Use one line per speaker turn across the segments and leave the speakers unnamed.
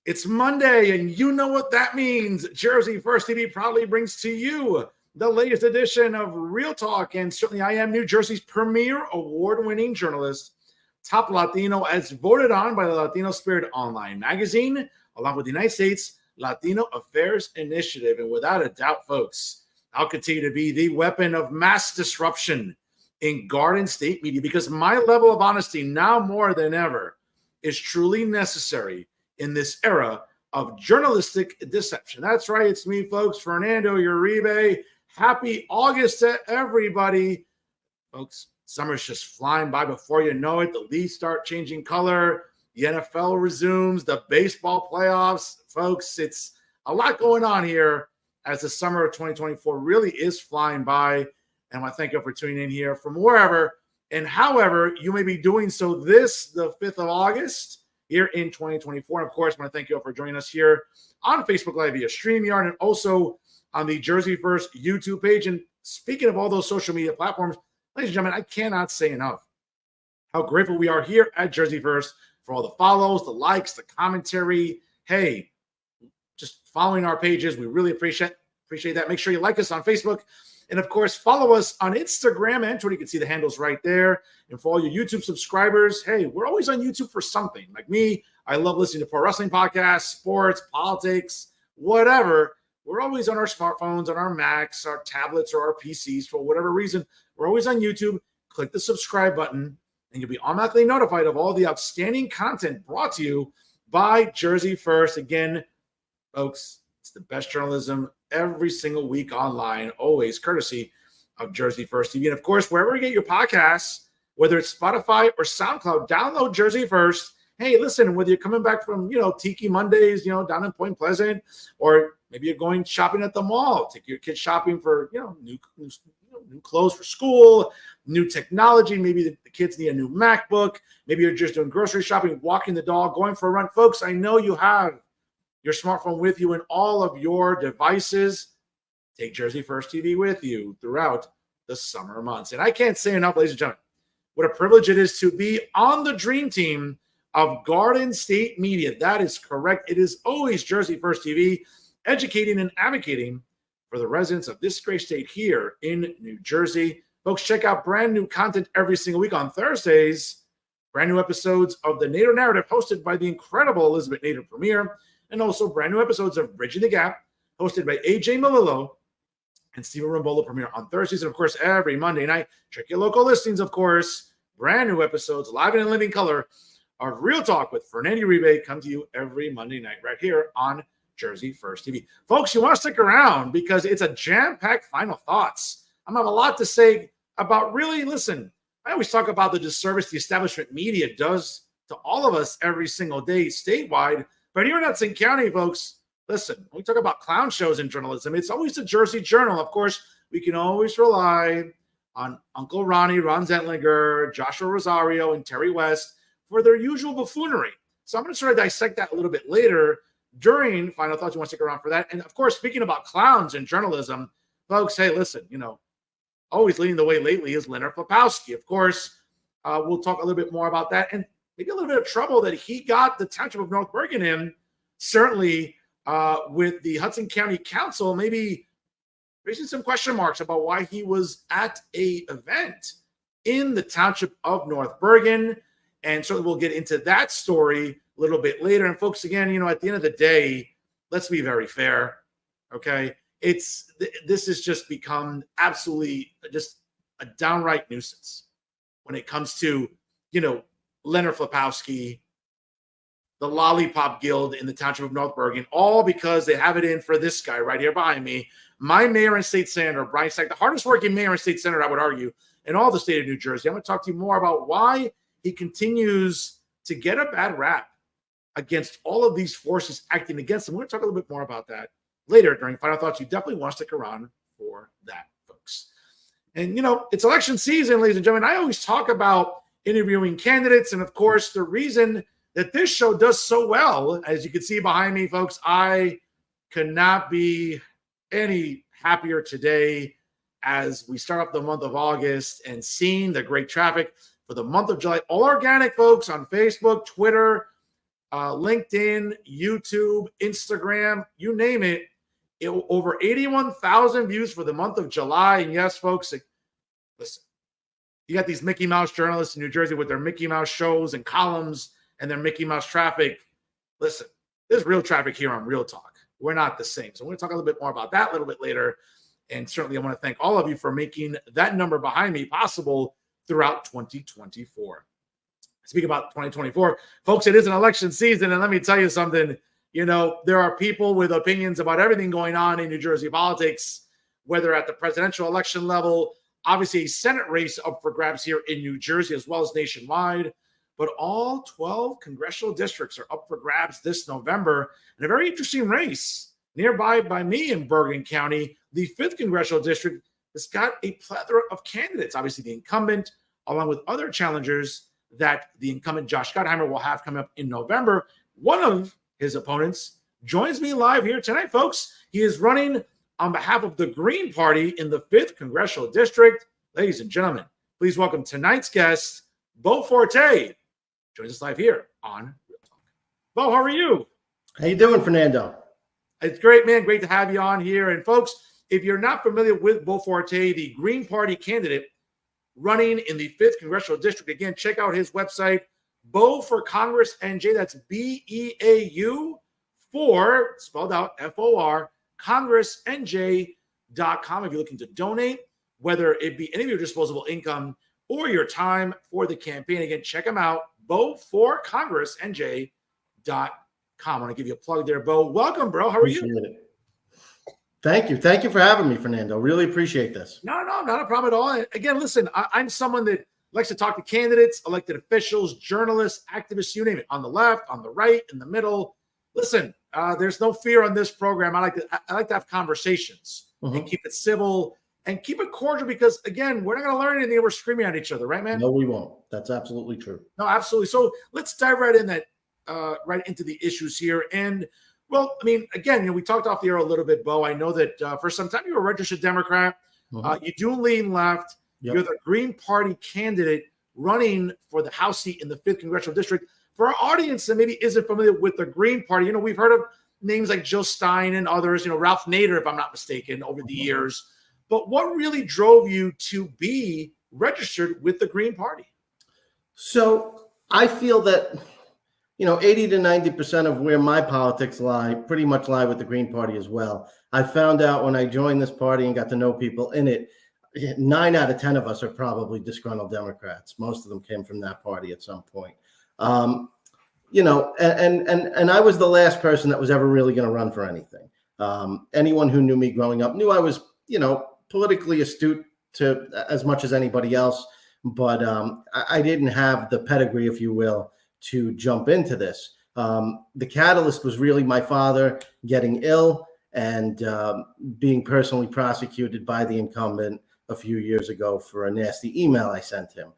It's Monday, and you know what that means. Jersey First TV proudly brings to you the latest edition of Real Talk, and certainly I am New Jersey's premier award-winning journalist, top Latino, as voted on by the Latino Spirit Online magazine, along with the United States Latino Affairs Initiative. And without a doubt, folks, I'll continue to be the weapon of mass disruption in Garden State media, because my level of honesty, now more than ever, is truly necessary in this era of journalistic deception. That's right. It's me, folks. Fernando, Uribe. Happy August to everybody. Folks, summer's just flying by before you know it. The leaves start changing color. The NFL resumes. The baseball playoffs. Folks, it's a lot going on here as the summer of 2024 really is flying by. And I want to thank you for tuning in here from wherever and however you may be doing so this, the 5th of August, here in 2024. And of course, I want to thank you all for joining us here on Facebook Live via StreamYard and also on the Jersey First YouTube page. And speaking of all those social media platforms, ladies and gentlemen, I cannot say enough how grateful we are here at Jersey First for all the follows, the likes, the commentary. Hey, just following our pages. We really appreciate that. Make sure you like us on Facebook. And of course, follow us on Instagram and Twitter. You can see the handles right there. And for all your YouTube subscribers, hey, we're always on YouTube for something. Like me, I love listening to pro wrestling podcasts, sports, politics, whatever. We're always on our smartphones, on our Macs, our tablets, or our PCs for whatever reason. We're always on YouTube. Click the subscribe button, and you'll be automatically notified of all the outstanding content brought to you by Jersey First. Again, folks, it's the best journalism every single week online, always courtesy of Jersey First TV. And of course, wherever you get your podcasts, whether it's Spotify or SoundCloud, download Jersey First. Hey, listen, whether you're coming back from, Tiki Mondays, down in Point Pleasant, or maybe you're going shopping at the mall, take your kids shopping for, new clothes for school, new technology. Maybe the kids need a new MacBook. Maybe you're just doing grocery shopping, walking the dog, going for a run. Folks, I know you have your smartphone with you in all of your devices. Take Jersey First TV with you throughout the summer months. And I can't say enough, ladies and gentlemen, what a privilege it is to be on the dream team of Garden State Media. That is correct. It is always Jersey First TV, educating and advocating for the residents of this great state here in New Jersey. Folks, check out brand new content every single week on Thursdays. Brand new episodes of The Nader Narrative, hosted by the incredible Elizabeth Nader Premier. And also brand new episodes of Bridging the Gap, hosted by AJ Malillo and Steven Rambola, premiere on Thursdays. And of course, every Monday night, check your local listings, of course. Brand new episodes, live and in living color, of Real Talk with Fernando Uribe come to you every Monday night right here on Jersey First TV. Folks, you want to stick around because it's a jam-packed final thoughts. I'm going to have a lot to say about really, listen, I always talk about the disservice the establishment media does to all of us every single day statewide. But here in Hudson County, folks, listen, when we talk about clown shows in journalism, it's always the Jersey Journal. Of course, we can always rely on Uncle Ronnie, Ron Zentlinger, Joshua Rosario, and Terry West for their usual buffoonery. So I'm going to sort of dissect that a little bit later during Final Thoughts. You want to stick around for that. And of course, speaking about clowns in journalism, folks, hey, listen, always leading the way lately is Leonard Flapowski. Of course, we'll talk a little bit more about that. And maybe a little bit of trouble that he got the Township of North Bergen in, certainly with the Hudson County Council, maybe raising some question marks about why he was at a event in the Township of North Bergen. And certainly we'll get into that story a little bit later. And folks, again, at the end of the day, let's be very fair, okay? This has just become absolutely just a downright nuisance when it comes to, Leonard Flapowski, the Lollipop Guild in the Township of North Bergen, all because they have it in for this guy right here behind me, my mayor and state senator, Brian Stack, the hardest working mayor and state senator, I would argue, in all the state of New Jersey. I'm going to talk to you more about why he continues to get a bad rap against all of these forces acting against him. We're going to talk a little bit more about that later during Final Thoughts. You definitely want to stick around for that, folks. And, it's election season, ladies and gentlemen. I always talk about interviewing candidates. And of course, the reason that this show does so well, as you can see behind me, folks, I could not be any happier today as we start up the month of August and seeing the great traffic for the month of July. All organic, folks, on Facebook, Twitter, LinkedIn, YouTube, Instagram, you name it. Over 81,000 views for the month of July. And yes, folks, listen, you got these Mickey Mouse journalists in New Jersey with their Mickey Mouse shows and columns and their Mickey Mouse traffic. Listen, there's real traffic here on Real Talk. We're not the same. So we're going to talk a little bit more about that a little bit later. And certainly I want to thank all of you for making that number behind me possible throughout 2024. Speaking about 2024, folks, it is an election season. And let me tell you something, there are people with opinions about everything going on in New Jersey politics, whether at the presidential election level, obviously a Senate race up for grabs here in New Jersey as well as nationwide. But all 12 congressional districts are up for grabs this November. And a very interesting race nearby by me in Bergen County, the 5th congressional district has got a plethora of candidates. Obviously, the incumbent, along with other challengers that the incumbent Josh Gottheimer will have coming up in November. One of his opponents joins me live here tonight, folks. He is running on behalf of the Green Party in the 5th congressional district. Ladies and gentlemen, please welcome tonight's guest, Beau Forte. Joins us live here on Real Talk. Beau, how are you?
How you doing, Fernando?
It's great, man. Great to have you on here. And folks, if you're not familiar with Beau Forte, the Green Party candidate running in the 5th congressional district, again, check out his website, Beau for Congress NJ. That's BEAU for, spelled out FOR, CongressNJ.com. If you're looking to donate, whether it be any of your disposable income or your time for the campaign, again, check him out, Beau for CongressNJ.com. I want to give you a plug there, Beau. Welcome, bro. How are you?
Thank you. Thank you for having me, Fernando. Really appreciate this.
No, not a problem at all. Again, listen, I'm someone that likes to talk to candidates, elected officials, journalists, activists, you name it, on the left, on the right, in the middle. Listen, there's no fear on this program. I like to have conversations and keep it civil and keep it cordial because, again, we're not going to learn anything if we're screaming at each other, right, man?
No, we won't. That's absolutely true.
No, absolutely. So let's dive right into the issues here. And, well, I mean, again, we talked off the air a little bit, Beau. I know that for some time you were a registered Democrat. You do lean left. Yep. You're the Green Party candidate running for the House seat in the 5th congressional district. For our audience that maybe isn't familiar with the Green Party, we've heard of names like Jill Stein and others, Ralph Nader, if I'm not mistaken, over the years. But what really drove you to be registered with the Green Party?
So I feel that 80 to 90% of where my politics lie pretty much lie with the Green Party as well. I found out when I joined this party and got to know people in it, 9 out of 10 of us are probably disgruntled Democrats. Most of them came from that party at some point. And I was the last person that was ever really going to run for anything. Anyone who knew me growing up knew I was, politically astute to as much as anybody else, but I didn't have the pedigree, if you will, to jump into this. The catalyst was really my father getting ill and being personally prosecuted by the incumbent a few years ago for a nasty email I sent him.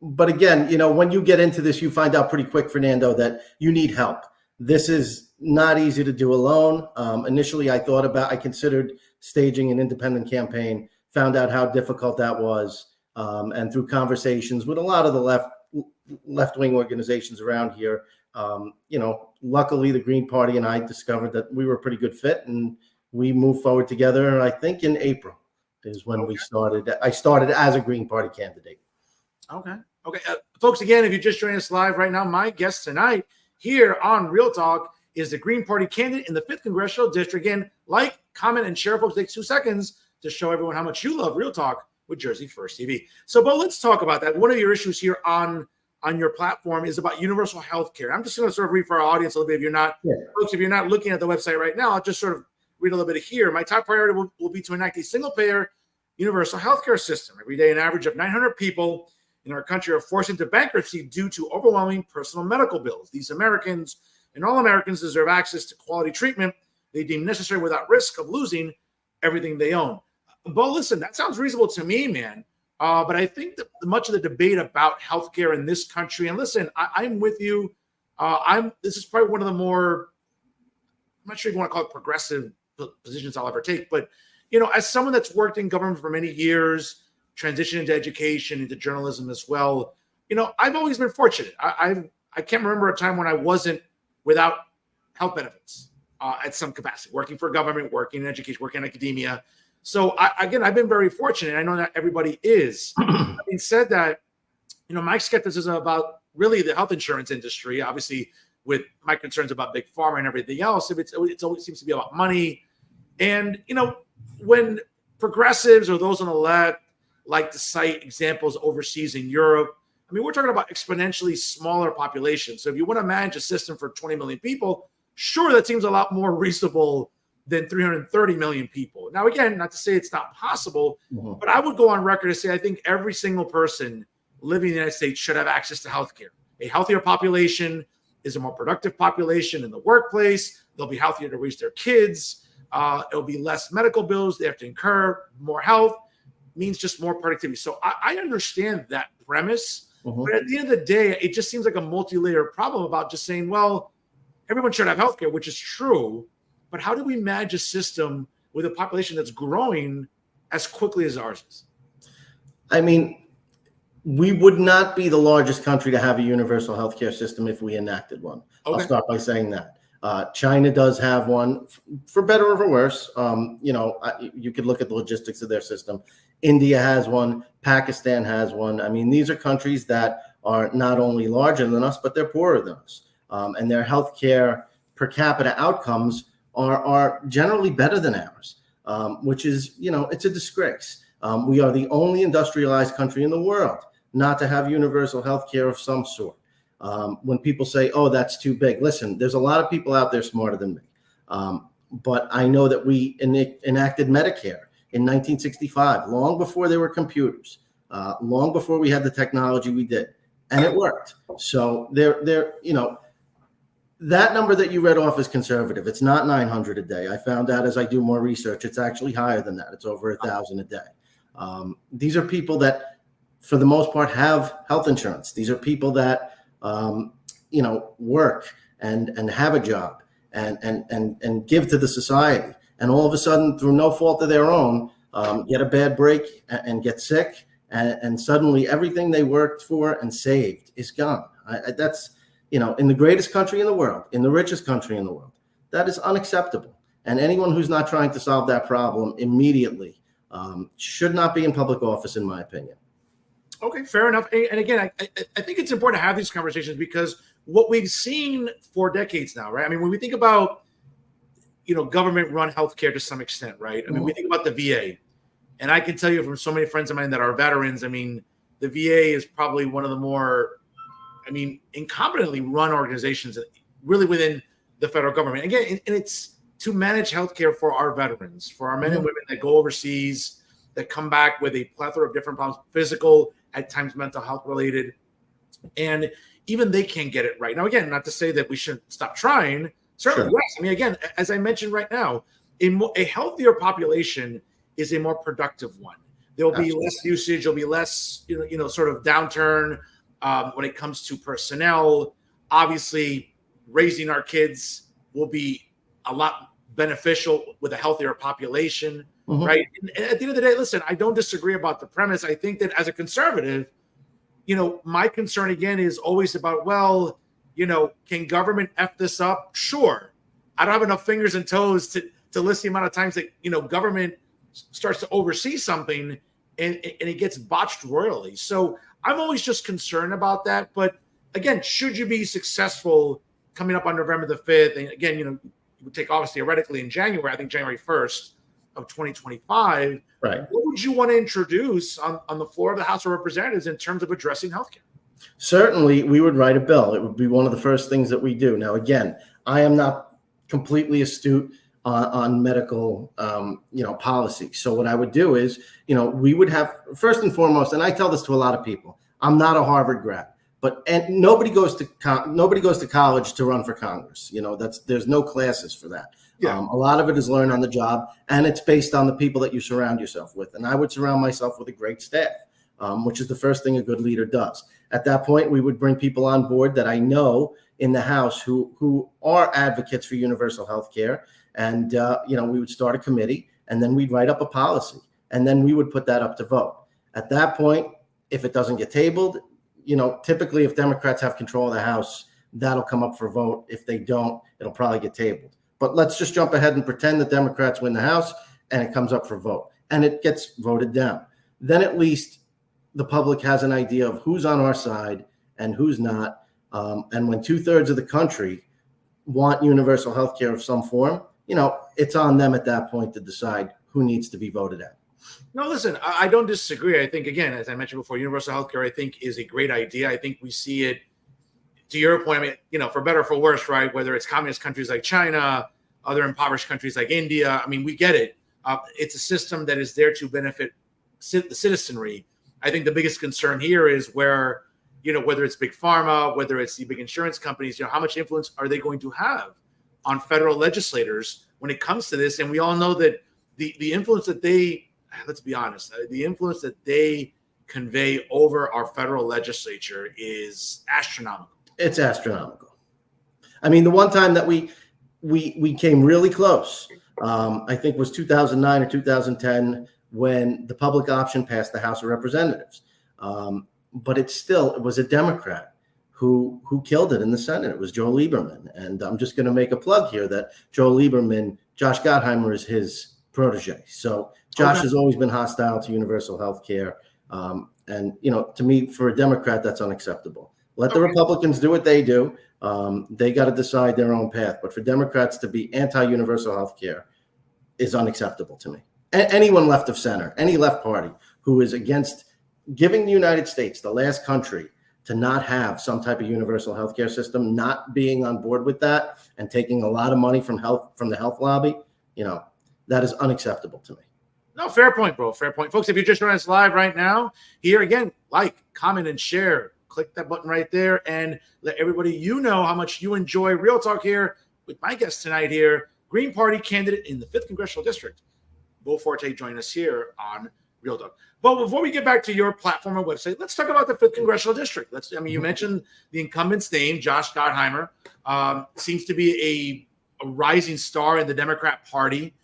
But again, when you get into this, you find out pretty quick, Fernando, that you need help. This is not easy to do alone. Initially, I considered staging an independent campaign, found out how difficult that was. And through conversations with a lot of the left-wing organizations around here, luckily the Green Party and I discovered that we were a pretty good fit, and we moved forward together. I think in April is when we started. I started as a Green Party candidate.
Okay. Folks, again, if you're just joining us live right now, my guest tonight here on Real Talk is the Green Party candidate in the 5th congressional district. Again, like, comment, and share, folks. Take 2 seconds to show everyone how much you love Real Talk with Jersey First TV. So, Beau, let's talk about that. One of your issues here on your platform is about universal health care. I'm just going to sort of read for our audience a little bit. If you're not, folks, if you're not looking at the website right now, I'll just sort of read a little bit of here. My top priority will be to enact a single-payer universal health care system. Every day, an average of 900 people in our country are forced into bankruptcy due to overwhelming personal medical bills. These Americans and all Americans deserve access to quality treatment they deem necessary without risk of losing everything they own. Beau, listen, that sounds reasonable to me, man. But I think that much of the debate about healthcare in this country, and listen, I'm with you. This is probably one of the more, I'm not sure if you want to call it progressive positions I'll ever take, but as someone that's worked in government for many years, transitioned into education, into journalism as well, I've always been fortunate. I've I can't remember a time when I wasn't without health benefits at some capacity, working for government, working in education, working in academia. So again, I've been very fortunate. I know not everybody is. Having said that, my skepticism about really the health insurance industry, obviously with my concerns about big pharma and everything else, it always seems to be about money. And, when progressives or those on the left like to cite examples overseas in Europe, I mean, we're talking about exponentially smaller populations. So if you want to manage a system for 20 million people, sure, that seems a lot more reasonable than 330 million people. Now, again, not to say it's not possible, but I would go on record to say I think every single person living in the United States should have access to healthcare. A healthier population is a more productive population in the workplace. They'll be healthier to raise their kids. It'll be less medical bills they have to incur. More health means just more productivity. So I understand that premise. But at the end of the day, it just seems like a multi-layered problem about just saying, well, everyone should have healthcare, which is true. But how do we manage a system with a population that's growing as quickly as ours is?
I mean, we would not be the largest country to have a universal healthcare system if we enacted one. Okay. I'll start by saying that. China does have one, for better or for worse. You could look at the logistics of their system. India has one. Pakistan has one. I mean, these are countries that are not only larger than us, but they're poorer than us. And their healthcare per capita outcomes are generally better than ours, which is, it's a disgrace. We are the only industrialized country in the world not to have universal healthcare of some sort. When people say, oh, that's too big, listen, there's a lot of people out there smarter than me. But I know that we enacted Medicare in 1965, long before there were computers, long before we had the technology we did, and it worked. So that number that you read off is conservative. It's not 900 a day. I found out as I do more research, it's actually higher than that. It's over 1,000 a day. These are people that, for the most part, have health insurance. These are people that work and have a job and give to the society. And all of a sudden, through no fault of their own, get a bad break and get sick. And suddenly everything they worked for and saved is gone. That's, in the greatest country in the world, in the richest country in the world, that is unacceptable. And anyone who's not trying to solve that problem immediately should not be in public office, in my opinion.
Okay, fair enough. And again, I think it's important to have these conversations because what we've seen for decades now, right? I mean, when we think about, government-run healthcare to some extent, right? I mean, we think about the VA. And I can tell you from so many friends of mine that are veterans, I mean, the VA is probably one of the more, incompetently run organizations really within the federal government. Again, and it's to manage healthcare for our veterans, for our men and women that go overseas, that come back with a plethora of different problems, physical, at times mental health related, and even they can't get it right. Now, again, not to say that we shouldn't stop trying. Certainly, yes. I mean, again, as I mentioned right now, a healthier population is a more productive one. There'll be less usage. There'll be less, sort of downturn when it comes to personnel. Obviously, raising our kids will be a lot beneficial with a healthier population, right? And at the end of the day, listen, I don't disagree about the premise. I think that as a conservative, my concern again is always about, well, can government F this up? Sure. I don't have enough fingers and toes to list the amount of times that, government starts to oversee something and it gets botched royally. So I'm always just concerned about that. But again, should you be successful coming up on November the 5th, and again, you would take office theoretically in January, I think January 1st of 2025,
right?
What would you want to introduce on the floor of the House of Representatives in terms of addressing healthcare?
Certainly, we would write a bill. It would be one of the first things that we do. Now, again, I am not completely astute on medical, policy. So what I would do is, we would have, first and foremost, and I tell this to a lot of people, I'm not a Harvard grad, and nobody goes to college to run for Congress. There's no classes for that. Yeah. A lot of it is learned on the job, and it's based on the people that you surround yourself with. And I would surround myself with a great staff, which is the first thing a good leader does. At that point, we would bring people on board that I know in the House who are advocates for universal health care. And, we would start a committee, and then we'd write up a policy, and then we would put that up to vote. At that point, if it doesn't get tabled, typically if Democrats have control of the House, that'll come up for vote. If they don't, it'll probably get tabled. But let's just jump ahead and pretend that Democrats win the House and it comes up for vote and it gets voted down. Then at least the public has an idea of who's on our side and who's not. And when 2/3 of the country want universal health care of some form, it's on them at that point to decide who needs to be voted out.
No, listen, I don't disagree. I think, again, as I mentioned before, universal healthcare, I think, is a great idea. I think we see it, to your point, I mean, for better or for worse, right? Whether it's communist countries like China, other impoverished countries like India. I mean, we get it. It's a system that is there to benefit the citizenry. I think the biggest concern here is where, whether it's big pharma, whether it's the big insurance companies, how much influence are they going to have on federal legislators when it comes to this? And we all know that the influence that let's be honest, the influence that they convey over our federal legislature is astronomical.
It's astronomical. I mean, the one time that we came really close, I think was 2009 or 2010 when the public option passed the House of Representatives. But it was a Democrat who killed it in the Senate. It was Joe Lieberman. And I'm just going to make a plug here that Joe Lieberman, Josh Gottheimer is his protege. So Josh has always been hostile to universal health care. And, to me, for a Democrat, that's unacceptable. Let the Republicans do what they do. They got to decide their own path. But for Democrats to be anti-universal health care is unacceptable to me. Anyone left of center, any left party who is against giving the United States, the last country, to not have some type of universal health care system, not being on board with that and taking a lot of money from the health lobby, that is unacceptable to me.
No, fair point, bro. Fair point. Folks, if you're just joining us live right now, here again, like, comment, and share. Click that button right there and let everybody know how much you enjoy Real Talk here with my guest tonight here, Green Party candidate in the 5th Congressional District, Beau Forte, join us here on Real Talk. But before we get back to your platform and website, let's talk about the 5th Congressional District. You mentioned the incumbent's name, Josh Gottheimer, seems to be a rising star in the Democrat Party.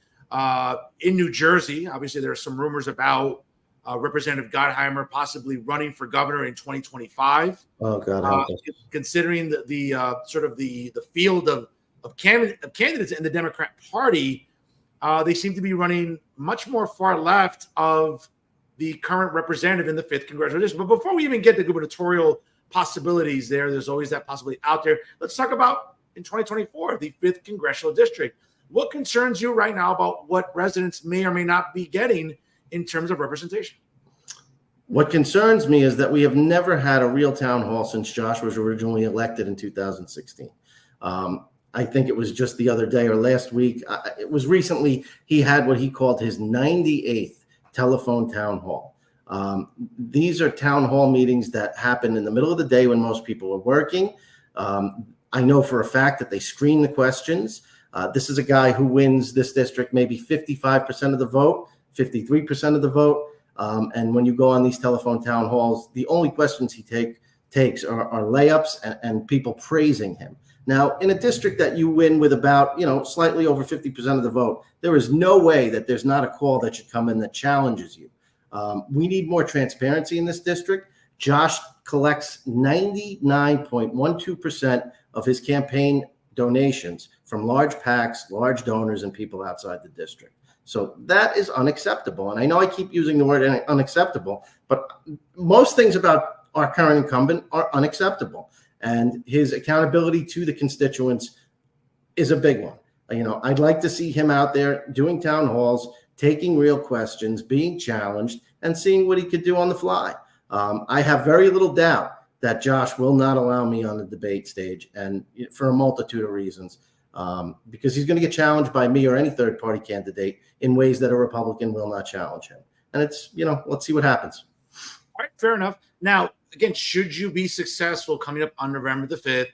In New Jersey, obviously, there are some rumors about Representative Gottheimer possibly running for governor in 2025.
Oh God!
Considering the sort of the field of candidates in the Democrat Party, they seem to be running much more far left of the current representative in the 5th Congressional District. But before we even get the gubernatorial possibilities there's always that possibility out there. Let's talk about in 2024, the 5th Congressional District. What concerns you right now about what residents may or may not be getting in terms of representation?
What concerns me is that we have never had a real town hall since Josh was originally elected in 2016. I think it was just the other day or last week. It was recently he had what he called his 98th telephone town hall. These are town hall meetings that happen in the middle of the day when most people are working. I know for a fact that they screen the questions. This is a guy who wins this district maybe 55% of the vote, 53% of the vote. And when you go on these telephone town halls, the only questions he takes are layups and people praising him. Now, in a district that you win with about, slightly over 50% of the vote, there is no way that there's not a call that should come in that challenges you. We need more transparency in this district. Josh collects 99.12% of his campaign donations from large PACs, large donors, and people outside the district. So that is unacceptable. And I know I keep using the word unacceptable, but most things about our current incumbent are unacceptable. And his accountability to the constituents is a big one. I'd like to see him out there doing town halls, taking real questions, being challenged, and seeing what he could do on the fly. I have very little doubt that Josh will not allow me on the debate stage, and for a multitude of reasons, because he's going to get challenged by me or any third-party candidate in ways that a Republican will not challenge him. And it's, let's see what happens.
All right, fair enough. Now, again, should you be successful coming up on November the 5th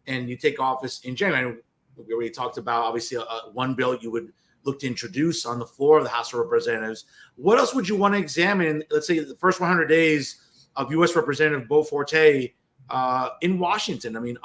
and you take office in January, we already talked about, obviously, one bill you would look to introduce on the floor of the House of Representatives. What else would you want to examine, let's say, the first 100 days of U.S. Representative Beau Forte in Washington? I mean,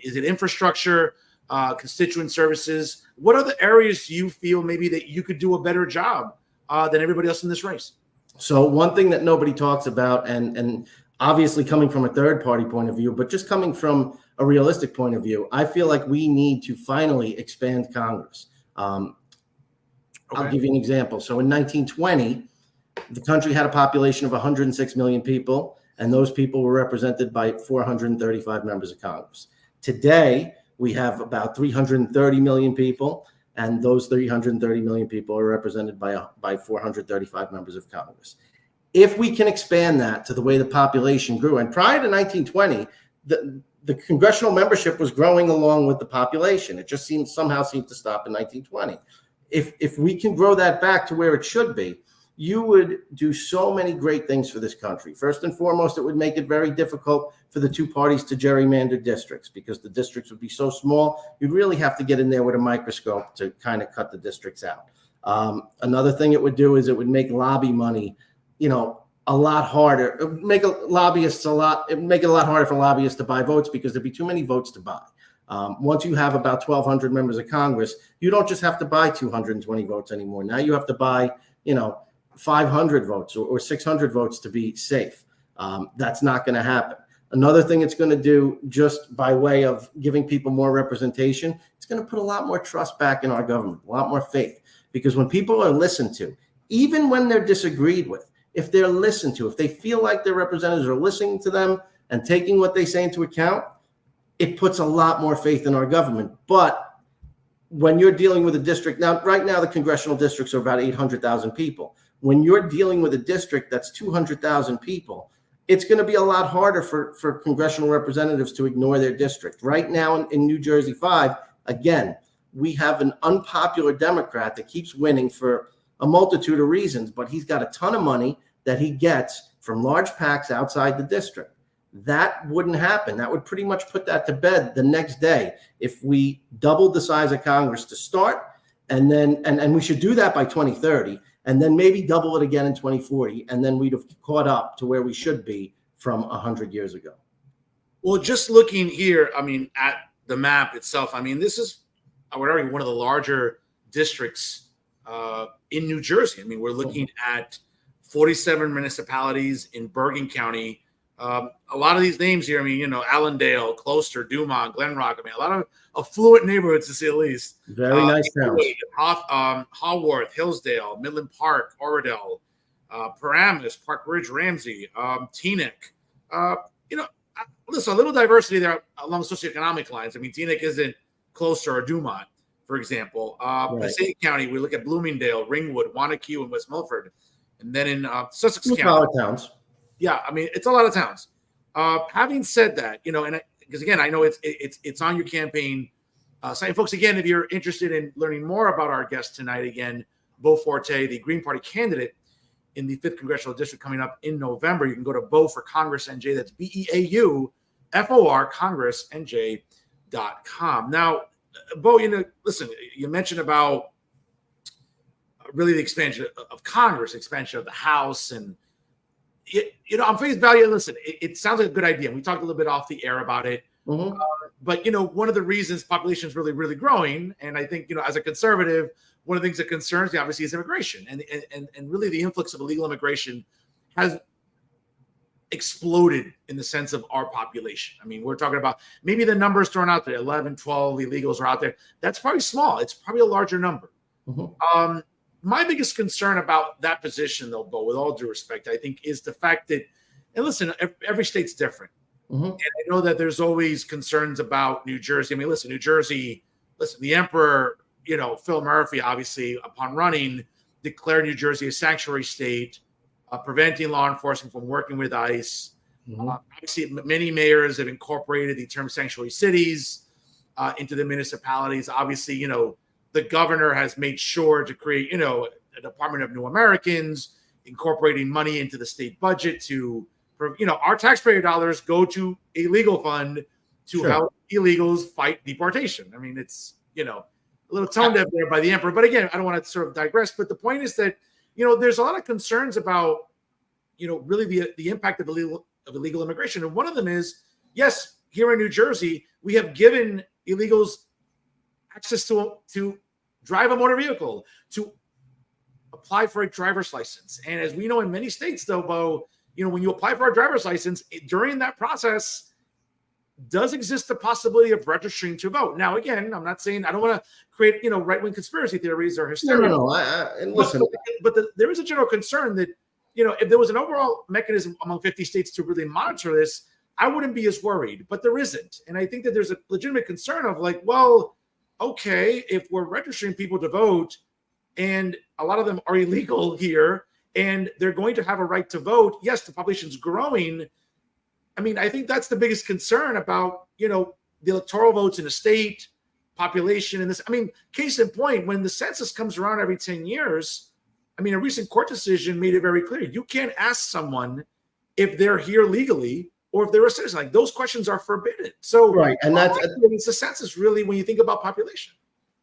is it infrastructure, constituent services? What other areas do you feel maybe that you could do a better job than everybody else in this race?
So one thing that nobody talks about, and obviously coming from a third party point of view, but just coming from a realistic point of view, I feel like we need to finally expand Congress. I'll give you an example. So in 1920, the country had a population of 106 million people, and those people were represented by 435 members of Congress. Today, we have about 330 million people, and those 330 million people are represented by 435 members of Congress. If we can expand that to the way the population grew, and prior to 1920, the congressional membership was growing along with the population. It just somehow seemed to stop in 1920. If we can grow that back to where it should be, you would do so many great things for this country. First and foremost, it would make it very difficult for the two parties to gerrymander districts, because the districts would be so small, you'd really have to get in there with a microscope to kind of cut the districts out. Another thing it would do is it would make lobby money, a lot harder. It would make it a lot harder for lobbyists to buy votes, because there'd be too many votes to buy. Once you have about 1,200 members of Congress, you don't just have to buy 220 votes anymore. Now you have to buy, 500 votes or 600 votes to be safe. That's not going to happen. Another thing it's going to do, just by way of giving people more representation, it's going to put a lot more trust back in our government, a lot more faith. Because when people are listened to, even when they're disagreed with, if they're listened to, if they feel like their representatives are listening to them and taking what they say into account, it puts a lot more faith in our government. But when you're dealing with a district, right now the congressional districts are about 800,000 people. When you're dealing with a district that's 200,000 people, it's going to be a lot harder for congressional representatives to ignore their district. Right now in New Jersey 5, again, we have an unpopular Democrat that keeps winning for a multitude of reasons, but he's got a ton of money that he gets from large PACs outside the district. That wouldn't happen. That would pretty much put that to bed the next day if we doubled the size of Congress to start, and we should do that by 2030, and then maybe double it again in 2040, and then we'd have caught up to where we should be from 100 years ago.
Well, just looking here, at the map itself, this is, I would argue, one of the larger districts in New Jersey. We're looking at 47 municipalities in Bergen County. A lot of these names here, Allendale, Closter, Dumont, Glen Rock, a lot of affluent neighborhoods, to say the least.
Very nice towns.
Haworth, Hillsdale, Midland Park, Oradell, Paramus, Park Ridge, Ramsey, Teaneck. Listen, a little diversity there along socioeconomic lines. Teaneck isn't Closter or Dumont, for example. Passaic County, we look at Bloomingdale, Ringwood, Wanacue, and West Milford. And then in Sussex County.
A lot of towns.
Yeah, it's a lot of towns. Having said that, because again, I know it's on your campaign site. Folks, again, if you're interested in learning more about our guest tonight, again, Beau Forte, the Green Party candidate in the 5th Congressional District coming up in November, you can go to Beau for Congress NJ. That's BEAUFOR CongressNJ.com. Now, Beau, listen, you mentioned about really the expansion of Congress, expansion of the House, and on face value, listen, it sounds like a good idea. We talked a little bit off the air about it.
Mm-hmm.
But one of the reasons population is really, really growing, and I think, as a conservative, one of the things that concerns me, obviously, is immigration. And really the influx of illegal immigration has exploded in the sense of our population. We're talking about maybe the numbers thrown out there, 11, 12 illegals are out there. That's probably small. It's probably a larger number. Mm-hmm. My biggest concern about that position, though, Beau, with all due respect, I think, is the fact that, and listen, every state's different. Mm-hmm. And I know that there's always concerns about New Jersey. New Jersey, the emperor, Phil Murphy, obviously, upon running, declared New Jersey a sanctuary state, preventing law enforcement from working with ICE. Mm-hmm. Obviously, many mayors have incorporated the term sanctuary cities into the municipalities. Obviously, the governor has made sure to create, a Department of New Americans, incorporating money into the state budget to, our taxpayer dollars go to a legal fund to help illegals fight deportation. It's, a little tone deaf there by the emperor. But again, I don't want to sort of digress. But the point is that, there's a lot of concerns about, really the impact of illegal immigration. And one of them is, yes, here in New Jersey, we have given illegals access to drive a motor vehicle, to apply for a driver's license. And as we know, in many states, though, Beau, when you apply for a driver's license, during that process, does exist the possibility of registering to vote. Now, again, I'm not saying I don't want to create, right-wing conspiracy theories or hysteria.
No. And listen,
but there is a general concern that, if there was an overall mechanism among 50 states to really monitor this, I wouldn't be as worried. But there isn't. And I think that there's a legitimate concern of like, well, okay, if we're registering people to vote and a lot of them are illegal here and they're going to have a right to vote, yes, the population's growing. I mean, I think that's the biggest concern about, the electoral votes in a state, population, and this. I mean, case in point, when the census comes around every 10 years, I mean, a recent court decision made it very clear. You can't ask someone if they're here legally or if they're a citizen. Like, those questions are forbidden. So,
right, and
it's the census really when you think about population.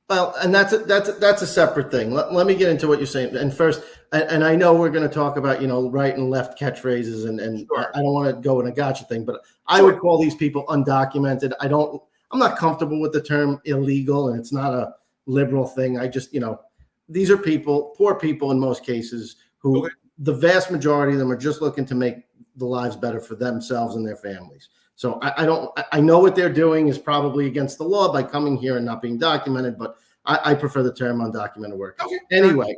Well, and that's a separate thing. Let me get into what you're saying. And first, and I know we're going to talk about, right and left catchphrases, and sure. I don't want to go in a gotcha thing, but I would call these people undocumented. I'm not comfortable with the term illegal, and it's not a liberal thing. I just, these are people, poor people in most cases, who the vast majority of them are just looking to make the lives better for themselves and their families. So I know what they're doing is probably against the law by coming here and not being documented, but I prefer the term undocumented workers. Okay. Anyway,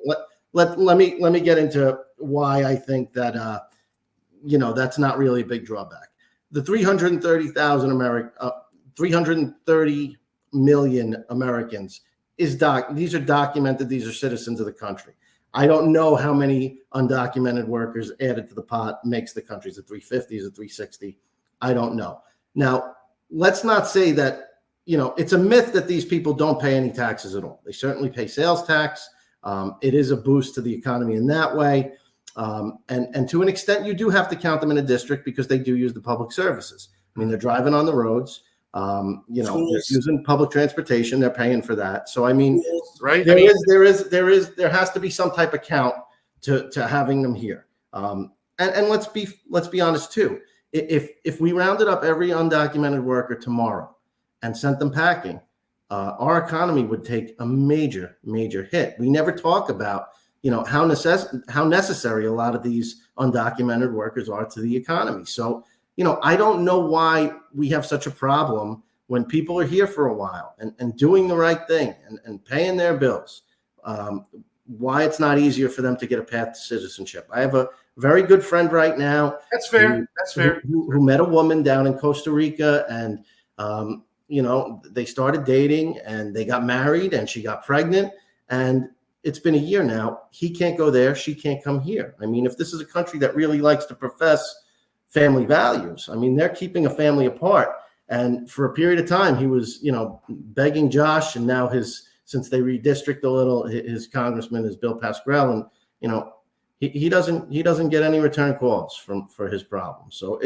let me get into why I think that that's not really a big drawback. The 330 million Americans these are documented. These are citizens of the country. I don't know how many undocumented workers added to the pot makes the country. Is it 350? Is it 360? I don't know. Now, let's not say that, it's a myth that these people don't pay any taxes at all. They certainly pay sales tax. It is a boost to the economy in that way. And to an extent, you do have to count them in a district because they do use the public services. I mean, they're driving on the roads, they're using public transportation. They're paying for that. So, I mean,
right.
There has to be some type of count to having them here. And let's be honest too. If we rounded up every undocumented worker tomorrow and sent them packing, our economy would take a major, major hit. We never talk about, how necessary a lot of these undocumented workers are to the economy. So, I don't know why we have such a problem when people are here for a while and doing the right thing and paying their bills. Why it's not easier for them to get a path to citizenship. I have a very good friend right now.
That's fair.
Who met a woman down in Costa Rica, and they started dating and they got married and she got pregnant, and it's been a year now. He can't go there. She can't come here. I mean, if this is a country that really likes to profess family values, I mean, they're keeping a family apart. And for a period of time, he was, begging Josh, and now since they redistrict a little, his congressman is Bill Pascrell, and he doesn't get any return calls for his problems. So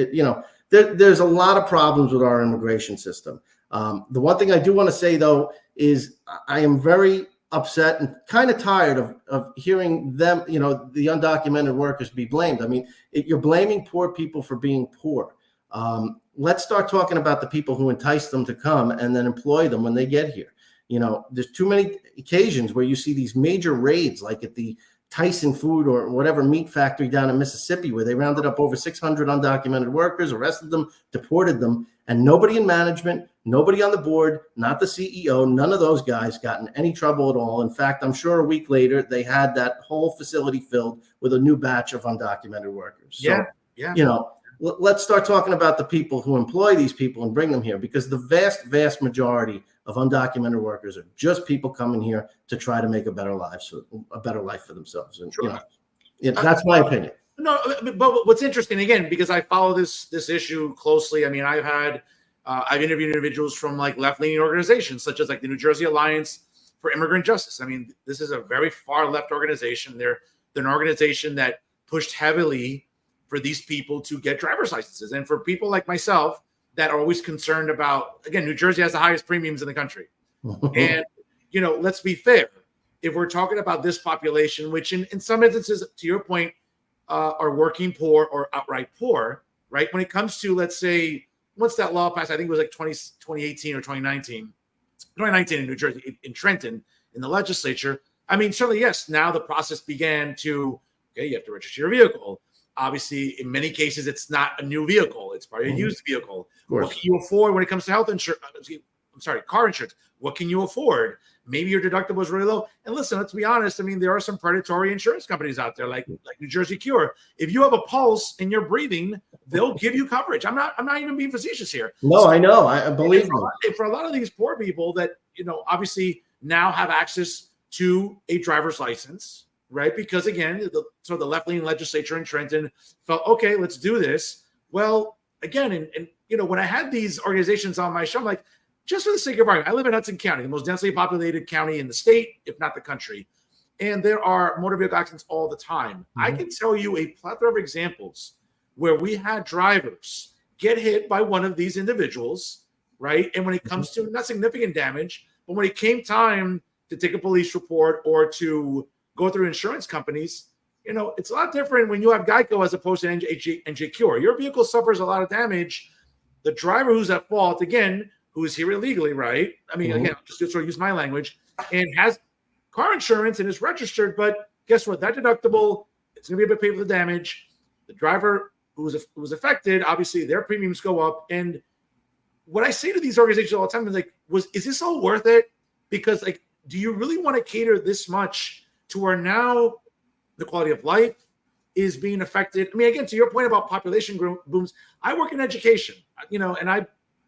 there's a lot of problems with our immigration system. The one thing I do want to say though is I am very upset and kind of tired of hearing them, the undocumented workers be blamed. I mean, you're blaming poor people for being poor. Let's start talking about the people who entice them to come and then employ them when they get here. There's too many occasions where you see these major raids, like at the Tyson Food or whatever meat factory down in Mississippi, where they rounded up over 600 undocumented workers, arrested them, deported them, and nobody in management, nobody on the board, not the CEO, none of those guys got in any trouble at all. In fact, I'm sure a week later, they had that whole facility filled with a new batch of undocumented workers. So, let's start talking about the people who employ these people and bring them here, because the vast, vast majority of undocumented workers are just people coming here to try to make a better life for themselves. And
sure.
That's my opinion.
No, but what's interesting, again, because I follow this issue closely. I mean, I've interviewed individuals from like left-leaning organizations, such as like the New Jersey Alliance for Immigrant Justice. I mean, this is a very far left organization. They're an organization that pushed heavily for these people to get driver's licenses. And for people like myself that are always concerned about, again, New Jersey has the highest premiums in the country. And, let's be fair. If we're talking about this population, which in some instances, to your point, are working poor or outright poor, right? When it comes to, let's say, once that law passed, I think it was like 2018 or 2019 in New Jersey, in Trenton, in the legislature. I mean, certainly, yes, now the process began to, okay, you have to register your vehicle. Obviously, in many cases, it's not a new vehicle. It's probably a used vehicle.
Of course.
What can you afford when it comes to health insurance? I'm sorry, car insurance. What can you afford? Maybe your deductible is really low. And listen, let's be honest. I mean, there are some predatory insurance companies out there, like New Jersey Cure. If you have a pulse and you're breathing, they'll give you coverage. I'm not even being facetious here.
No, so, I know. I believe
me. For a lot of these poor people that, obviously now have access to a driver's license, right? Because again, the left-leaning legislature in Trenton felt, okay, let's do this. Well, again, and when I had these organizations on my show, I'm like, just for the sake of argument, I live in Hudson County, the most densely populated county in the state, if not the country. And there are motor vehicle accidents all the time. I can tell you a plethora of examples where we had drivers get hit by one of these individuals, right? And when it comes to not significant damage, but when it came time to take a police report or to go through insurance companies, it's a lot different when you have Geico as opposed to NJ Cure. Your vehicle suffers a lot of damage. The driver who's at fault, again, who is here illegally, right? I mean, again, just to sort of use my language, and has car insurance and is registered, but guess what? That deductible, it's going to be able to pay for the damage. The driver who was affected, obviously, their premiums go up. And what I say to these organizations all the time is like, is this all worth it? Because do you really want to cater this much to where now the quality of life is being affected? I mean, again, to your point about population booms, I work in education, and I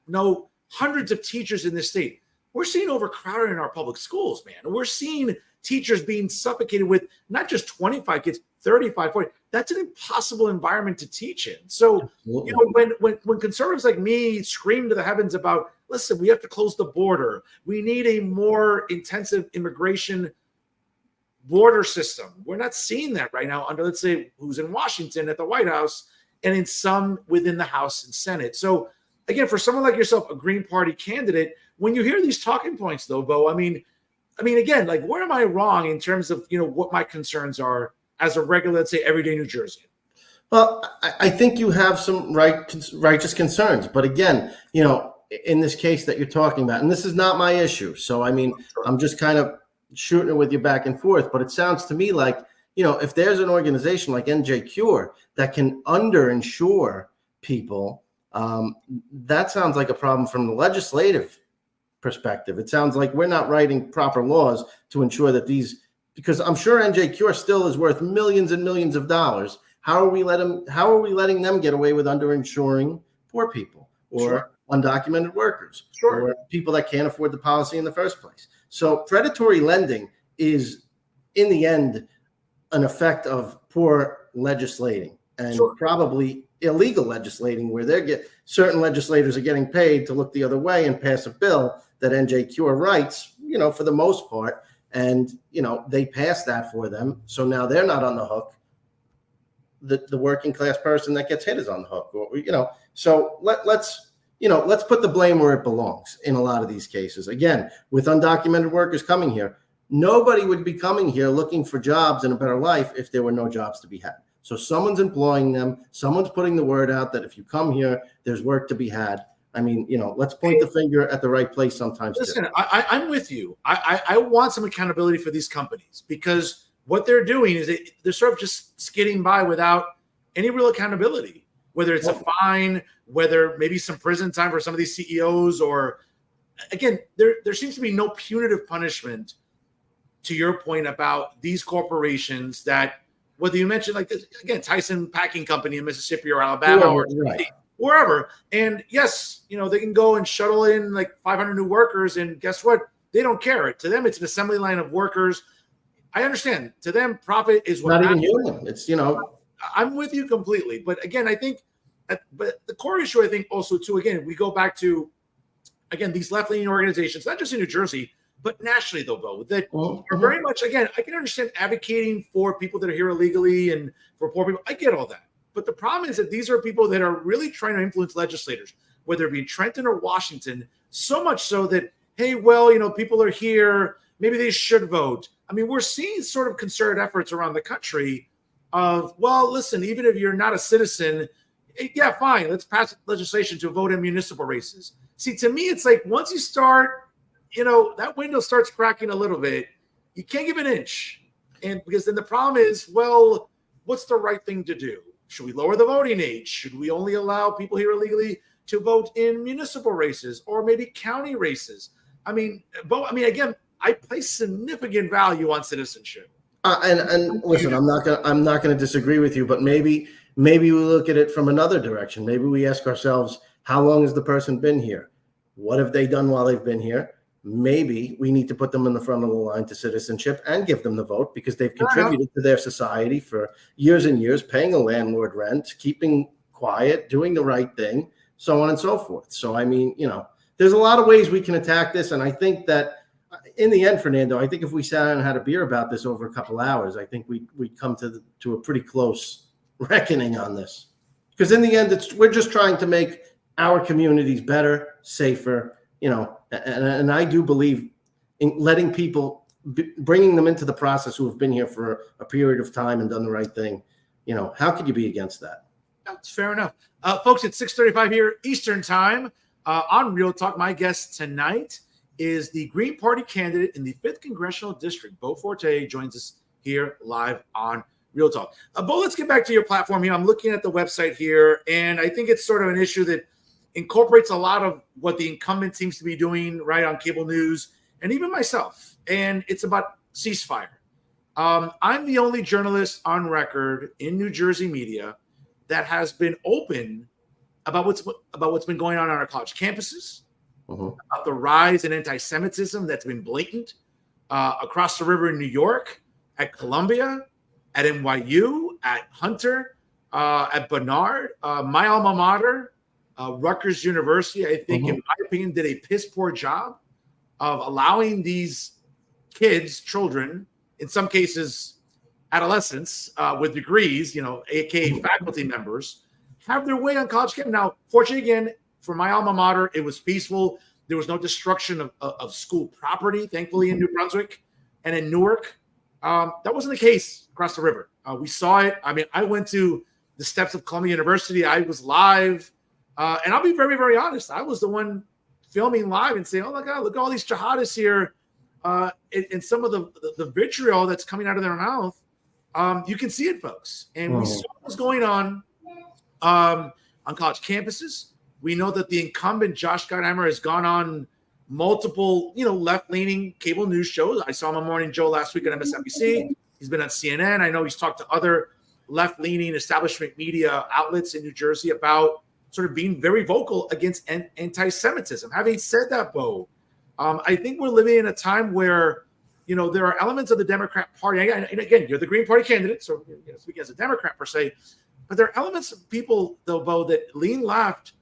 know hundreds of teachers in this state. We're seeing overcrowding in our public schools, man. We're seeing teachers being suffocated with not just 25 kids, 35, 40. That's an impossible environment to teach in. So, when conservatives like me scream to the heavens about, listen, we have to close the border. We need a more intensive immigration border system. We're not seeing that right now under, let's say, who's in Washington at the White House and in some within the House and Senate. So, again, for someone like yourself, a Green Party candidate, when you hear these talking points, though, Beau, I mean, again, where am I wrong in terms of, what my concerns are as a regular, let's say, everyday New Jersey?
Well, I think you have some righteous concerns. But again, in this case that you're talking about, and this is not my issue. So, I mean, I'm just kind of shooting it with you back and forth. But it sounds to me like, if there's an organization like NJ Cure that can underinsure people, that sounds like a problem from the legislative perspective. It sounds like we're not writing proper laws to ensure that because I'm sure NJ Cure still is worth millions and millions of dollars. How are we letting them get away with underinsuring poor people or undocumented workers or people that can't afford the policy in the first place? So predatory lending is, in the end, an effect of poor legislating and probably illegal legislating, where certain legislators are getting paid to look the other way and pass a bill that NJ Cure writes, for the most part, and they pass that for them. So now they're not on the hook. The working class person that gets hit is on the hook, So let's put the blame where it belongs in a lot of these cases. Again, with undocumented workers coming here, nobody would be coming here looking for jobs and a better life if there were no jobs to be had. So someone's employing them. Someone's putting the word out that if you come here, there's work to be had. I mean, let's point the finger at the right place sometimes.
Listen, I'm with you. I want some accountability for these companies, because what they're doing is they're sort of just skidding by without any real accountability, whether it's a fine, whether maybe some prison time for some of these CEOs, or again, there seems to be no punitive punishment, to your point about these corporations that, whether you mentioned again, Tyson Packing Company in Mississippi or Alabama or wherever. And yes, they can go and shuttle in 500 new workers, and guess what? They don't care. To them, it's an assembly line of workers. I understand. To them, profit is what
not even human. It's
I'm with you completely. But again, I think, but the core issue, I think also too, again, we go back to, again, these left-leaning organizations, not just in New Jersey, but nationally, though, Beau, that are very much, again, I can understand advocating for people that are here illegally and for poor people. I get all that. But the problem is that these are people that are really trying to influence legislators, whether it be Trenton or Washington, so much so that, hey, well, people are here, maybe they should vote. I mean, we're seeing sort of concerted efforts around the country of, well, listen, even if you're not a citizen, yeah, fine, let's pass legislation to vote in municipal races. See, to me, it's like once you start, that window starts cracking a little bit, you can't give an inch. And because then the problem is, well, what's the right thing to do? Should we lower the voting age? Should we only allow people here illegally to vote in municipal races or maybe county races? I mean, Beau, again, I place significant value on citizenship.
And listen, I'm not gonna disagree with you, but maybe we look at it from another direction. Maybe we ask ourselves, how long has the person been here? What have they done while they've been here? Maybe we need to put them in the front of the line to citizenship and give them the vote because they've contributed to their society for years and years, paying a landlord rent, keeping quiet, doing the right thing, so on and so forth. So, I mean, there's a lot of ways we can attack this. And I think that in the end, Fernando, I think if we sat down and had a beer about this over a couple hours, I think we'd come to a pretty close reckoning on this. Because in the end, we're just trying to make our communities better, safer, and I do believe in letting people, bringing them into the process who have been here for a period of time and done the right thing. How could you be against that?
That's fair enough. Folks, it's 6:35 here Eastern time on Real Talk. My guest tonight is the Green Party candidate in the 5th Congressional District. Beau Forte joins us here live on Real Talk. Beau, let's get back to your platform here. I'm looking at the website here, and I think it's sort of an issue that incorporates a lot of what the incumbent seems to be doing right on cable news, and even myself. And it's about ceasefire. I'm the only journalist on record in New Jersey media that has been open about what's been going on our college campuses, about the rise in anti-Semitism that's been blatant across the river in New York, at Columbia, at NYU, at Hunter, at Barnard, my alma mater, Rutgers University, I think, in my opinion, did a piss poor job of allowing these kids, children, in some cases, adolescents with degrees, aka faculty members, have their way on college campus. Now, fortunately, again, for my alma mater, it was peaceful. There was no destruction of school property, thankfully, in New Brunswick and in Newark. That wasn't the case across the river. We saw it. I went to the steps of Columbia University. I was live. And I'll be very, very honest. I was the one filming live and saying, oh, my God, look at all these jihadists here. And some of the vitriol that's coming out of their mouth. You can see it, folks. And we saw what's going on college campuses. We know that the incumbent, Josh Gottheimer, has gone on multiple, left-leaning cable news shows. I saw him on Morning Joe last week on MSNBC. He's been on CNN. I know he's talked to other left-leaning establishment media outlets in New Jersey about sort of being very vocal against anti-Semitism. Having said that, Beau, I think we're living in a time where, there are elements of the Democrat Party. And again, you're the Green Party candidate, so speaking as a Democrat per se, but there are elements of people, though, Beau, that lean left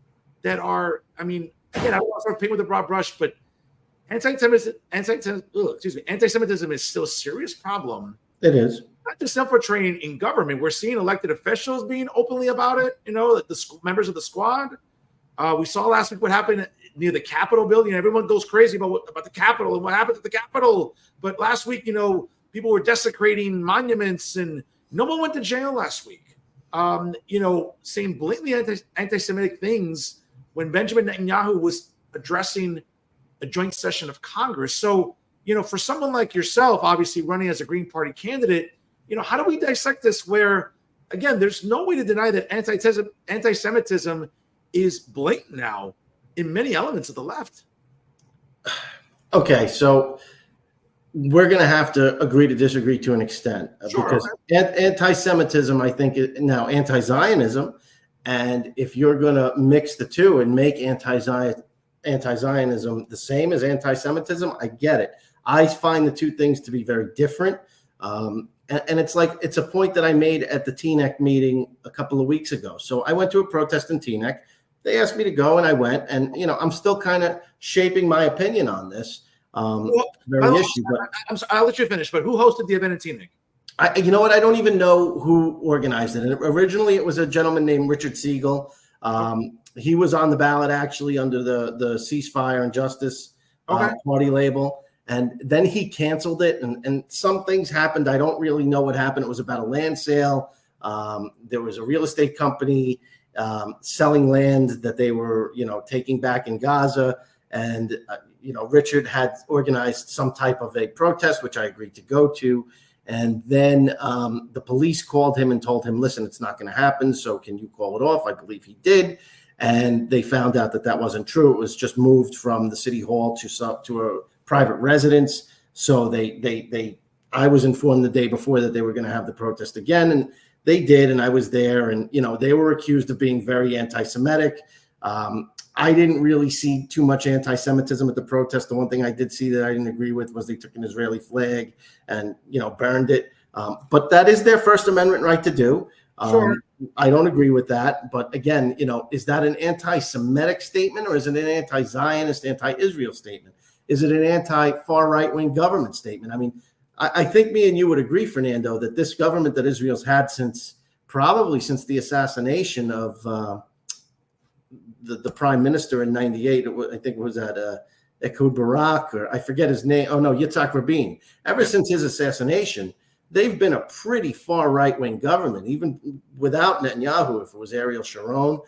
that are, again, I don't want to start painting with a broad brush, but anti-Semitism is still a serious problem.
It is.
Not just infiltrating in government. We're seeing elected officials being openly about it, the members of the squad. We saw last week what happened near the Capitol building. Everyone goes crazy about the Capitol and what happened at the Capitol. But last week, people were desecrating monuments and no one went to jail last week. Saying blatantly anti-Semitic things when Benjamin Netanyahu was addressing a joint session of Congress. So, for someone like yourself, obviously running as a Green Party candidate, how do we dissect this where, again, there's no way to deny that anti-Semitism is blatant now in many elements of the left?
Okay, so we're going to have to agree to disagree to an extent.
Sure,
because anti-Semitism, I think, now anti-Zionism, and if you're going to mix the two and make anti-Zionism the same as anti-Semitism, I get it. I find the two things to be very different. And it's a point that I made at the TNEC meeting a couple of weeks ago. So I went to a protest in TNEC. They asked me to go, and I went. And I'm still kind of shaping my opinion on this issue. But
I'll let you finish. But who hosted the event in TNEC?
You know what? I don't even know who organized it. And originally, it was a gentleman named Richard Siegel. He was on the ballot actually under the Ceasefire and Justice Party label. And then he canceled it, and some things happened. I don't really know what happened. It was about a land sale. There was a real estate company selling land that they were, taking back in Gaza. And, Richard had organized some type of a protest, which I agreed to go to. And then the police called him and told him, listen, it's not going to happen. So can you call it off? I believe he did. And they found out that that wasn't true. It was just moved from the city hall to a private residence. So I was informed the day before that they were going to have the protest again, and they did. And I was there, and, they were accused of being very anti-Semitic. I didn't really see too much anti-Semitism at the protest. The one thing I did see that I didn't agree with was they took an Israeli flag and, burned it. But that is their First Amendment right to do.
Sure.
I don't agree with that. But again, is that an anti-Semitic statement, or is it an anti-Zionist, anti-Israel statement? Is it an anti-far right-wing government statement? I mean, I think me and you would agree, Fernando, that this government that Israel's had probably since the assassination of the prime minister in '98, I think it was at Ehud Barak, or I forget his name. Oh no, Yitzhak Rabin. Ever since his assassination, they've been a pretty far right-wing government, even without Netanyahu, if it was Ariel Sharon.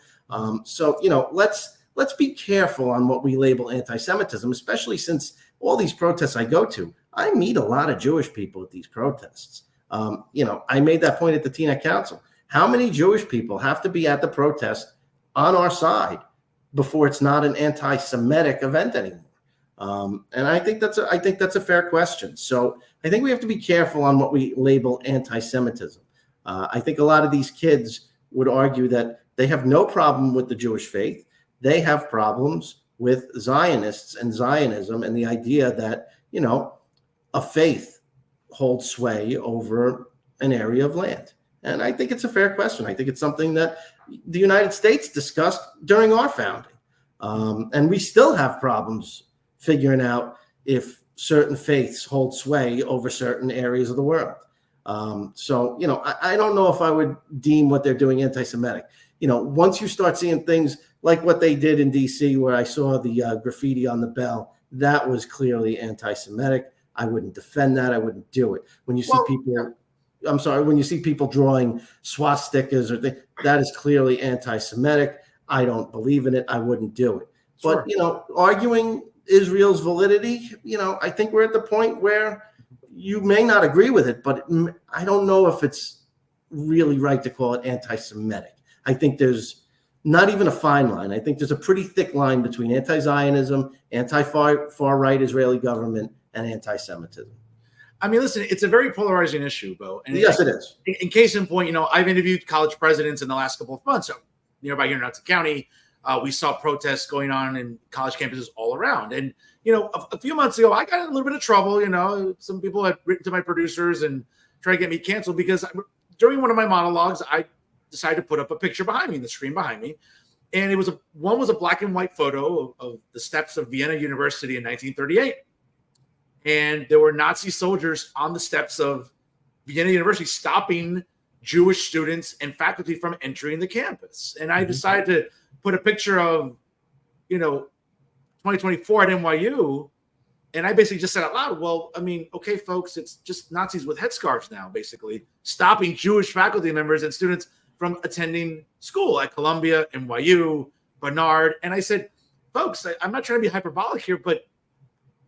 So let's be careful on what we label anti-Semitism, especially since all these protests I go to, I meet a lot of Jewish people at these protests. I made that point at the Tina Council. How many Jewish people have to be at the protest on our side before it's not an anti-Semitic event anymore? And I think that's a fair question. So I think we have to be careful on what we label anti-Semitism. I think a lot of these kids would argue that they have no problem with the Jewish faith. They have problems with Zionists and Zionism and the idea that, a faith holds sway over an area of land. And I think it's a fair question. I think it's something that the United States discussed during our founding. And we still have problems figuring out if certain faiths hold sway over certain areas of the world. So, I don't know if I would deem what they're doing anti-Semitic. Once you start seeing things like what they did in D.C., where I saw the graffiti on the bell, that was clearly anti-Semitic. I wouldn't defend that. I wouldn't do it. When you see when you see people drawing swastikas that is clearly anti-Semitic. I don't believe in it. I wouldn't do it.
Sure.
But, arguing Israel's validity, I think we're at the point where you may not agree with it, but I don't know if it's really right to call it anti-Semitic. I think there's not even a fine line. I think there's a pretty thick line between anti-Zionism, anti-far right Israeli government, and anti-Semitism.
I mean, listen, it's a very polarizing issue, Beau. And
yes, it is.
In case in point, I've interviewed college presidents in the last couple of months. So nearby here in Hudson County, we saw protests going on in college campuses all around. And, a few months ago, I got in a little bit of trouble. Some people had written to my producers and tried to get me canceled because during one of my monologues, I decided to put up a picture behind me, the screen behind me. And one was a black and white photo of the steps of Vienna University in 1938. And there were Nazi soldiers on the steps of Vienna University stopping Jewish students and faculty from entering the campus. And I decided to put a picture of, 2024 at NYU. And I basically just said out loud, well, I mean, okay, folks, it's just Nazis with headscarves now, basically stopping Jewish faculty members and students from attending school at Columbia, NYU, Barnard. And I said, folks, I'm not trying to be hyperbolic here, but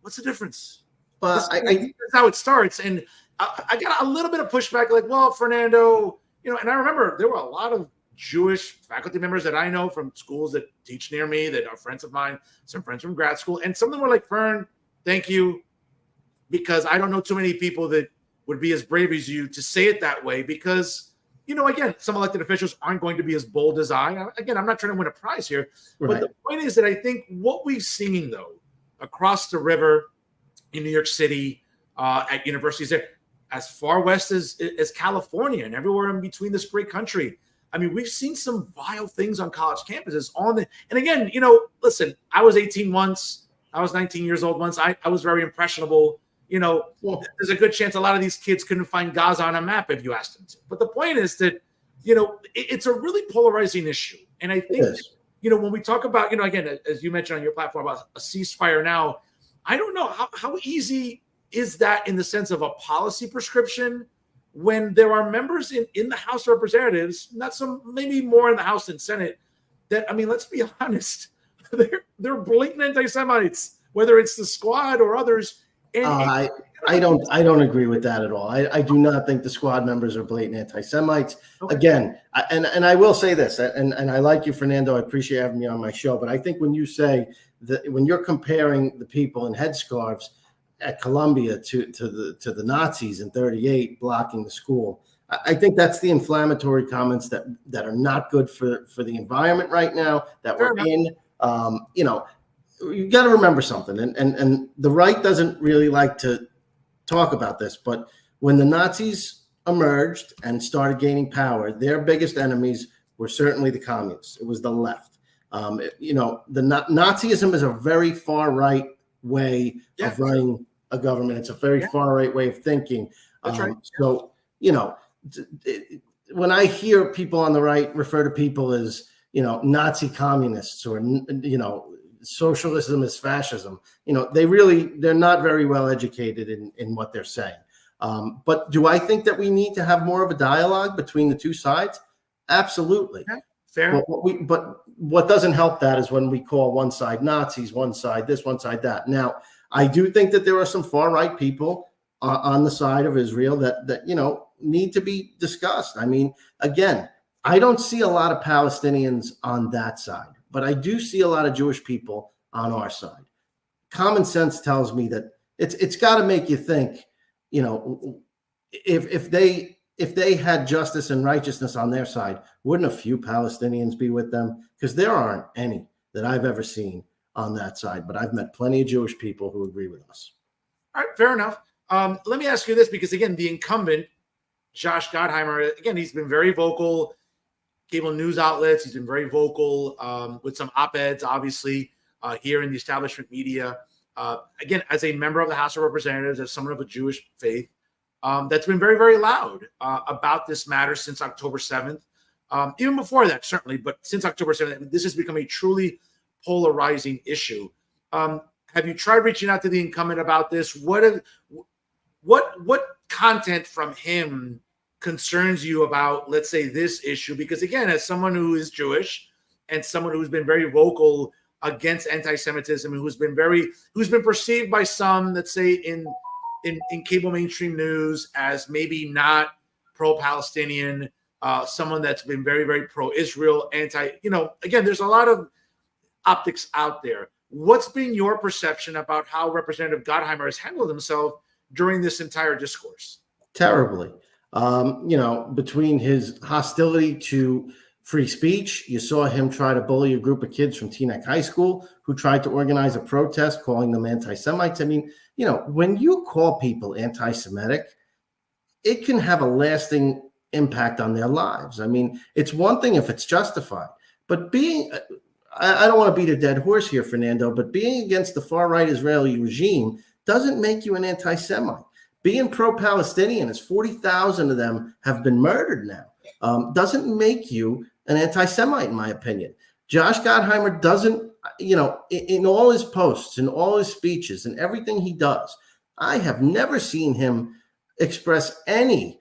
what's the difference?
Well,
I think that's how it starts. And I got a little bit of pushback, like, well, Fernando, and I remember there were a lot of Jewish faculty members that I know from schools that teach near me that are friends of mine, some friends from grad school. And some of them were like, Fern, thank you, because I don't know too many people that would be as brave as you to say it that way, because, again, some elected officials aren't going to be as bold as I. Again, I'm not trying to win a prize here. Right. But the point is that I think what we've seen, though, across the river in New York City, at universities there, as far west as California and everywhere in between this great country, I mean, we've seen some vile things on college campuses. And again, listen, I was 18 once. I was 19 years old once. I was very impressionable. There's a good chance a lot of these kids couldn't find Gaza on a map if you asked them to. But the point is that, it's a really polarizing issue. And I think, when we talk about, again, as you mentioned on your platform about a ceasefire now, I don't know how easy is that in the sense of a policy prescription when there are members in the House of Representatives, not some, maybe more in the House than Senate, that, I mean, let's be honest, they're blatant anti-Semites, whether it's the Squad or others. And
I don't agree with that at all. I do not think the squad members are blatant anti-Semites.
Okay.
Again, and I will say this, and I like you, Fernando. I appreciate having me on my show. But I think when you say that, when you're comparing the people in headscarves at Columbia to the Nazis in '38 blocking the school, I think that's the inflammatory comments that are not good for the environment right now that we're in. You know, you got to remember something, and the right doesn't really like to talk about this, but when the Nazis emerged and started gaining power, their biggest enemies were certainly the communists. It was the left. You know, the Nazism is a very far right way of running a government. It's a very far right way of thinking.
That's right.
So, you know, when I hear people on the right refer to people as, you know, Nazi communists, or, you know, socialism is fascism, you know, they're not very well educated in what they're saying. But do I think that we need to have more of a dialogue between the two sides? Absolutely.
Okay. Fair.
But what doesn't help that is when we call one side Nazis, one side this, one side that. Now, I do think that there are some far right people on the side of Israel that you know, need to be discussed. I mean, again, I don't see a lot of Palestinians on that side, but I do see a lot of Jewish people on our side. Common sense tells me that it's got to make you think, you know, if they had justice and righteousness on their side, wouldn't a few Palestinians be with them? Because there aren't any that I've ever seen on that side, but I've met plenty of Jewish people who agree with us.
All right, fair enough. Let me ask you this, because again, the incumbent, Josh Gottheimer, again, he's been very vocal, cable news outlets. He's been very vocal with some op-eds, obviously, here in the establishment media. Again, as a member of the House of Representatives, as someone of a Jewish faith, that's been very, very loud about this matter since October 7th. Even before that, certainly, but since October 7th, this has become a truly polarizing issue. Have you tried reaching out to the incumbent about this? What content from him concerns you about, let's say, this issue? Because again, as someone who is Jewish and someone who's been very vocal against anti-Semitism, and who's been perceived by some, let's say, in cable mainstream news as maybe not pro-Palestinian, someone that's been very, very pro-Israel, again, there's a lot of optics out there. What's been your perception about how Representative Gottheimer has handled himself during this entire discourse?
Terribly. You know, between his hostility to free speech, you saw him try to bully a group of kids from Teaneck High School who tried to organize a protest calling them anti-Semites. I mean, you know, when you call people anti-Semitic, it can have a lasting impact on their lives. I mean, it's one thing if it's justified, but I don't want to beat a dead horse here, Fernando, but being against the far-right Israeli regime doesn't make you an anti-Semite. Being pro-Palestinian, as 40,000 of them have been murdered now, doesn't make you an anti-Semite, in my opinion. Josh Gottheimer doesn't, you know, in all his posts, in all his speeches, and everything he does, I have never seen him express any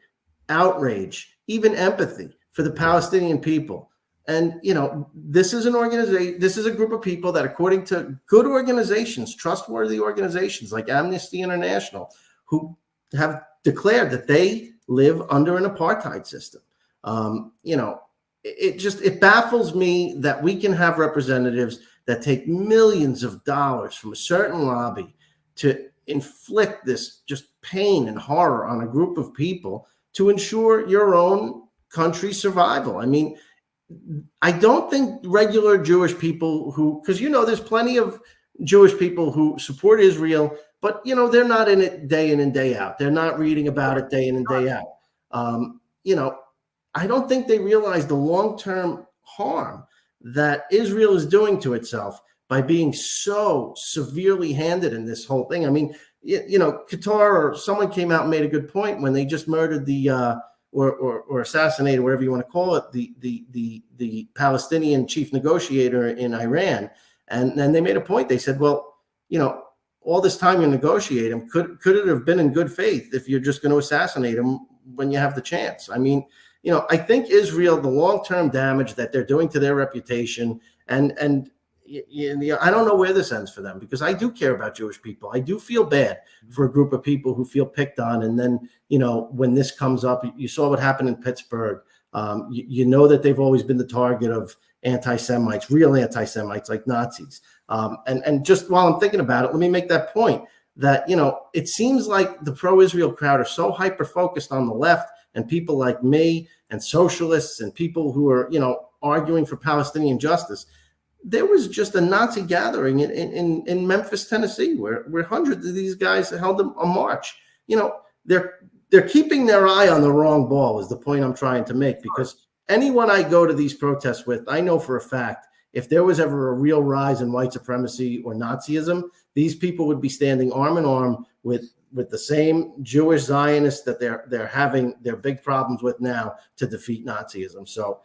outrage, even empathy for the Palestinian people. And, you know, this is an organization, this is a group of people that, according to good organizations, trustworthy organizations like Amnesty International, who have declared that they live under an apartheid system. You know, it baffles me that we can have representatives that take millions of dollars from a certain lobby to inflict this just pain and horror on a group of people to ensure your own country's survival. I mean, I don't think regular Jewish people because, you know, there's plenty of Jewish people who support Israel, but, you know, they're not in it day in and day out. They're not reading about it day in and day out. You know, I don't think they realize the long-term harm that Israel is doing to itself by being so severely handed in this whole thing. I mean, you know, Qatar or someone came out and made a good point when they just murdered or assassinated, whatever you want to call it, the Palestinian chief negotiator in Iran. And then they made a point. They said, well, you know, all this time you're negotiating, could it have been in good faith if you're just going to assassinate him when you have the chance? I mean, you know, I think Israel, the long-term damage that they're doing to their reputation, and I don't know where this ends for them, because I do care about Jewish people. I do feel bad for a group of people who feel picked on. And then, when this comes up, you saw what happened in Pittsburgh. You know that they've always been the target of anti-Semites, real anti-Semites like Nazis. And just while I'm thinking about it, let me make that point that, it seems like the pro-Israel crowd are so hyper-focused on the left, and people like me and socialists and people who are, arguing for Palestinian justice. There was just a Nazi gathering in Memphis, Tennessee, where hundreds of these guys held a march. They're keeping their eye on the wrong ball, is the point I'm trying to make, because anyone I go to these protests with, I know for a fact, if there was ever a real rise in white supremacy or Nazism, these people would be standing arm in arm with the same Jewish Zionists that they're having their big problems with now to defeat Nazism. So,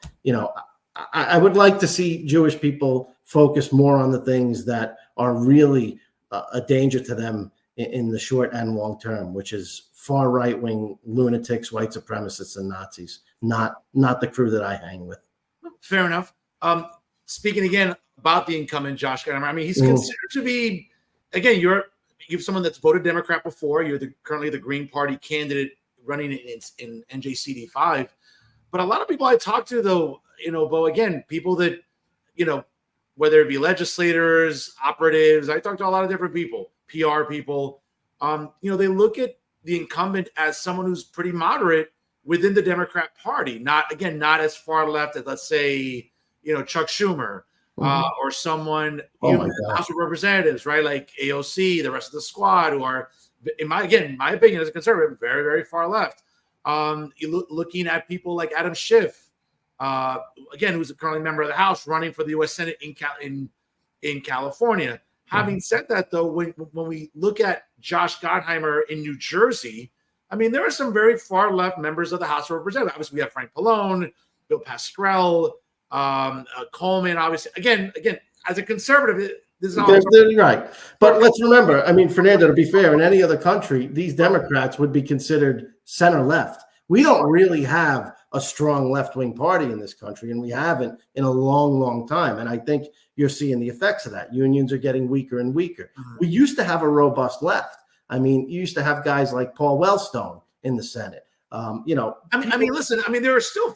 I would like to see Jewish people focus more on the things that are really a danger to them in the short and long term, which is far right-wing lunatics, white supremacists, and Nazis, not the crew that I hang with.
Fair enough. Speaking again about the incumbent Josh Gottheimer, I mean, he's considered to be, again, you're someone that's voted Democrat before. You're currently the Green Party candidate running in NJCD5. But a lot of people I talk to, though, Beau, again, people that, whether it be legislators, operatives, I talk to a lot of different people, PR people, they look at the incumbent as someone who's pretty moderate within the Democrat Party, not as far left as, let's say, Chuck Schumer, or someone in the House of Representatives, right? Like AOC, the rest of the squad, who are, in my opinion, as a conservative, very, very far left. Looking at people like Adam Schiff, again, who's currently a member of the House, running for the U.S. Senate in California. Having said that, though, when we look at Josh Gottheimer in New Jersey, I mean, there are some very far left members of the House of Representatives. Obviously, we have Frank Pallone, Bill Pascrell, Coleman. Obviously, again, as a conservative, this is all
right. But let's remember, I mean, Fernando, to be fair, in any other country, these Democrats would be considered center left. We don't really have a strong left-wing party in this country, and we haven't in a long, long time. And I think you're seeing the effects of that. Unions are getting weaker and weaker. We used to have a robust left. I mean, you used to have guys like Paul Wellstone in the Senate.
I mean, listen, there are still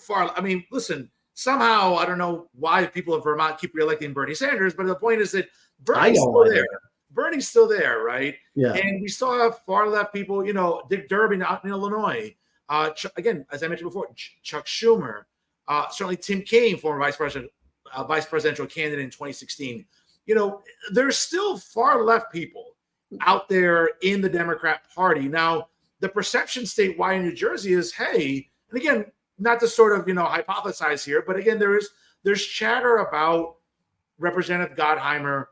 listen, somehow, I don't know why people of Vermont keep reelecting Bernie Sanders, but the point is that Bernie's still there. Bernie's still there, right? Yeah. And we still have far left people, Dick Durbin out in Illinois. Again, as I mentioned before, Chuck Schumer, certainly Tim Kaine, former vice presidential candidate in 2016. There's still far left people out there in the Democrat Party. Now, the perception statewide in New Jersey is, hey, and again, not to sort of, hypothesize here, but again, there's chatter about Representative Gottheimer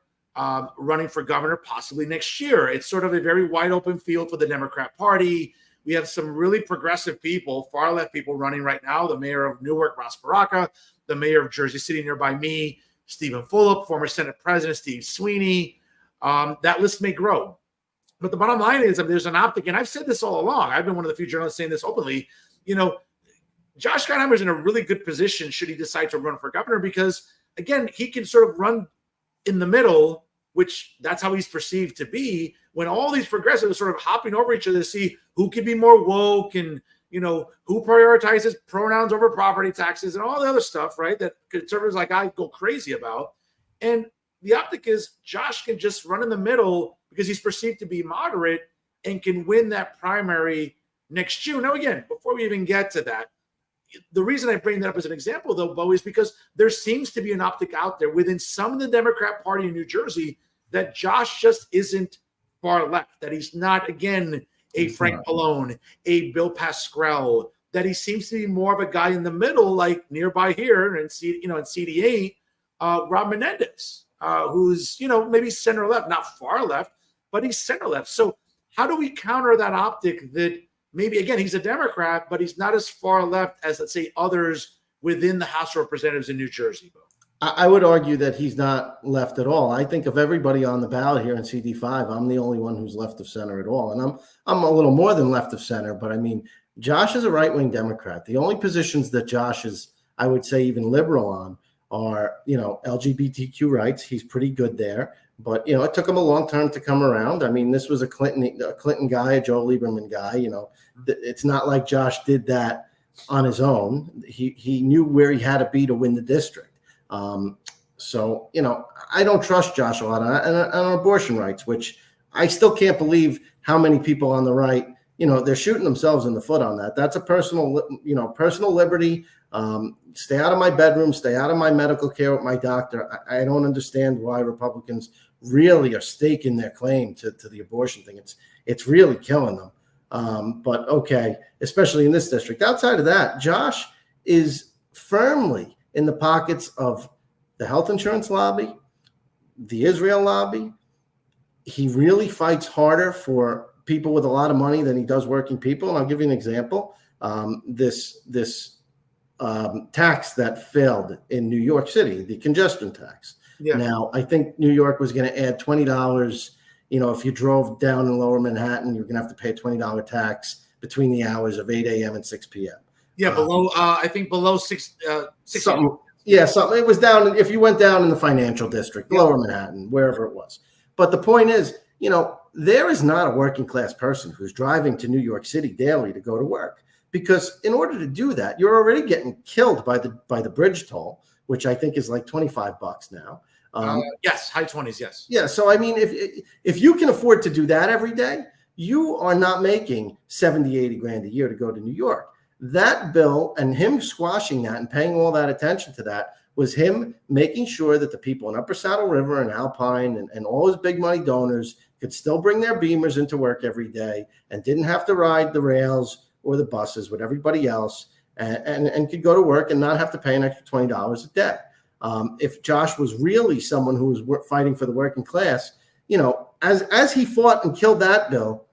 running for governor possibly next year. It's sort of a very wide open field for the Democrat Party. We have some really progressive people, far left people running right now. The mayor of Newark, Ross Baraka, the mayor of Jersey City nearby me, Stephen Fulop, former Senate President Steve Sweeney. That list may grow. But the bottom line is, there's an optic, and I've said this all along. I've been one of the few journalists saying this openly. Josh Gottheimer is in a really good position should he decide to run for governor, because, again, he can sort of run in the middle, which that's how he's perceived to be, when all these progressives are sort of hopping over each other to see who can be more woke and, who prioritizes pronouns over property taxes and all the other stuff, right, that conservatives like I go crazy about. And the optic is Josh can just run in the middle because he's perceived to be moderate and can win that primary next June. Now, again, before we even get to that, the reason I bring that up as an example, though, Beau, is because there seems to be an optic out there within some of the Democrat Party in New Jersey that Josh just isn't far left, that he's not, again, a Frank Pallone, a Bill Pascrell, that he seems to be more of a guy in the middle, like nearby here in CD8, Rob Menendez, who's, maybe center left, not far left, but he's center left. So how do we counter that optic that maybe, again, he's a Democrat, but he's not as far left as, let's say, others within the House of Representatives in New Jersey, Beau?
I would argue that he's not left at all. I think of everybody on the ballot here in CD5, I'm the only one who's left of center at all. And I'm a little more than left of center, but I mean, Josh is a right-wing Democrat. The only positions that Josh is, I would say, even liberal on are, LGBTQ rights. He's pretty good there. But, it took him a long time to come around. I mean, this was a Clinton guy, a Joe Lieberman guy. It's not like Josh did that on his own. He knew where he had to be to win the district. So, I don't trust Josh a lot on abortion rights, which I still can't believe how many people on the right, they're shooting themselves in the foot on that. That's a personal liberty. Stay out of my bedroom, stay out of my medical care with my doctor. I don't understand why Republicans really are staking their claim to the abortion thing. It's really killing them. But okay, especially in this district. Outside of that, Josh is firmly in the pockets of the health insurance lobby, the Israel lobby. He really fights harder for people with a lot of money than he does working people. And I'll give you an example. This tax that failed in New York City, the congestion tax. Yeah. Now, I think New York was going to add $20. If you drove down in Lower Manhattan, you're going to have to pay a $20 tax between the hours of 8 a.m. and 6 p.m. Yeah,
I think below 6
something. Yeah, something. It was down, if you went down in the financial district, Lower Manhattan, wherever it was. But the point is, there is not a working class person who's driving to New York City daily to go to work. Because in order to do that, you're already getting killed by the bridge toll, which I think is like $25 now.
Yes, high 20s, yes.
Yeah, so I mean, if you can afford to do that every day, you are not making 70, 80 grand a year to go to New York. That bill and him squashing that and paying all that attention to that was him making sure that the people in Upper Saddle River and Alpine and all his big money donors could still bring their Beamers into work every day and didn't have to ride the rails or the buses with everybody else and could go to work and not have to pay an extra $20 a day. If Josh was really someone who was fighting for the working class, as he fought and killed that bill,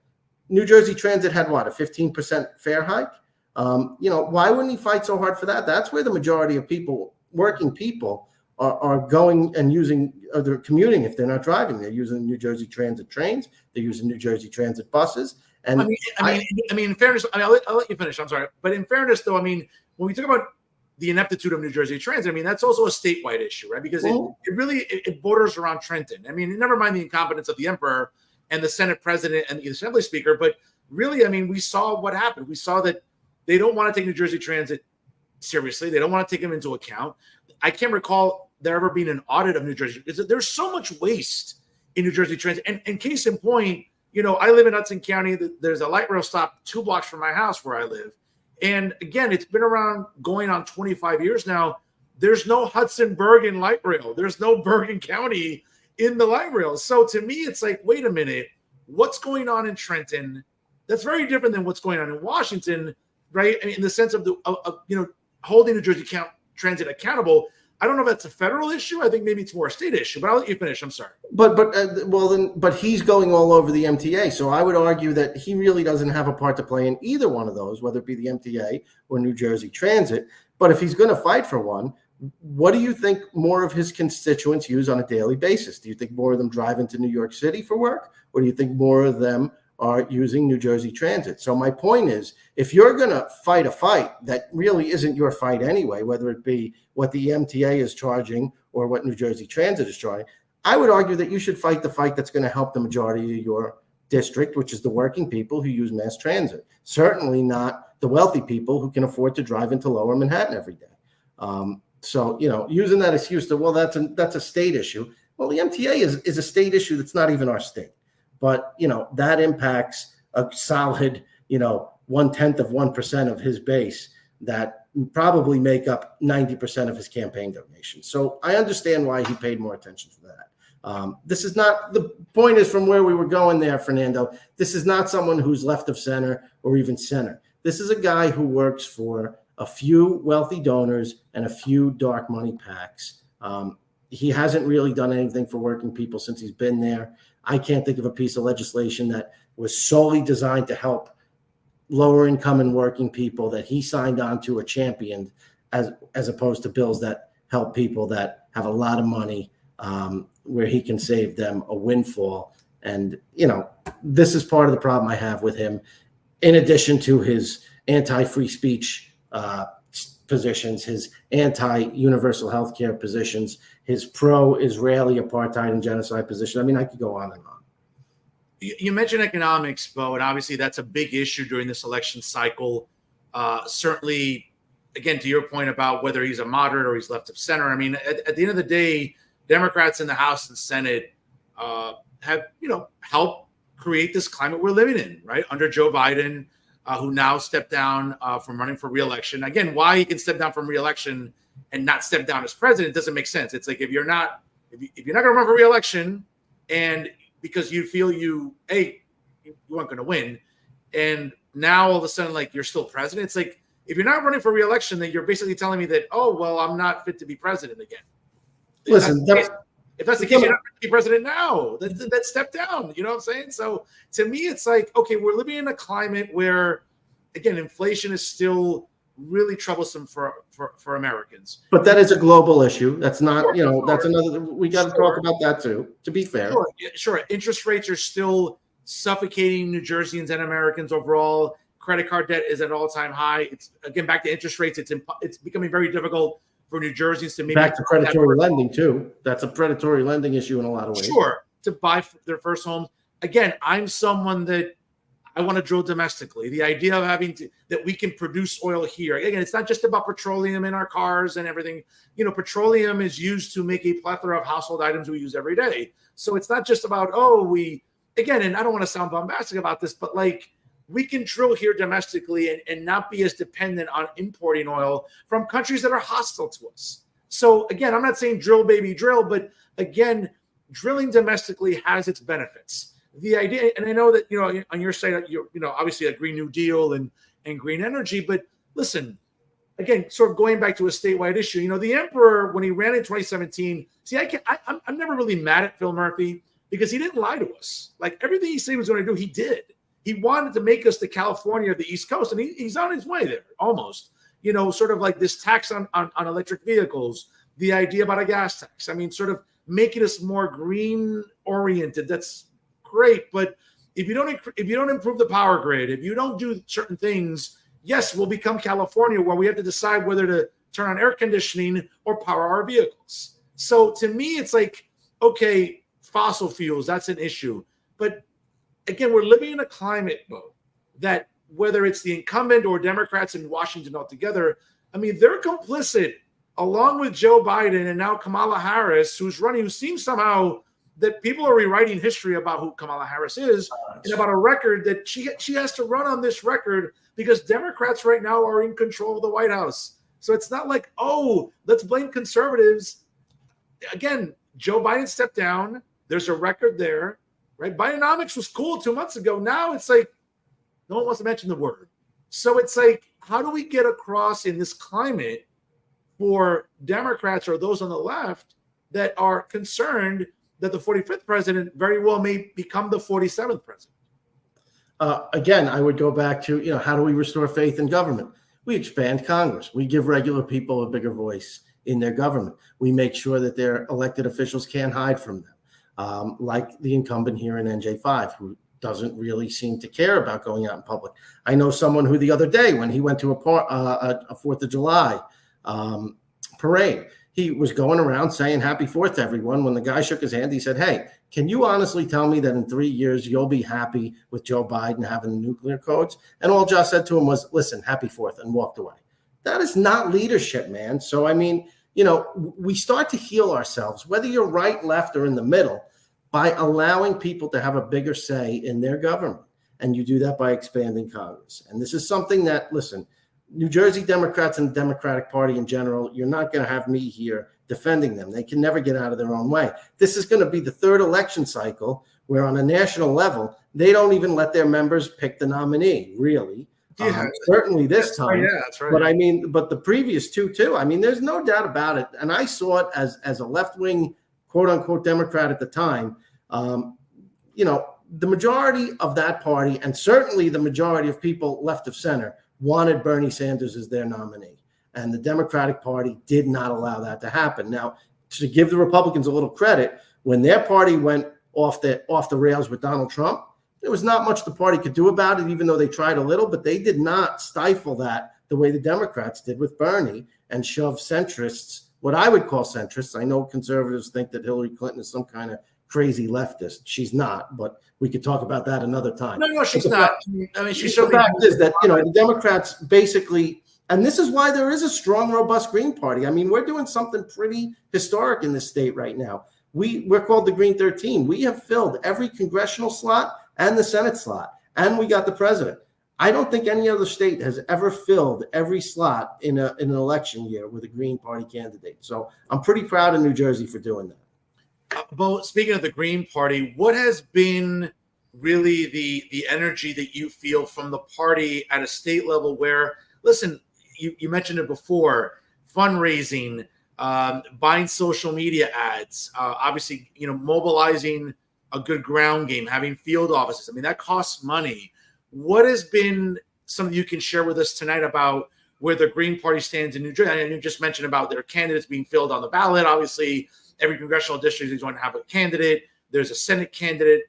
New Jersey Transit had what, a 15% fare hike? Why wouldn't he fight so hard for that? That's where the majority of people, working people, are going and using, they're commuting if they're not driving. They're using New Jersey Transit trains. They're using New Jersey Transit buses. And
I mean, in fairness, I'll let you finish. I'm sorry. But in fairness, though, I mean, when we talk about the ineptitude of New Jersey Transit, I mean, that's also a statewide issue, right? Because it borders around Trenton. I mean, never mind the incompetence of the emperor and the Senate president and the Assembly speaker. But really, I mean, we saw what happened. We saw that they don't want to take New Jersey Transit seriously. They don't want to take them into account. I can't recall there ever being an audit of New Jersey. There's so much waste in New Jersey Transit. And case in point, I live in Hudson County. There's a light rail stop 2 blocks from my house where I live. And again, it's been around going on 25 years now. There's no Hudson-Bergen light rail. There's no Bergen County in the light rail. So to me, it's like, wait a minute, what's going on in Trenton? That's very different than what's going on in Washington, right? I mean, in the sense of holding New Jersey Transit accountable. I don't know if that's a federal issue. I think maybe it's more a state issue, but I'll let you finish. I'm sorry.
But he's going all over the MTA. So I would argue that he really doesn't have a part to play in either one of those, whether it be the MTA or New Jersey Transit. But if he's going to fight for one, what do you think more of his constituents use on a daily basis? Do you think more of them drive into New York City for work? Or do you think more of them are using New Jersey Transit? So my point is, if you're going to fight a fight that really isn't your fight anyway, whether it be what the MTA is charging or what New Jersey Transit is charging, I would argue that you should fight the fight that's going to help the majority of your district, which is the working people who use mass transit. Certainly not the wealthy people who can afford to drive into Lower Manhattan every day. So, using that excuse to, well, that's a state issue. Well, the MTA is a state issue that's not even our state. But, that impacts a solid, 0.1% of his base that probably make up 90% of his campaign donations. So I understand why he paid more attention to that. This is not, the point is from where we were going there, Fernando, this is not someone who's left of center or even center. This is a guy who works for a few wealthy donors and a few dark money PACs. He hasn't really done anything for working people since he's been there. I can't think of a piece of legislation that was solely designed to help lower income and working people that he signed on to or championed as opposed to bills that help people that have a lot of money where he can save them a windfall. And, this is part of the problem I have with him, in addition to his anti-free speech positions, his anti-universal health care positions, his pro-Israeli apartheid and genocide position. I mean, I could go on and on.
You mentioned economics, Beau, and obviously that's a big issue during this election cycle. Certainly, again, to your point about whether he's a moderate or he's left of center. I mean, at the end of the day, Democrats in the House and Senate have, helped create this climate we're living in, right? Under Joe Biden, who now stepped down from running for re-election. Again, why he can step down from re-election and not step down as president doesn't make sense. It's like if you're not going to run for re-election, and because you feel you weren't going to win, and now all of a sudden like you're still president. It's like if you're not running for re-election, then you're basically telling me that, oh well, I'm not fit to be president again.
Listen,
if that's the case, you're not fit to be president now. Then step down. You know what I'm saying? So to me, it's like, okay, we're living in a climate where, again, inflation is still really troublesome for Americans.
But that is a global issue. That's not, that's another. We got to talk about that too. To be fair,
sure. Interest rates are still suffocating New Jerseyans and Americans overall. Credit card debt is at all-time high. It's again back to interest rates. It's becoming very difficult for New Jerseyans to maybe
back to predatory lending too. That's a predatory lending issue in a lot of ways.
Sure, to buy their first homes. Again, I'm someone that I want to drill domestically. The idea of that we can produce oil here. Again, it's not just about petroleum in our cars and everything. Petroleum is used to make a plethora of household items we use every day. So it's not just about, and I don't want to sound bombastic about this, but like we can drill here domestically and not be as dependent on importing oil from countries that are hostile to us. So again, I'm not saying drill, baby, drill, but again, drilling domestically has its benefits. The idea, and I know that, on your side, you're, obviously a Green New Deal and green energy, but listen, again, sort of going back to a statewide issue, the emperor, when he ran in 2017, I'm never really mad at Phil Murphy because he didn't lie to us. Like everything he said he was going to do, he did. He wanted to make us the California of the East Coast, and he's on his way there almost, sort of like this tax on electric vehicles, the idea about a gas tax. I mean, sort of making us more green oriented. That's great, but if you don't improve the power grid, if you don't do certain things, yes, we'll become California where we have to decide whether to turn on air conditioning or power our vehicles. So to me, it's like, okay, fossil fuels, that's an issue. But again, we're living in a climate, Beau, that whether it's the incumbent or Democrats in Washington altogether, I mean, they're complicit along with Joe Biden and now Kamala Harris, who seems somehow that people are rewriting history about who Kamala Harris is and about a record that she has to run on this record because Democrats right now are in control of the White House. So it's not like, oh, let's blame conservatives. Again, Joe Biden stepped down. There's a record there, right? Bidenomics was cool 2 months ago. Now it's like no one wants to mention the word. So it's like, how do we get across in this climate for Democrats or those on the left that are concerned that the 45th president very well may become the 47th president?
Again, I would go back to, how do we restore faith in government? We expand Congress. We give regular people a bigger voice in their government. We make sure that their elected officials can't hide from them, like the incumbent here in NJ5, who doesn't really seem to care about going out in public. I know someone who the other day, when he went to a 4th of July parade, he was going around saying happy 4th to everyone. When the guy shook his hand, he said, hey, can you honestly tell me that in 3 years you'll be happy with Joe Biden having the nuclear codes? And all Josh said to him was, listen, happy 4th, and walked away. That is not leadership, man. So, I mean, we start to heal ourselves, whether you're right, left, or in the middle, by allowing people to have a bigger say in their government. And you do that by expanding Congress. And this is something that, listen, New Jersey Democrats and the Democratic Party in general, you're not going to have me here defending them. They can never get out of their own way. This is going to be the third election cycle where on a national level, they don't even let their members pick the nominee, really.
Yeah,
certainly this time.
Yeah, that's right.
But but the previous two too. I mean, there's no doubt about it. And I saw it as a left-wing, quote unquote, Democrat at the time. The majority of that party, and certainly the majority of people left of center, wanted Bernie Sanders as their nominee. And the Democratic Party did not allow that to happen. Now, to give the Republicans a little credit, when their party went off the rails with Donald Trump, there was not much the party could do about it, even though they tried a little, but they did not stifle that the way the Democrats did with Bernie and shove centrists, what I would call centrists. I know conservatives think that Hillary Clinton is some kind of crazy leftist. She's not, but we could talk about that another time.
No, she's not. I mean, she's
the fact is that, the Democrats basically, and this is why there is a strong, robust Green Party. I mean, we're doing something pretty historic in this state right now. We're called the Green 13. We have filled every congressional slot and the Senate slot, and we got the president. I don't think any other state has ever filled every slot in an election year with a Green Party candidate. So I'm pretty proud of New Jersey for doing that.
Beau, speaking of the Green Party, what has been really the energy that you feel from the party at a state level where, listen, you mentioned it before, fundraising, buying social media ads, obviously, mobilizing a good ground game, having field offices. I mean, that costs money. What has been something you can share with us tonight about where the Green Party stands in New Jersey? And you just mentioned about their candidates being filled on the ballot. Obviously, every congressional district is going to have a candidate. There's a Senate candidate.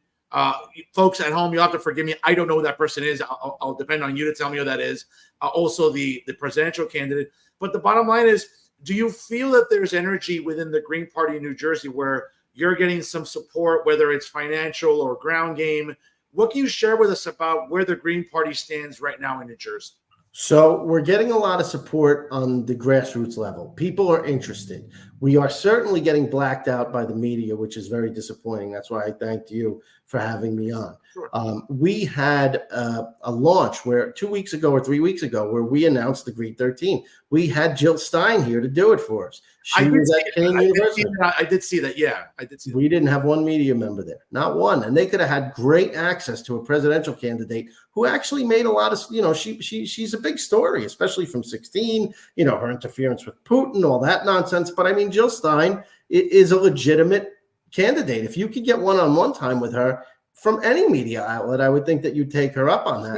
Folks at home, you'll have to forgive me. I don't know who that person is. I'll depend on you to tell me who that is. Also, the presidential candidate. But the bottom line is, do you feel that there's energy within the Green Party in New Jersey where you're getting some support, whether it's financial or ground game? What can you share with us about where the Green Party stands right now in New Jersey?
So we're getting a lot of support on the grassroots level. People are interested. We are certainly getting blacked out by the media, which is very disappointing. That's why I thanked you for having me on.
Sure.
We had a launch where 2 weeks ago or 3 weeks ago where we announced the Green 13. We had Jill Stein here to do it for us. She was at Kane University.
I did see that. Yeah, I did see that.
We didn't have one media member there, not one. And they could have had great access to a presidential candidate who actually made a lot of, she's a big story, especially from 16, her interference with Putin, all that nonsense. But I mean, Jill Stein is a legitimate candidate. If you could get one-on-one time with her from any media outlet, I would think that you'd take her up on that.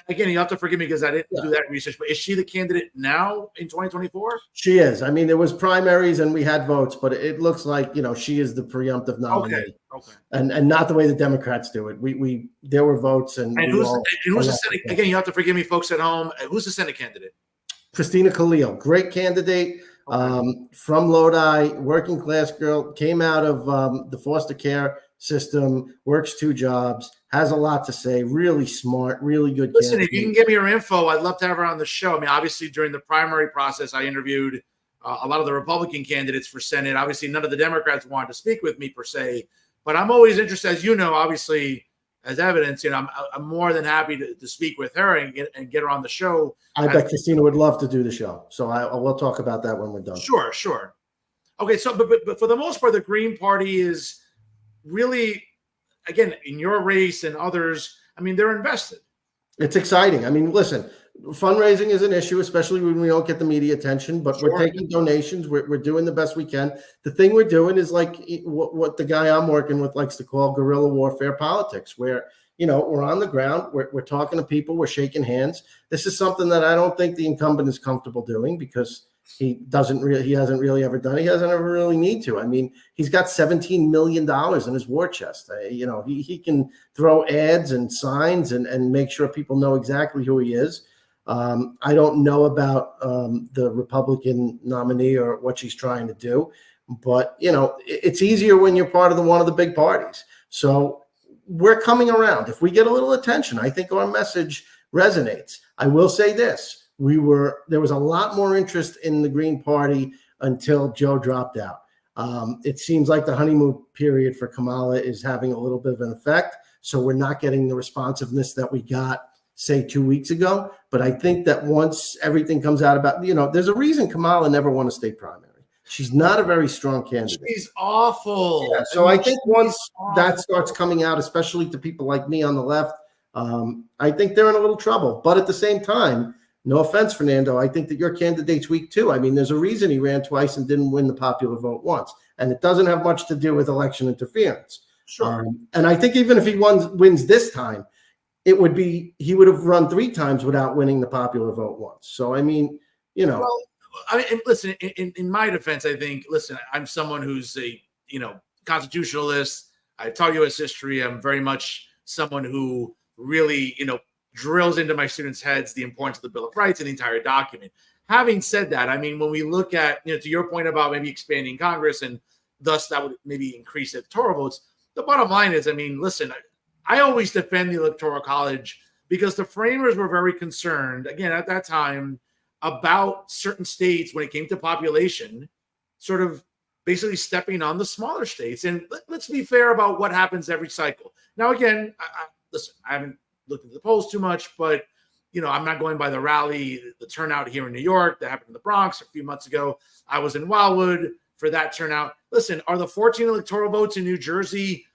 Again, you have to forgive me because I didn't do that research, but is she the candidate now in 2024?
She is. I mean, there was primaries and we had votes, but it looks like, she is the preemptive nominee.
Okay.
And not the way the Democrats do it. There were votes and
who's the Senate? Again, you have to forgive me, folks at home. Who's the Senate candidate?
Christina Khalil, great candidate. From Lodi, working class girl, came out of the foster care system, works 2 jobs, has a lot to say, really smart, really good
Listen,
candidate.
if you can give me your info, I'd love to have her on the show. I mean, obviously, during the primary process, I interviewed a lot of the Republican candidates for Senate. Obviously, none of the Democrats wanted to speak with me per se, but I'm always interested, as you know, obviously, as evidence, I'm more than happy to speak with her and get her on the show.
I bet Christina would love to do the show. So we'll talk about that when we're done.
Sure. Okay, so but for the most part, the Green Party is really, again, in your race and others, I mean, they're invested.
It's exciting. I mean, listen, fundraising is an issue, especially when we don't get the media attention, but we're taking donations. We're doing the best we can. The thing we're doing is like what the guy I'm working with likes to call guerrilla warfare politics, where, we're on the ground, we're talking to people, we're shaking hands. This is something that I don't think the incumbent is comfortable doing because he hasn't really ever done it. He doesn't ever really need to. I mean, he's got $17 million in his war chest. He can throw ads and signs and make sure people know exactly who he is. I don't know about the Republican nominee or what she's trying to do, but it's easier when you're part of one of the big parties. So we're coming around. If we get a little attention, I think our message resonates. I will say this. There was a lot more interest in the Green Party until Joe dropped out. It seems like the honeymoon period for Kamala is having a little bit of an effect. So we're not getting the responsiveness that we got, say, 2 weeks ago. But I think that once everything comes out about, there's a reason Kamala never won a state primary. She's not a very strong candidate.
She's awful.
Yeah, so I think once that starts coming out, especially to people like me on the left, I think they're in a little trouble. But at the same time, no offense, Fernando, I think that your candidate's weak too. I mean, there's a reason he ran twice and didn't win the popular vote once. And it doesn't have much to do with election interference.
Sure.
And I think even if he wins this time, he would have run 3 times without winning the popular vote once. So, I mean,
Well, I mean, listen, in my defense, I think, I'm someone who's a, constitutionalist. I taught U.S. history. I'm very much someone who really, drills into my students' heads the importance of the Bill of Rights and the entire document. Having said that, I mean, when we look at, to your point about maybe expanding Congress and thus that would maybe increase electoral votes, the bottom line is, I mean, listen, I always defend the Electoral College because the framers were very concerned, again, at that time, about certain states when it came to population, sort of basically stepping on the smaller states. And let's be fair about what happens every cycle. Now, again, listen, I haven't looked at the polls too much, but I'm not going by the rally, the turnout here in New York that happened in the Bronx a few months ago. I was in Wildwood for that turnout. Listen, are the 14 electoral votes in New Jersey,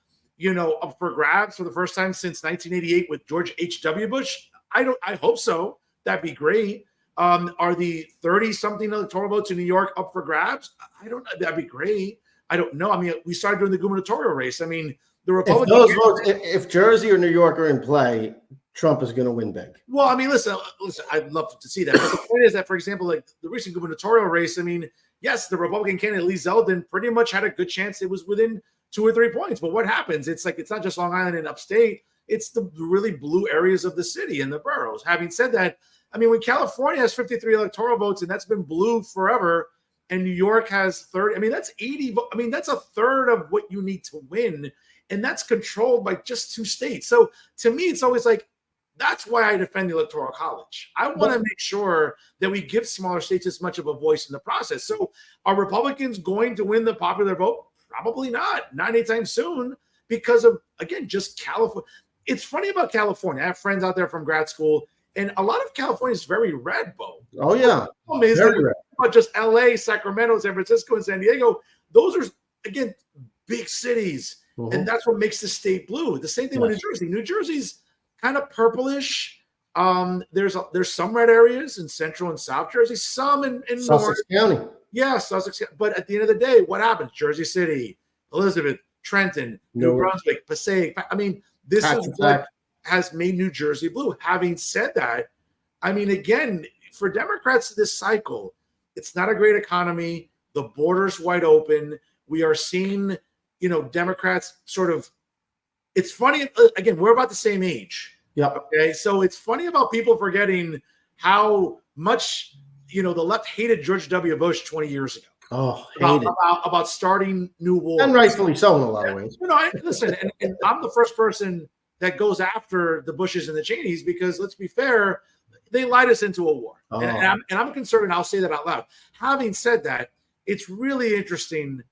up for grabs for the first time since 1988 with George H.W. Bush? I hope so. That'd be great. Are the 30-something electoral votes in New York up for grabs? I don't know. That'd be great. I don't know. I mean, we started doing the gubernatorial race. I mean, the Republicans.
If Jersey or New York are in play, Trump is going to win big.
Well, I mean, listen, I'd love to see that. But the point is that, for example, like the recent gubernatorial race, I mean, yes, the Republican candidate Lee Zeldin pretty much had a good chance. It was within 2 or 3 points. But what happens? It's like, it's not just Long Island and upstate. It's the really blue areas of the city and the boroughs. Having said that, I mean, when California has 53 electoral votes and that's been blue forever, and New York has 30, I mean, that's 80. I mean, that's a third of what you need to win. And that's controlled by just 2 states. So to me, it's always like, that's why I defend the Electoral College. I want to make sure that we give smaller states as much of a voice in the process. So are Republicans going to win the popular vote? Probably not anytime soon because of, again, just California. It's funny about California. I have friends out there from grad school, and a lot of California is very red, Beau.
Oh, yeah.
Very red. About just LA, Sacramento, San Francisco, and San Diego. Those are, again, big cities. Mm-hmm. And that's what makes the state blue. The same thing with New Jersey. New Jersey's kind of purplish. There's some red areas in Central and South Jersey, some in
Sussex County.
Yeah, Sussex. But at the end of the day, what happens? Jersey City, Elizabeth, Trenton, New Brunswick, Passaic. I mean, this is what has made New Jersey blue. Having said that, I mean, again, for Democrats this cycle, it's not a great economy. The border's wide open. We are seeing, Democrats sort of. It's funny. Again, we're about the same age.
Yeah.
Okay. So it's funny about people forgetting how much, the left hated George W. Bush 20 years ago.
Oh,
about starting new wars.
And rightfully so in a lot of ways.
Listen, and I'm the first person that goes after the Bushes and the Cheneys because let's be fair, they lied us into a war. Oh. And I'm concerned, and I'll say that out loud. Having said that, it's really interesting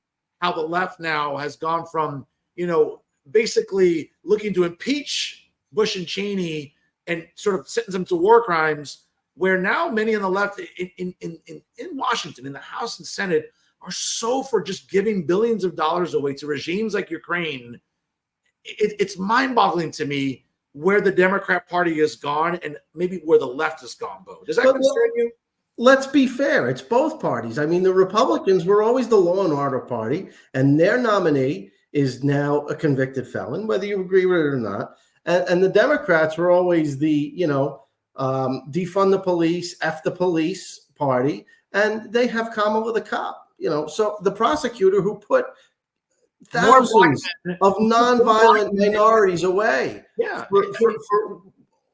how the left now has gone from, basically looking to impeach Bush and Cheney and sort of sentence them to war crimes, where now many on the left in Washington, in the House and Senate, are so for just giving billions of dollars away to regimes like Ukraine. It's mind-boggling to me where the Democrat Party has gone and maybe where the left has gone, Beau. Does that concern you?
Let's be fair. It's both parties. I mean, the Republicans were always the law and order party, and their nominee is now a convicted felon, whether you agree with it or not. And the Democrats were always the, defund the police, F the police party, and they have Kamala the cop, So the prosecutor who put thousands of nonviolent minorities away for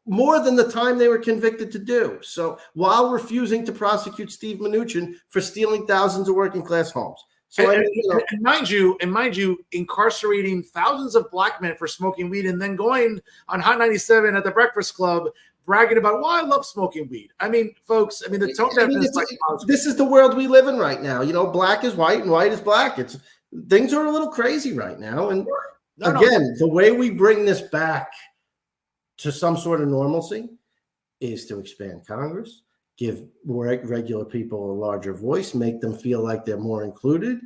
more than the time they were convicted to do. So while refusing to prosecute Steve Mnuchin for stealing thousands of working class homes. So
and mind you, incarcerating thousands of black men for smoking weed and then going on Hot 97 at the Breakfast Club bragging about, I love smoking weed. I mean, folks, the tone deafness is like
this is the world we live in right now. Black is white and white is black. Things are a little crazy right now. And the way we bring this back to some sort of normalcy is to expand Congress, give regular people a larger voice, make them feel like they're more included,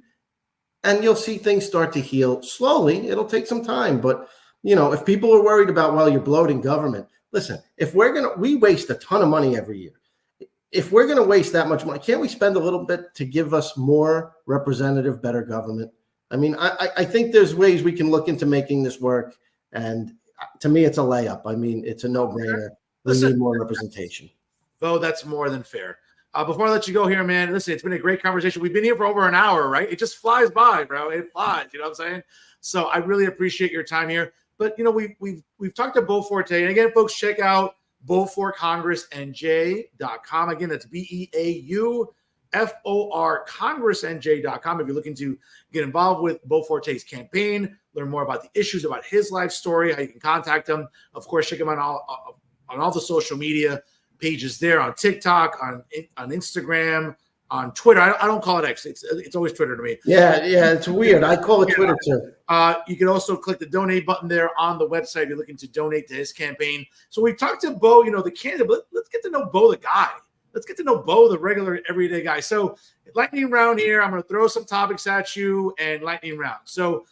and you'll see things start to heal slowly. It'll take some time, but if people are worried about, you're bloating government, listen, if we waste a ton of money every year. If we're going to waste that much money, can't we spend a little bit to give us more representative, better government? I think there's ways we can look into making this work, and to me, it's a layup. It's a no-brainer. We need more representation.
Beau, that's more than fair. Before I let you go here, man, listen, it's been a great conversation. We've been here for over an hour, right? It just flies by, bro. It flies, you know what I'm saying? So I really appreciate your time here. But, we've talked to Beau Forte. And again, folks, check out BeauFortCongressNJ.com. Again, that's BEAUFOR CongressNJ.com. If you're looking to get involved with Beau Forte's campaign, learn more about the issues, about his life story, how you can contact him. Of course, check him out on all the social media pages there, on TikTok, on Instagram, on Twitter. I don't call it X. It's always Twitter to me.
Yeah, it's weird. I call it Twitter too.
You can also click the donate button there on the website if you're looking to donate to his campaign. So we talked to Beau, the candidate, but let's get to know Beau, the guy. Let's get to know Beau, the regular, everyday guy. So lightning round here. I'm going to throw some topics at you and lightning round. So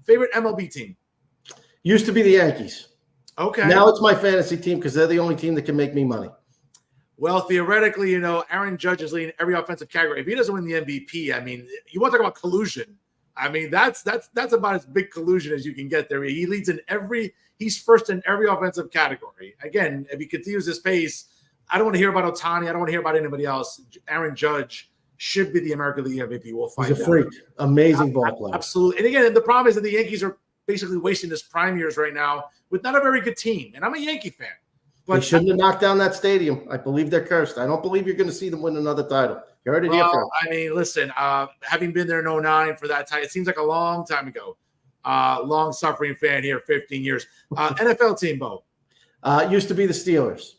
favorite MLB team?
Used to be the Yankees.
Okay.
Now it's my fantasy team because they're the only team that can make me money.
Well, theoretically, Aaron Judge is leading every offensive category. If he doesn't win the MVP, I mean, you want to talk about collusion. I mean, that's about as big collusion as you can get there. He leads he's first in every offensive category. Again, if he continues this pace, I don't want to hear about Ohtani. I don't want to hear about anybody else. Aaron Judge should be the American League MVP. We'll find out.
He's a freak. Amazing ball player.
Absolutely. And again, the problem is that the Yankees are basically wasting his prime years right now with not a very good team. And I'm a Yankee fan.
But they shouldn't have knocked down that stadium. I believe they're cursed. I don't believe you're going to see them win another title. You heard it here first.
I mean, listen, having been there in 2009 for that title, it seems like a long time ago. Long-suffering fan here, 15 years. NFL team, Beau?
Used to be the Steelers.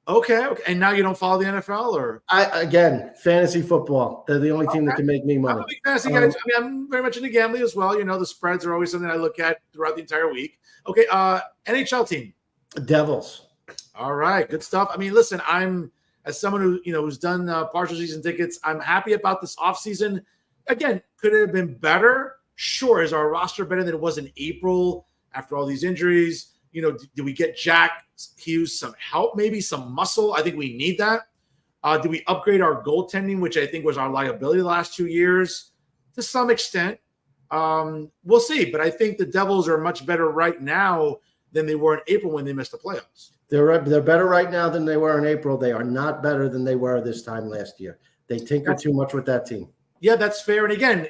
Okay. And now you don't follow the NFL, or?
Again, fantasy football. They're the only team that can make me money.
I'm a big fantasy guy. I mean, I'm very much into gambling as well. The spreads are always something I look at throughout the entire week. Okay. NHL team?
Devils.
All right, good stuff. I mean, listen, I'm as someone who who's done partial season tickets, I'm happy about this offseason. Again, could it have been better? Sure. Is our roster better than it was in April after all these injuries? Do we get Jack Hughes some help, maybe some muscle? I think we need that. Do we upgrade our goaltending, which I think was our liability the last 2 years? To some extent. We'll see. But I think the Devils are much better right now than they were in April when they missed the playoffs.
They're better right now than they were in April. They are not better than they were this time last year. They tinker too much with that team.
Yeah, that's fair. And again,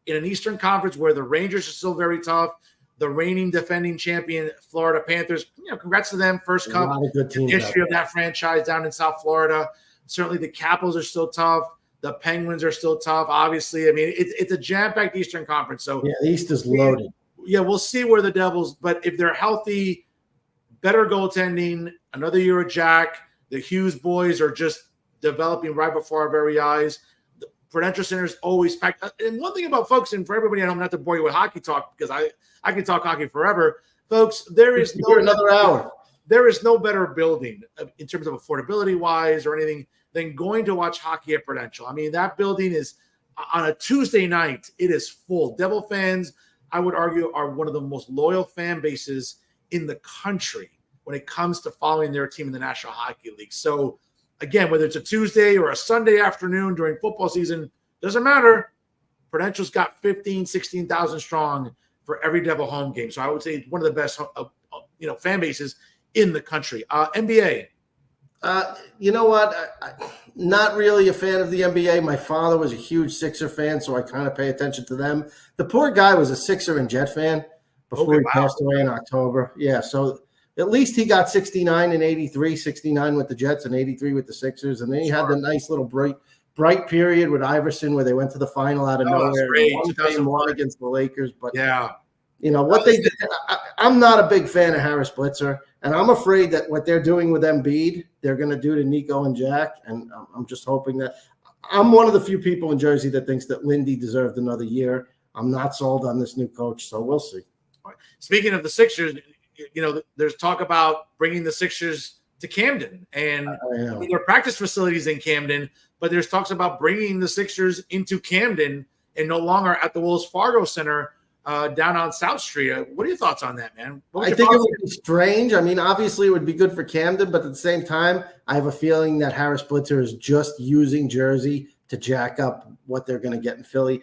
in an Eastern Conference where the Rangers are still very tough, the reigning defending champion Florida Panthers, congrats to them. First cup in the history of that franchise down in South Florida. Certainly the Capitals are still tough. The Penguins are still tough. Obviously, I mean, it's a jam-packed Eastern Conference. So
yeah, the East is loaded.
Yeah, we'll see where the Devils, but if they're healthy, better goaltending, another year of Jack, the Hughes boys are just developing right before our very eyes. The Prudential Center is always packed. And one thing about folks, and for everybody at home, not to bore you with hockey talk, because I can talk hockey forever. Folks, there is
another hour.
There is no better building in terms of affordability-wise or anything than going to watch hockey at Prudential. I mean, that building is, on a Tuesday night, it is full. Devil fans, I would argue, are one of the most loyal fan bases in the country when it comes to following their team in the National Hockey League. So, again, whether it's a Tuesday or a Sunday afternoon during football season, doesn't matter. Prudential's got 15, 16,000 strong for every Devil home game. So I would say it's one of the best, fan bases in the country. NBA.
You know what? Not really a fan of the NBA. My father was a huge Sixer fan, so I kind of pay attention to them. The poor guy was a Sixer and Jet fan before he passed away in October. Yeah, so at least he got 69 and 83, 69 with the Jets and 83 with the Sixers. And then he had the nice little bright period with Iverson where they went to the final out of nowhere. One against the Lakers. But
yeah,
what they did. I'm not a big fan of Harris Blitzer, and I'm afraid that what they're doing with Embiid, they're going to do to Nico and Jack. And I'm just hoping that I'm one of the few people in Jersey that thinks that Lindy deserved another year. I'm not sold on this new coach, so we'll see.
Speaking of the Sixers, there's talk about bringing the Sixers to Camden, and their practice facilities in Camden, but there's talks about bringing the Sixers into Camden and no longer at the Wells Fargo Center down on South Street. What are your thoughts on that, man?
I think it would be strange. I mean, obviously it would be good for Camden, but at the same time, I have a feeling that Harris Blitzer is just using Jersey to jack up what they're going to get in Philly.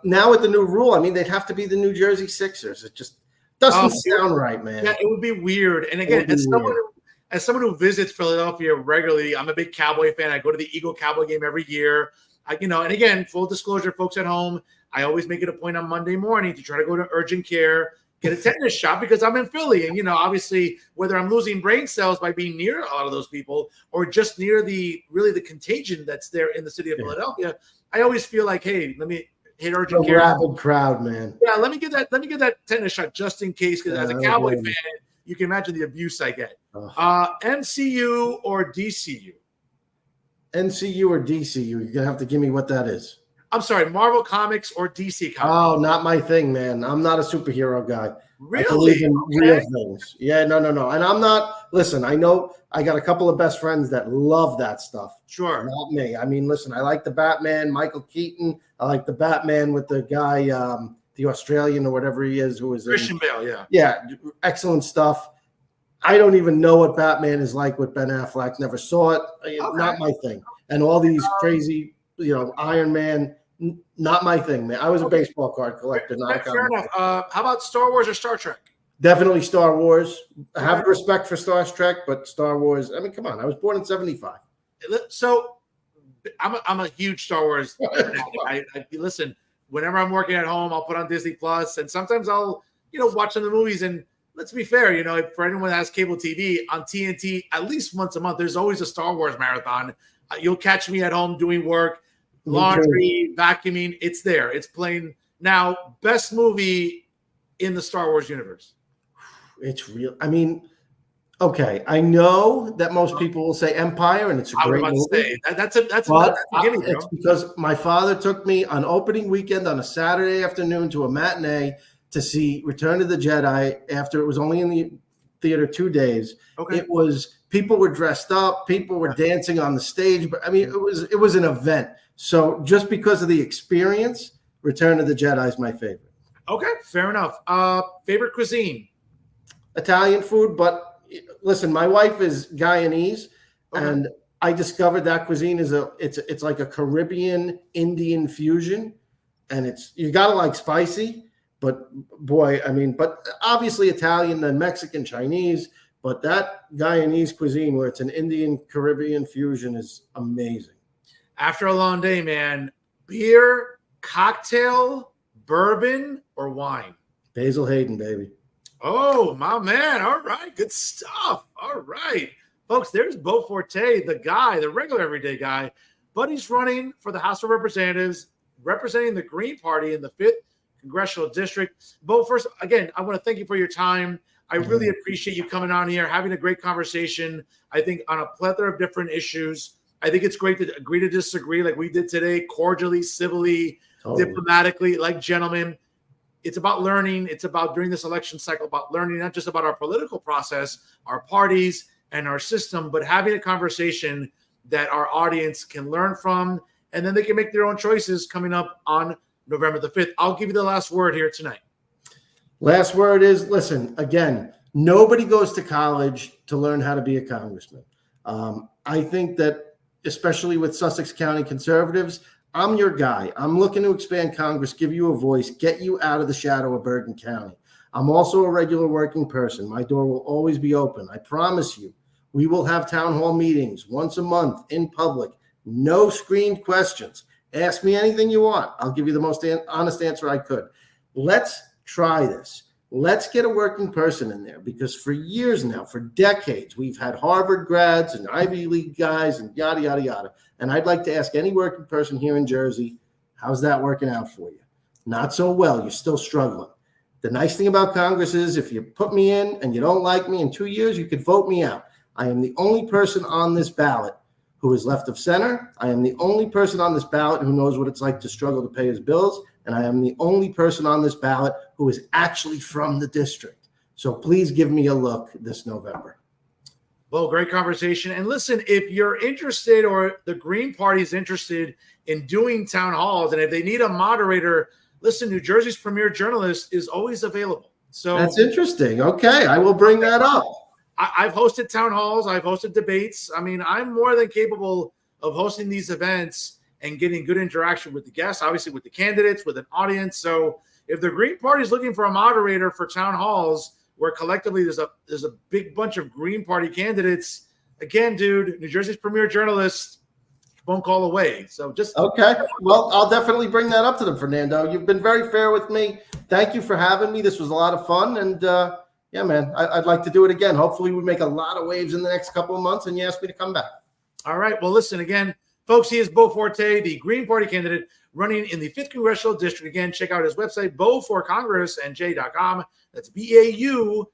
Now with the new rule, I mean, they'd have to be the New Jersey Sixers. It just doesn't sound right, man.
Yeah, it would be weird. And again, as someone who visits Philadelphia regularly, I'm a big Cowboy fan. I go to the Eagle Cowboy game every year. And again, full disclosure, folks at home, I always make it a point on Monday morning to try to go to urgent care, get a tetanus shot because I'm in Philly. And, obviously, whether I'm losing brain cells by being near a lot of those people or just near the contagion that's there in the city of Philadelphia, I always feel like, hey, let me hit urgent care.
Rabid crowd, man.
Yeah, let me get that tetanus shot just in case, because as a Cowboy fan, you can imagine the abuse I get. MCU or DCU?
NCU or DCU? You're gonna have to give me what that is.
I'm sorry, Marvel Comics or DC Comics?
Oh, not my thing, man. I'm not a superhero guy.
Really?
I believe in real things. Yeah, no. And I'm not. Listen, I know I got a couple of best friends that love that stuff.
Sure.
Not me. I mean, listen, I like the Batman, Michael Keaton. I like the Batman with the guy, the Australian or whatever he is, who is
Christian Bale. Yeah.
Yeah, excellent stuff. I don't even know what Batman is like with Ben Affleck. Never saw it. Not my thing. And all these crazy, Iron Man, not my thing, man. I was a baseball card collector.
Fair enough. How about Star Wars or Star Trek?
Definitely Star Wars. I have respect for Star Trek, but Star Wars, I mean, come on. I was born in 75.
So I'm a huge Star Wars fan. I listen, whenever I'm working at home, I'll put on Disney Plus, and sometimes I'll, watch some of the movies. And let's be fair, for anyone that has cable TV on TNT, at least once a month, there's always a Star Wars marathon. You'll catch me at home doing work, laundry, vacuuming. It's there. It's playing. Now, best movie in the Star Wars universe.
It's real. I mean, okay. I know that most people will say Empire, and it's a great movie. It's because my father took me on opening weekend on a Saturday afternoon to a matinee to see Return of the Jedi after it was only in the theater 2 days. Okay. It was, people were dressed up, people were dancing on the stage, but I mean, it was an event. So just because of the experience, Return of the Jedi is my favorite.
Okay, fair enough. Favorite cuisine?
Italian food, but listen, my wife is Guyanese, and I discovered that cuisine is it's like a Caribbean Indian fusion, and you gotta like spicy. But boy, I mean, but obviously Italian, then Mexican, Chinese, but that Guyanese cuisine where it's an Indian Caribbean fusion is amazing.
After a long day, man, beer, cocktail, bourbon, or wine?
Basil Hayden, baby.
Oh, my man. All right. Good stuff. All right. Folks, there's Beau Forte, the guy, the regular everyday guy, but he's running for the House of Representatives, representing the Green Party in the 5th Congressional District. Beau, first, again, I want to thank you for your time. I really appreciate you coming on here, having a great conversation, I think, on a plethora of different issues. I think it's great to agree to disagree like we did today, cordially, civilly, diplomatically, like gentlemen. It's about learning. It's about, during this election cycle, about learning, not just about our political process, our parties, and our system, but having a conversation that our audience can learn from, and then they can make their own choices coming up on November the 5th. I'll give you the last word here tonight.
Last word is, listen, again, nobody goes to college to learn how to be a congressman. I think that, especially with Sussex County conservatives, I'm your guy. I'm looking to expand Congress, give you a voice, get you out of the shadow of Bergen County. I'm also a regular working person. My door will always be open. I promise you, we will have town hall meetings once a month in public. No screened questions. Ask me anything you want. I'll give you the most honest answer I could. Let's try this. Let's get a working person in there, because for years now, for decades, we've had Harvard grads and Ivy League guys and yada, yada, yada. And I'd like to ask any working person here in Jersey, how's that working out for you? Not so well. You're still struggling. The nice thing about Congress is if you put me in and you don't like me in 2 years, you could vote me out. I am the only person on this ballot who is left of center. I am the only person on this ballot who knows what it's like to struggle to pay his bills. And I am the only person on this ballot who is actually from the district. So please give me a look this November.
Well, great conversation. And listen, if you're interested, or the Green Party is interested in doing town halls, and if they need a moderator, listen, New Jersey's premier journalist is always available. So
that's interesting. Okay, I will bring that up.
I've hosted town halls. I've hosted debates. I mean, I'm more than capable of hosting these events and getting good interaction with the guests, obviously with the candidates, with an audience. So if the Green Party is looking for a moderator for town halls, where collectively there's a big bunch of Green Party candidates, again, dude, New Jersey's premier journalist, phone call away. So just
okay. Well, I'll definitely bring that up to them, Fernando. You've been very fair with me. Thank you for having me. This was a lot of fun, and yeah, man, I'd like to do it again. Hopefully, we make a lot of waves in the next couple of months, and you ask me to come back.
All right. Well, listen again, folks. He is Beau Forte, the Green Party candidate running in the 5th Congressional District. Again, check out his website, beauforcongressnj.com. That's BAUFOR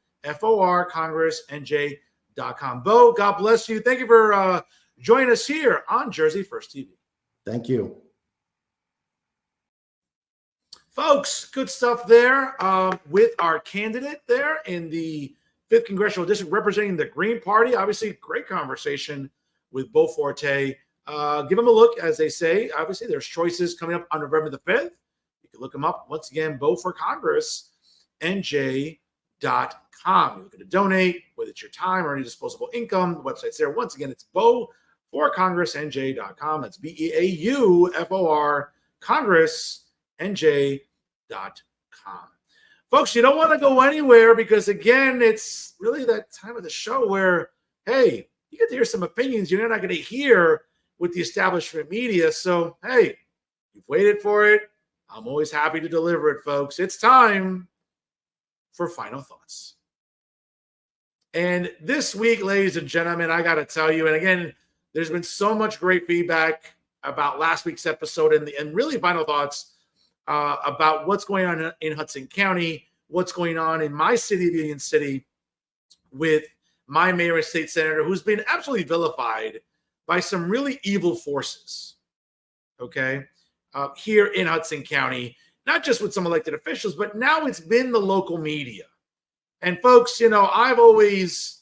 CongressNJ.com. Beau, God bless you. Thank you for joining us here on Jersey First TV.
Thank you.
Folks, good stuff there with our candidate there in the 5th Congressional District representing the Green Party. Obviously, great conversation with Beau Forte. Give them a look, as they say. Obviously, there's choices coming up on November the 5th. You can look them up. Once again, beauforcongressnj.com. You're looking to donate, whether it's your time or any disposable income. The website's there. Once again, it's beauforcongressnj.com. That's BEAUFOR CongressNJ.com. Folks, you don't want to go anywhere because, again, it's really that time of the show where, hey, you get to hear some opinions you're not going to hear with the establishment media. So, hey, you've waited for it. I'm always happy to deliver it, folks. It's time for final thoughts. And this week, ladies and gentlemen, I got to tell you, and again, there's been so much great feedback about last week's episode and really final thoughts about what's going on in Hudson County, what's going on in my city of Union City with my mayor and state senator, who's been absolutely vilified by some really evil forces, okay, here in Hudson County, not just with some elected officials, but now it's been the local media. And folks, you know, I've always,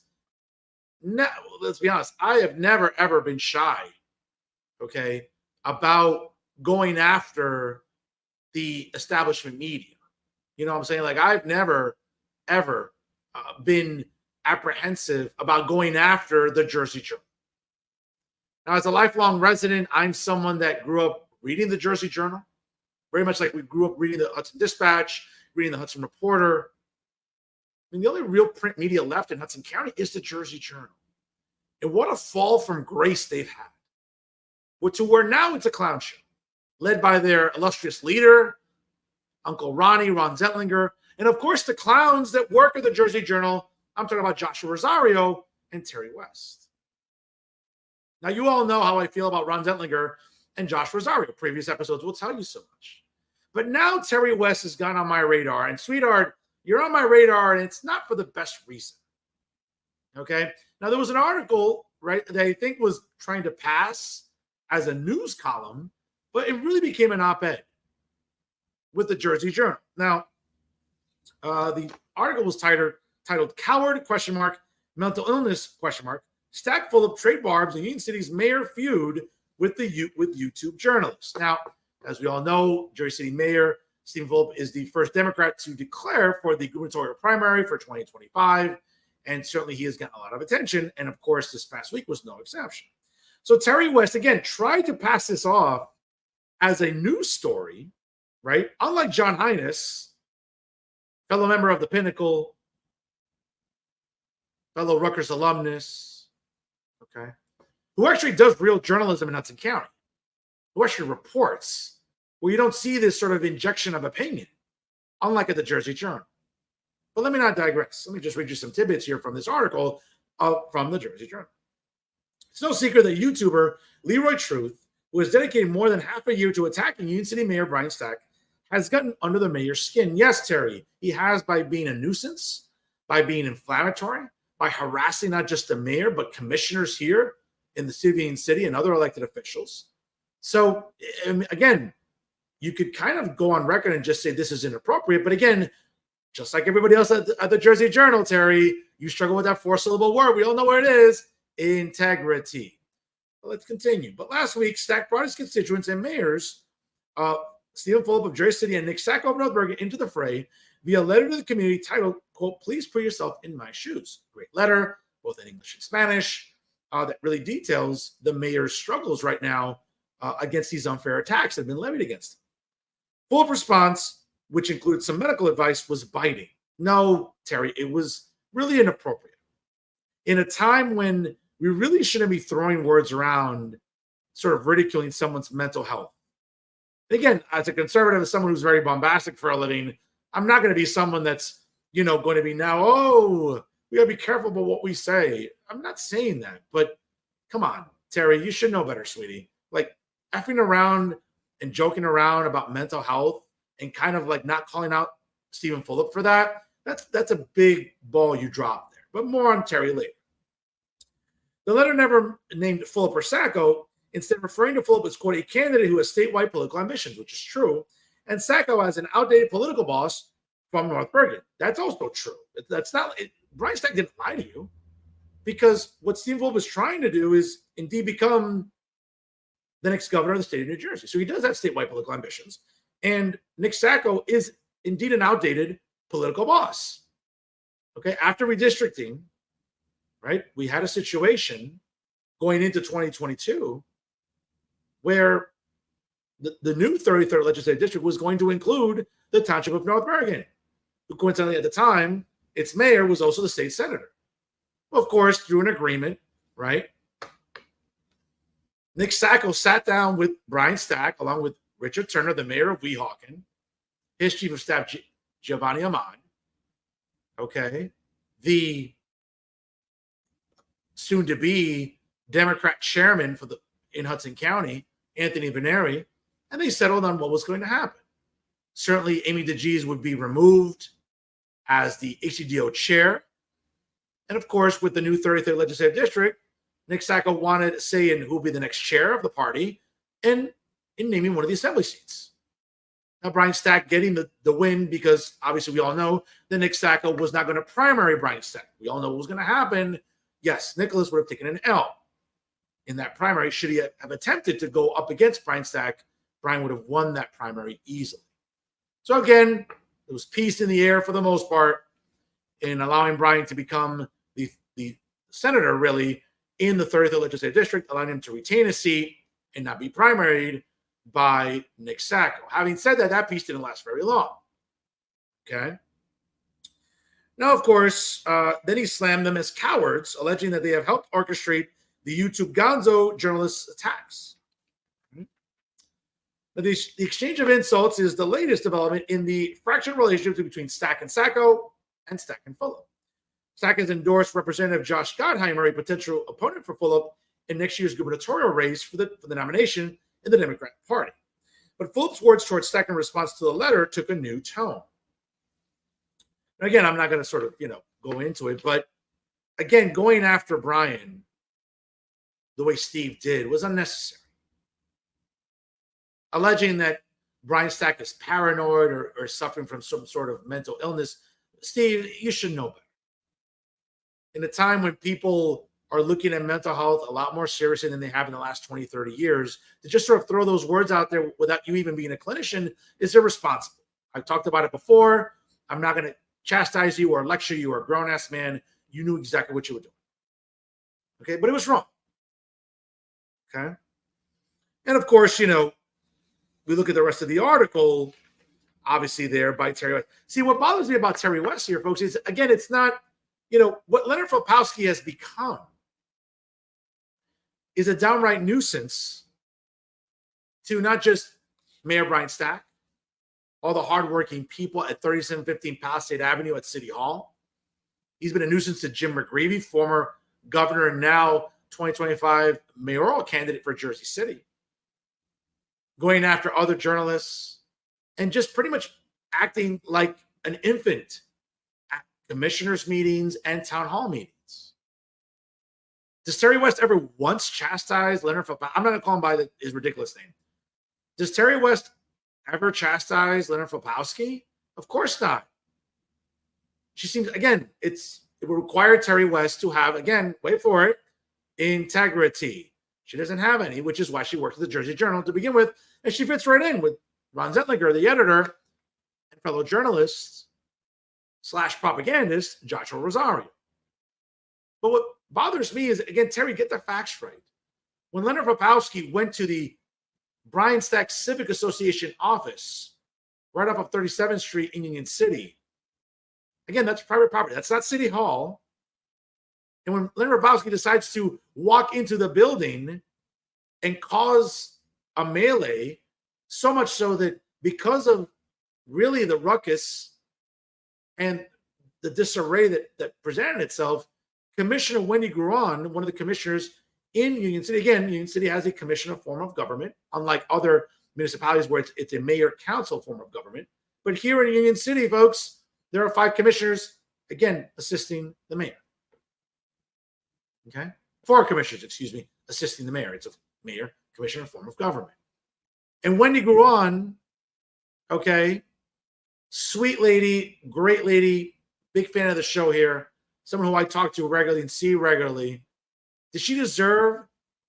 let's be honest, I have never, ever been shy, okay, about going after the establishment media. You know what I'm saying? Like, I've never, ever been apprehensive about going after the Jersey Journal. Now, as a lifelong resident, I'm someone that grew up reading the Jersey Journal, very much like we grew up reading the Hudson Dispatch, reading the Hudson Reporter. I mean, the only real print media left in Hudson County is the Jersey Journal. And what a fall from grace they've had. To where now it's a clown show, led by their illustrious leader, Uncle Ron Zettlinger, and of course the clowns that work at the Jersey Journal. I'm talking about Joshua Rosario and Terry West. Now, you all know how I feel about Ron Zettlinger and Josh Rosario. Previous episodes will tell you so much. But now Terry West has gone on my radar. And, sweetheart, you're on my radar, and it's not for the best reason. Okay? Now, there was an article, right, that I think was trying to pass as a news column, but it really became an op-ed with the Jersey Journal. Now, the article was titled Coward, Mental Illness, Stack full of trade barbs in Union City's mayor feud with YouTube journalists. Now, as we all know, Jersey City Mayor Stephen Volpe is the first Democrat to declare for the gubernatorial primary for 2025, and certainly he has gotten a lot of attention, and of course, this past week was no exception. So Terry West, again, tried to pass this off as a news story, right? Unlike John Hines, fellow member of the Pinnacle, fellow Rutgers alumnus, okay, who actually does real journalism in Hudson County, who actually reports, where you don't see this sort of injection of opinion, unlike at the Jersey Journal. But let me not digress. Let me just read you some tidbits here from this article from the Jersey Journal. It's no secret that YouTuber Leroy Truth, who has dedicated more than half a year to attacking Union City Mayor Brian Stack, has gotten under the mayor's skin. Yes, Terry, he has, by being a nuisance, by being inflammatory, by harassing not just the mayor, but commissioners here in the city of Union City and other elected officials. So, again, you could kind of go on record and just say this is inappropriate. But again, just like everybody else at the Jersey Journal, Terry, you struggle with that 4-syllable word. We all know what it is: integrity. Well, let's continue. But last week, Stack brought his constituents and mayors, Stephen Volpe of Jersey City and Nick Sacco of North Bergen, into the fray via a letter to the community titled, quote, "Please put yourself in my shoes." Great letter, both in English and Spanish, that really details the mayor's struggles right now against these unfair attacks that have been levied against him. Full response, which included some medical advice, was biting. No, Terry, it was really inappropriate. In a time when we really shouldn't be throwing words around sort of ridiculing someone's mental health. Again, as a conservative, as someone who's very bombastic for a living, I'm not going to be someone that's, going to be now, oh, we got to be careful about what we say. I'm not saying that, but come on, Terry, you should know better, sweetie. Like effing around and joking around about mental health and kind of like not calling out Stephen Fulop for that. That's a big ball you dropped there, but more on Terry later. The letter never named Fulop or Sacco, instead referring to Fulop as, quote, a candidate who has statewide political ambitions, which is true, and Sacco as an outdated political boss from North Bergen. That's also true. That's not, Brian Stack didn't lie to you, because what Stephen Fulop is trying to do is indeed become the next governor of the state of New Jersey. So he does have statewide political ambitions. And Nick Sacco is indeed an outdated political boss. Okay, after redistricting, right, we had a situation going into 2022 where the new 33rd legislative district was going to include the township of North Bergen, who coincidentally at the time, its mayor was also the state senator. Well, of course, through an agreement, right, Nick Sacco sat down with Brian Stack, along with Richard Turner, the mayor of Weehawken, his chief of staff, Giovanni Amon, okay, the soon-to-be Democrat chairman in Hudson County, Anthony Veneri, and they settled on what was going to happen. Certainly, Amy DeGees would be removed as the HCDO chair. And of course, with the new 33rd legislative district, Nick Sacco wanted to say in who will be the next chair of the party and in naming one of the assembly seats. Now, Brian Stack getting the win, because obviously we all know that Nick Sacco was not going to primary Brian Stack. We all know what was going to happen. Yes, Nicholas would have taken an L in that primary. Should he have attempted to go up against Brian Stack, Brian would have won that primary easily. So again, it was peace in the air for the most part in allowing Brian to become the senator, really, in the 33rd legislative district, allowing him to retain a seat and not be primaried by Nick Sacco. Having said that, that peace didn't last very long. Okay. Now, of course, then he slammed them as cowards, alleging that they have helped orchestrate the YouTube Gonzo journalists' attacks. But the exchange of insults is the latest development in the fractured relationship between Stack and Sacco and Stack and Fulop. Stack has endorsed Representative Josh Gottheimer, a potential opponent for Fulop in next year's gubernatorial race for the nomination in the Democratic Party. But Fulop's words towards Stack in response to the letter took a new tone. And again, I'm not going to sort of, go into it, but again, going after Brian the way Steve did was unnecessary. Alleging that Brian Stack is paranoid or suffering from some sort of mental illness. Steve, you should know better. In a time when people are looking at mental health a lot more seriously than they have in the last 20, 30 years, to just sort of throw those words out there without you even being a clinician is irresponsible. I've talked about it before. I'm not going to chastise you or lecture you or a grown-ass man. You knew exactly what you were doing. Okay, but it was wrong. Okay? And of course, we look at the rest of the article, obviously there by Terry West. See, what bothers me about Terry West here, folks, is, again, it's not, what Leonard Filipowski has become is a downright nuisance to not just Mayor Brian Stack, all the hardworking people at 3715 Palisade Avenue at City Hall. He's been a nuisance to Jim McGreevey, former governor and now 2025 mayoral candidate for Jersey City, going after other journalists and just pretty much acting like an infant at commissioners' meetings and town hall meetings. Does Terry West ever once chastise Leonard Filipowski? I'm not going to call him by his ridiculous name. Does Terry West ever chastise Leonard Filipowski? Of course not. She seems, again, it would require Terry West to have, again, wait for it, integrity. She doesn't have any, which is why she works at the Jersey Journal to begin with, and she fits right in with Ron Zettlinger, the editor, and fellow journalist / propagandist, Joshua Rosario. But what bothers me is, again, Terry, get the facts right. When Leonard Filipowski went to the Brian Stack Civic Association office right off of 37th Street in Union City, again, that's private property. That's not City Hall. And when Leonard Filipowski decides to walk into the building and cause a melee, so much so that because of really the ruckus and the disarray that presented itself, Commissioner Wendy Guron, one of the commissioners in Union City, again, Union City has a commissioner form of government, unlike other municipalities where it's a mayor-council form of government. But here in Union City, folks, there are 5 commissioners, again, assisting the mayor. Okay? 4 commissioners, excuse me, assisting the mayor. It's a mayor, commissioner form of government. And Wendy Guron, okay, sweet lady, great lady, big fan of the show here, someone who I talk to regularly and see regularly. Does she deserve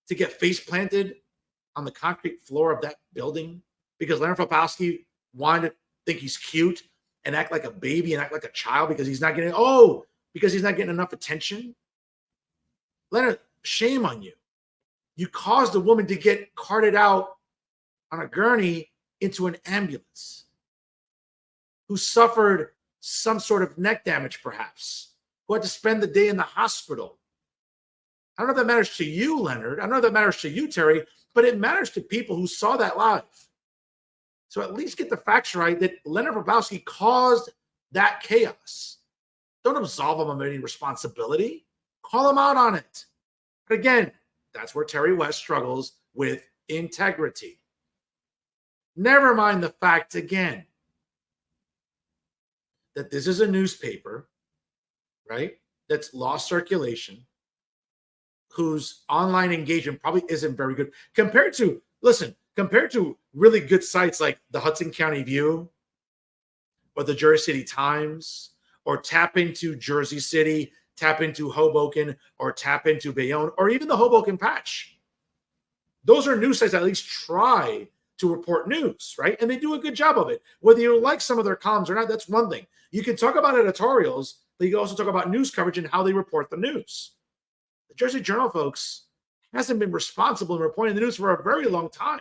to get face planted on the concrete floor of that building because Leonard Fabowski wanted to think he's cute and act like a baby and act like a child because he's not getting enough attention? Leonard, shame on you. You caused a woman to get carted out on a gurney into an ambulance, who suffered some sort of neck damage, perhaps, who had to spend the day in the hospital. I don't know if that matters to you, Leonard. I don't know if that matters to you, Terry, but it matters to people who saw that live. So at least get the facts right that Leonard Fabowski caused that chaos. Don't absolve him of any responsibility. Call him out on it. But again, that's where Terry West struggles with integrity. Never mind the fact, again, that this is a newspaper, right, that's lost circulation, whose online engagement probably isn't very good compared to really good sites like the Hudson County View or the Jersey City Times, or tap into Jersey City, tap into Hoboken, or tap into Bayonne, or even the Hoboken Patch. Those are news sites that at least try to report news, right? And they do a good job of it. Whether you like some of their columns or not, that's one thing. You can talk about editorials, but you can also talk about news coverage and how they report the news. The Jersey Journal, folks, hasn't been responsible in reporting the news for a very long time.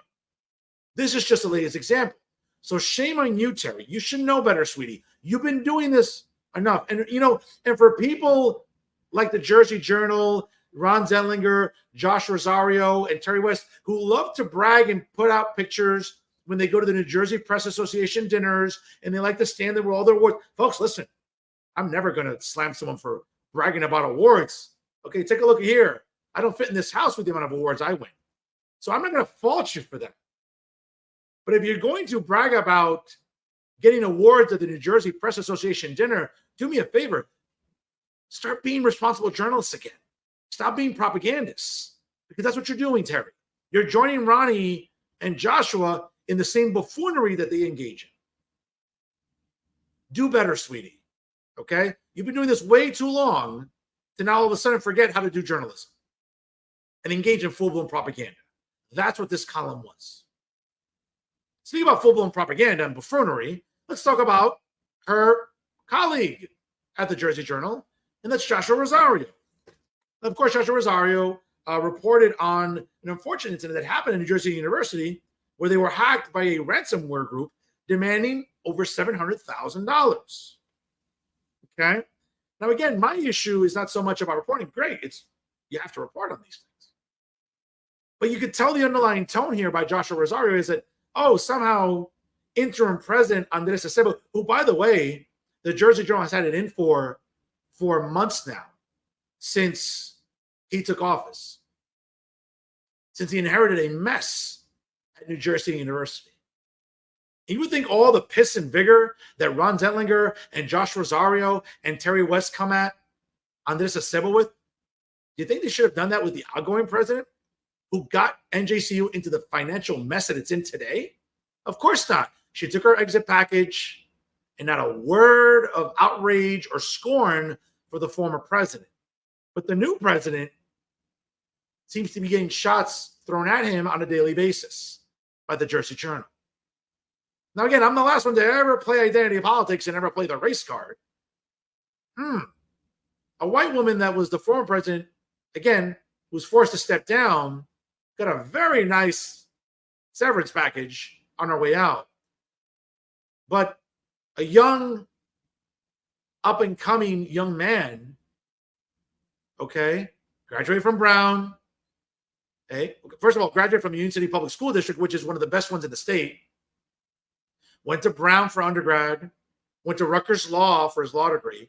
This is just the latest example. So shame on you, Terry. You should know better, sweetie. You've been doing this enough. And, and for people like the Jersey Journal, Ron Zelllinger, Josh Rosario, and Terry West, who love to brag and put out pictures when they go to the New Jersey Press Association dinners, and they like to stand there with all their awards. Folks, listen, I'm never going to slam someone for bragging about awards. Okay, take a look here. I don't fit in this house with the amount of awards I win. So I'm not going to fault you for that. But if you're going to brag about getting awards at the New Jersey Press Association dinner, do me a favor. Start being responsible journalists again. Stop being propagandists, because that's what you're doing, Terry. You're joining Ronnie and Joshua in the same buffoonery that they engage in. Do better, sweetie. Okay? You've been doing this way too long to now all of a sudden forget how to do journalism and engage in full-blown propaganda. That's what this column was. Speaking about full-blown propaganda and buffoonery, let's talk about her colleague at the Jersey Journal, and that's Joshua Rosario. Of course, Joshua Rosario reported on an unfortunate incident that happened in New Jersey University, where they were hacked by a ransomware group demanding over $700,000. Okay? Now, again, my issue is not so much about reporting. Great, it's you have to report on these things. But you could tell the underlying tone here by Joshua Rosario is that, somehow interim president Andres Acebo, who, by the way, the Jersey Journal has had it in for months now, since he took office, since he inherited a mess at New Jersey University. And you would think all the piss and vigor that Ron Zelllinger and Josh Rosario and Terry West come at Andres Acebo with, do you think they should have done that with the outgoing president, who got NJCU into the financial mess that it's in today? Of course not. She took her exit package, and not a word of outrage or scorn for the former president. But the new president seems to be getting shots thrown at him on a daily basis by the Jersey Journal. Now, again, I'm the last one to ever play identity politics and ever play the race card. A white woman that was the former president, again, who was forced to step down, got a very nice severance package on her way out. But a young, up-and-coming young man, okay, graduated from Brown, Okay. First of all, graduated from Union City Public School District, which is one of the best ones in the state. Went to Brown for undergrad. Went to Rutgers Law for his law degree.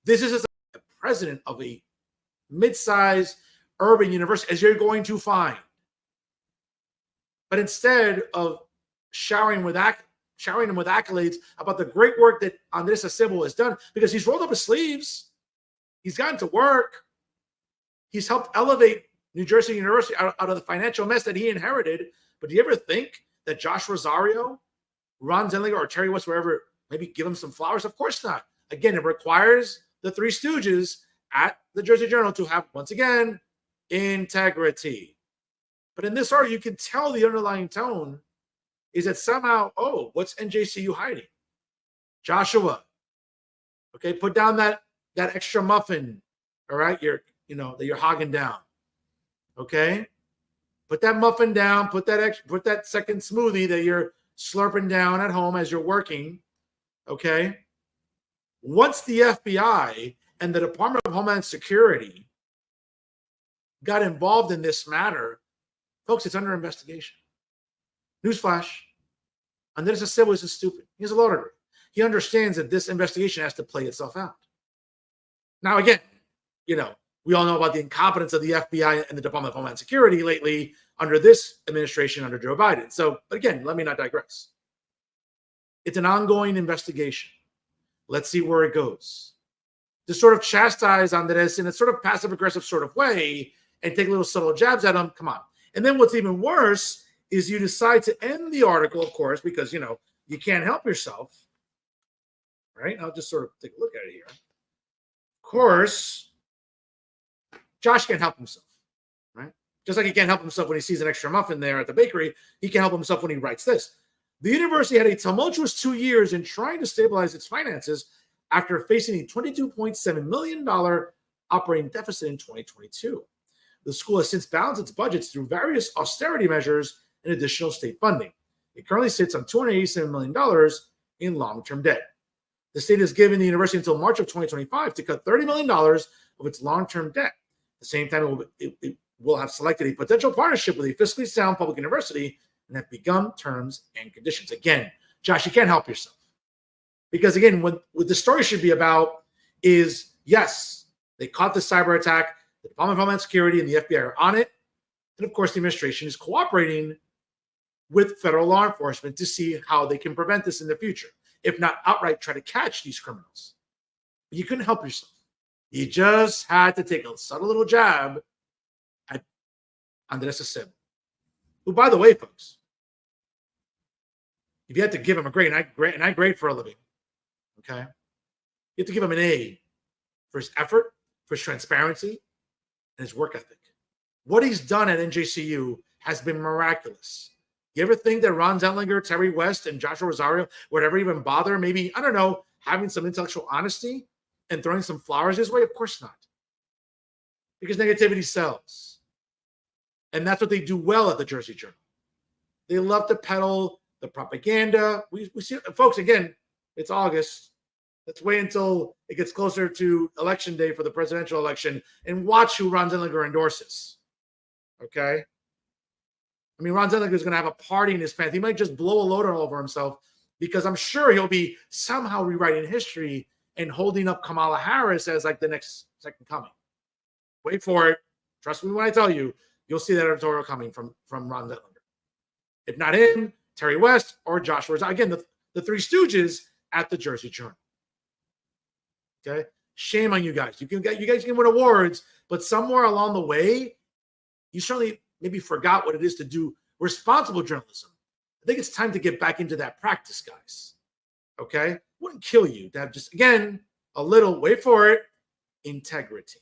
This is the president of a mid-sized urban university, as you're going to find. But instead of showering him with accolades about the great work that Andres Acebo has done, because he's rolled up his sleeves, he's gotten to work, he's helped elevate New Jersey University out of the financial mess that he inherited. But do you ever think that Josh Rosario, Ron Zellniger, or Terry West, wherever, maybe give him some flowers? Of course not. Again, it requires the Three Stooges at the Jersey Journal to have, once again, integrity. But in this article, you can tell the underlying tone is that somehow, oh, what's NJCU hiding? Joshua, okay, put down that extra muffin, all right, that you're hogging down, okay? Put that muffin down, put that second smoothie that you're slurping down at home as you're working, okay? Once the FBI and the Department of Homeland Security got involved in this matter, folks, it's under investigation. Newsflash, Andres Acebo isn't stupid. He has a law degree. He understands that this investigation has to play itself out. Now, again, we all know about the incompetence of the FBI and the Department of Homeland Security lately under this administration, under Joe Biden. So, but again, let me not digress. It's an ongoing investigation. Let's see where it goes. To sort of chastise Andres in a sort of passive-aggressive sort of way and take little subtle jabs at him, come on. And then what's even worse is you decide to end the article, of course, because, you can't help yourself, right? I'll just sort of take a look at it here. Of course, Josh can't help himself, right? Just like he can't help himself when he sees an extra muffin there at the bakery, he can't help himself when he writes this. The university had a tumultuous 2 years in trying to stabilize its finances after facing a $22.7 million operating deficit in 2022. The school has since balanced its budgets through various austerity measures and additional state funding. It currently sits on $287 million in long-term debt. The state has given the university until March of 2025 to cut $30 million of its long-term debt. At the same time, it will have selected a potential partnership with a fiscally sound public university and have begun terms and conditions. Again, Josh, you can't help yourself. Because again, what the story should be about is, yes, they caught the cyber attack. The Department of Homeland Security and the FBI are on it. And of course, the administration is cooperating with federal law enforcement to see how they can prevent this in the future, if not outright try to catch these criminals. But you couldn't help yourself. You just had to take a subtle little jab at Andres Acebo, who, by the way, folks, if you had to give him a grade, and I grade for a living, okay? You have to give him an A for his effort, for his transparency, and his work ethic. What he's done at NJCU has been miraculous. You ever think that Ron Zellniger, Terry West, and Joshua Rosario would ever even bother maybe, I don't know, having some intellectual honesty and throwing some flowers his way? Of course not. Because negativity sells. And that's what they do well at the Jersey Journal. They love to peddle the propaganda. We see, folks, again, it's August. Let's wait until it gets closer to election day for the presidential election and watch who Ron Zellniger endorses. Okay? I mean, Ron Zellniger is going to have a party in his pants. He might just blow a load all over himself because I'm sure he'll be somehow rewriting history and holding up Kamala Harris as like the next second coming. Wait for it. Trust me when I tell you, you'll see that editorial coming from Ron Zellniger. If not him, Terry West or Joshua. Again, the Three Stooges at the Jersey Journal. Okay? Shame on you guys. You guys can win awards, but somewhere along the way, you certainly maybe forgot what it is to do responsible journalism. I think it's time to get back into that practice, guys. Okay? Wouldn't kill you to have just, again, a little, wait for it, integrity.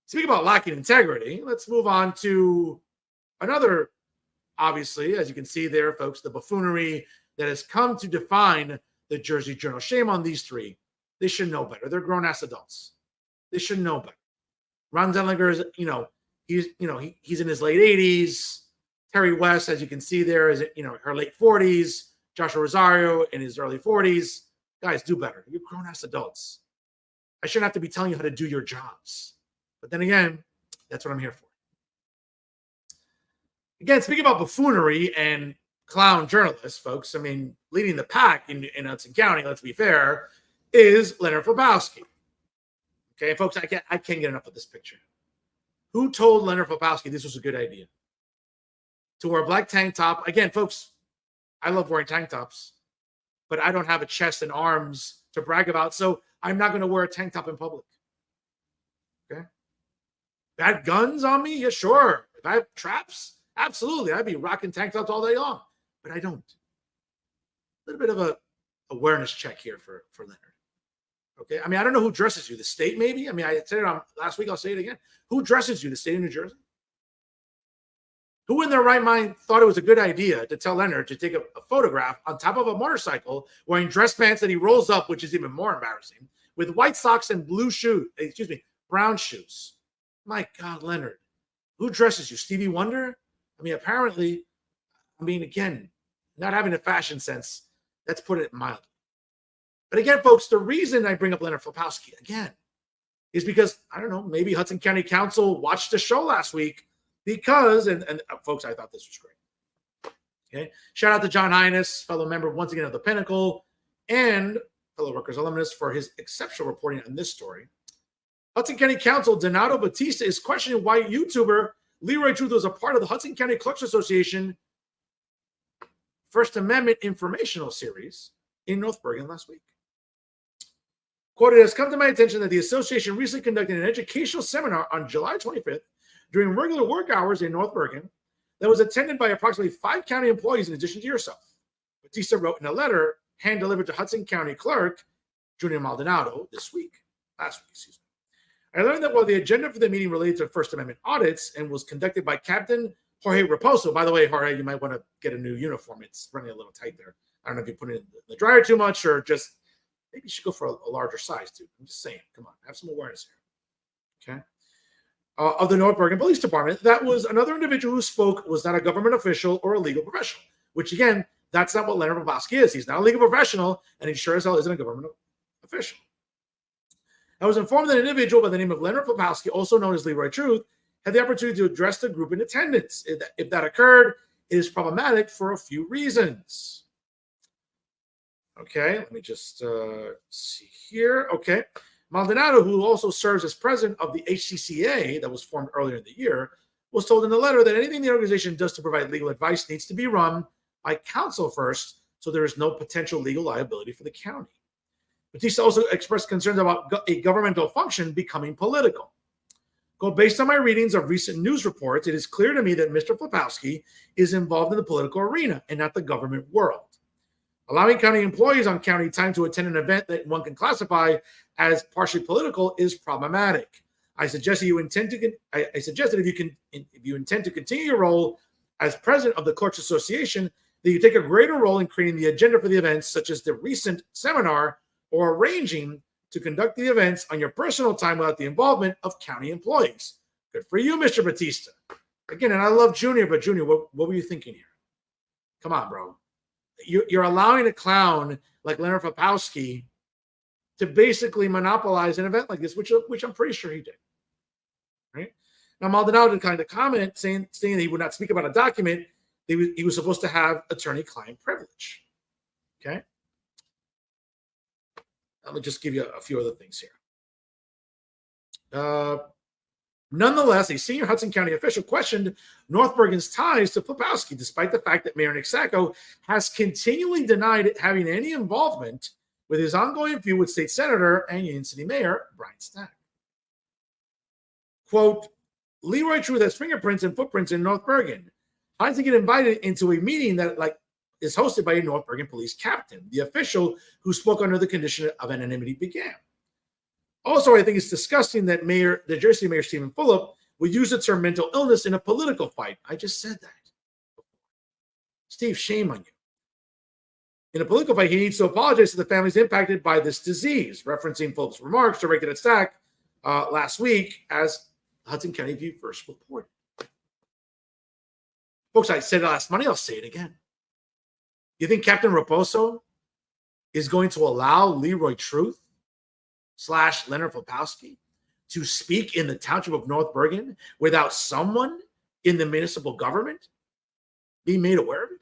Speaking about lacking integrity, let's move on to another, obviously, as you can see there, folks, the buffoonery that has come to define the Jersey Journal. Shame on these three. They should know better. They're grown-ass adults. They should know better. Ron Zellniger is, he's in his late 80s. Terry West, as you can see there, is, her late 40s. Joshua Rosario in his early 40s. Guys, do better. You're grown-ass adults. I shouldn't have to be telling you how to do your jobs. But then again, that's what I'm here for. Again, speaking about buffoonery and clown journalists, folks, I mean, leading the pack in Hudson County, let's be fair, is Leonard Flopowski. Okay, folks, I can't get enough of this picture. Who told Leonard Flopowski this was a good idea? To wear a black tank top. Again, folks, I love wearing tank tops, but I don't have a chest and arms to brag about, so I'm not going to wear a tank top in public. Okay? Bad guns on me? Yeah, sure. If I have traps, absolutely. I'd be rocking tank tops all day long, but I don't. A little bit of a awareness check here for Leonard. Okay, I mean, I don't know who dresses you. The state, maybe? I mean, I said it on last week. I'll say it again. Who dresses you? The state of New Jersey? Who in their right mind thought it was a good idea to tell Leonard to take a photograph on top of a motorcycle wearing dress pants that he rolls up, which is even more embarrassing, with white socks and brown shoes? My God, Leonard, who dresses you? Stevie Wonder? I mean, apparently, again, not having a fashion sense, let's put it mildly. But again, folks, the reason I bring up Leonard Flopowski again is because, I don't know, maybe Hudson County Council watched the show last week because, and folks, I thought this was great. Okay. Shout out to John Hines, fellow member once again of the Pinnacle, and fellow Rutgers alumnus for his exceptional reporting on this story. Hudson County Council Donato Batista is questioning why YouTuber Leroy Truth was a part of the Hudson County Clerks Association First Amendment informational series in North Bergen last week. Quote, it has come to my attention that the association recently conducted an educational seminar on July 25th during regular work hours in North Bergen that was attended by approximately 5 county employees in addition to yourself. Batista wrote in a letter hand-delivered to Hudson County Clerk Junior Maldonado last week. I learned that while the agenda for the meeting related to First Amendment audits and was conducted by Captain Jorge Raposo. By the way, Jorge, you might want to get a new uniform. It's running a little tight there. I don't know if you put it in the dryer too much or just maybe you should go for a larger size, too. I'm just saying. Come on. Have some awareness here. Okay. Of the North Bergen Police Department, that was another individual who spoke was not a government official or a legal professional, which, again, that's not what Leonard Flopowski is. He's not a legal professional, and he sure as hell isn't a government official. I was informed that an individual by the name of Leonard Flopowski, also known as Leroy Truth, had the opportunity to address the group in attendance. If that occurred, it is problematic for a few reasons. Okay, let me just see here. Okay. Maldonado, who also serves as president of the HCCA that was formed earlier in the year, was told in the letter that anything the organization does to provide legal advice needs to be run by counsel first, so there is no potential legal liability for the county. Batista also expressed concerns about a governmental function becoming political. Quote, based on my readings of recent news reports, it is clear to me that Mr. Flopowski is involved in the political arena and not the government world. Allowing county employees on county time to attend an event that one can classify as partially political is problematic. I suggest that if you intend to continue your role as president of the Clerks Association, that you take a greater role in creating the agenda for the events, such as the recent seminar, or arranging to conduct the events on your personal time without the involvement of county employees. Good for you, Mr. Batista. Again, and I love Junior, but Junior, what were you thinking here? Come on, bro. You're allowing a clown like Leonard Flopowski to basically monopolize an event like this, which I'm pretty sure he did. Right? Now, Maldonado did kind of comment saying that he would not speak about a document. He was supposed to have attorney-client privilege. Okay? Let me just give you a few other things here. Nonetheless, a senior Hudson County official questioned North Bergen's ties to Flopowski, despite the fact that Mayor Nick Sacco has continually denied having any involvement with his ongoing feud with State Senator and Union City Mayor Brian Stack. Quote, Leroy Truth has fingerprints and footprints in North Bergen. How does he get invited into a meeting that is hosted by a North Bergen police captain? The official who spoke under the condition of anonymity began. Also, I think it's disgusting that the Jersey Mayor Stephen Fulop would use the term mental illness in a political fight. I just said that. Steve, shame on you. In a political fight, he needs to apologize to the families impacted by this disease, referencing Fulop's remarks directed at Stack last week, as Hudson County View first reported. Folks, I said it last Monday. I'll say it again. You think Captain Raposo is going to allow Leroy Truth / Leonard Flopowski to speak in the township of North Bergen without someone in the municipal government be made aware of it?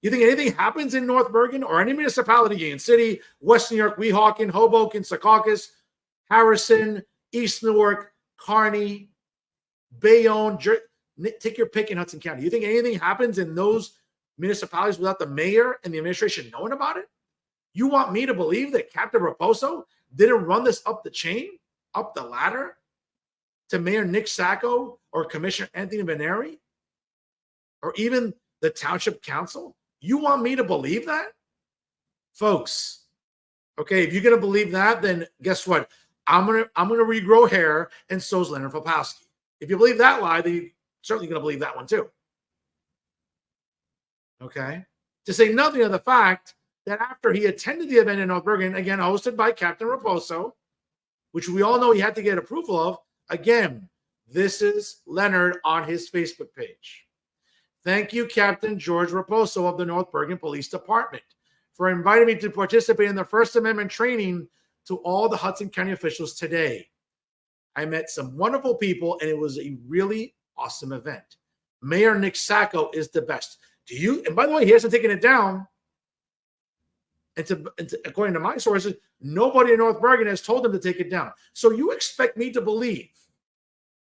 You think anything happens in North Bergen or any municipality, Union City, West New York, Weehawken, Hoboken, Secaucus, Harrison, East Newark, Kearney, Bayonne, take your pick in Hudson County. You think anything happens in those municipalities without the mayor and the administration knowing about it? You want me to believe that Captain Raposo didn't run this up the chain, up the ladder to Mayor Nick Sacco or Commissioner Anthony Veneri or even the Township Council? You want me to believe that? Folks, okay, if you're going to believe that, then guess what? I'm gonna regrow hair, and so's Leonard Popowski. If you believe that lie, then you're certainly going to believe that one too. Okay? To say nothing of the fact that after he attended the event in North Bergen, again, hosted by Captain Raposo, which we all know he had to get approval of, again, this is Leonard on his Facebook page. Thank you, Captain George Raposo of the North Bergen Police Department, for inviting me to participate in the First Amendment training to all the Hudson County officials today. I met some wonderful people, and it was a really awesome event. Mayor Nick Sacco is the best. And by the way, he hasn't taken it down. And according to my sources, nobody in North Bergen has told him to take it down. So you expect me to believe,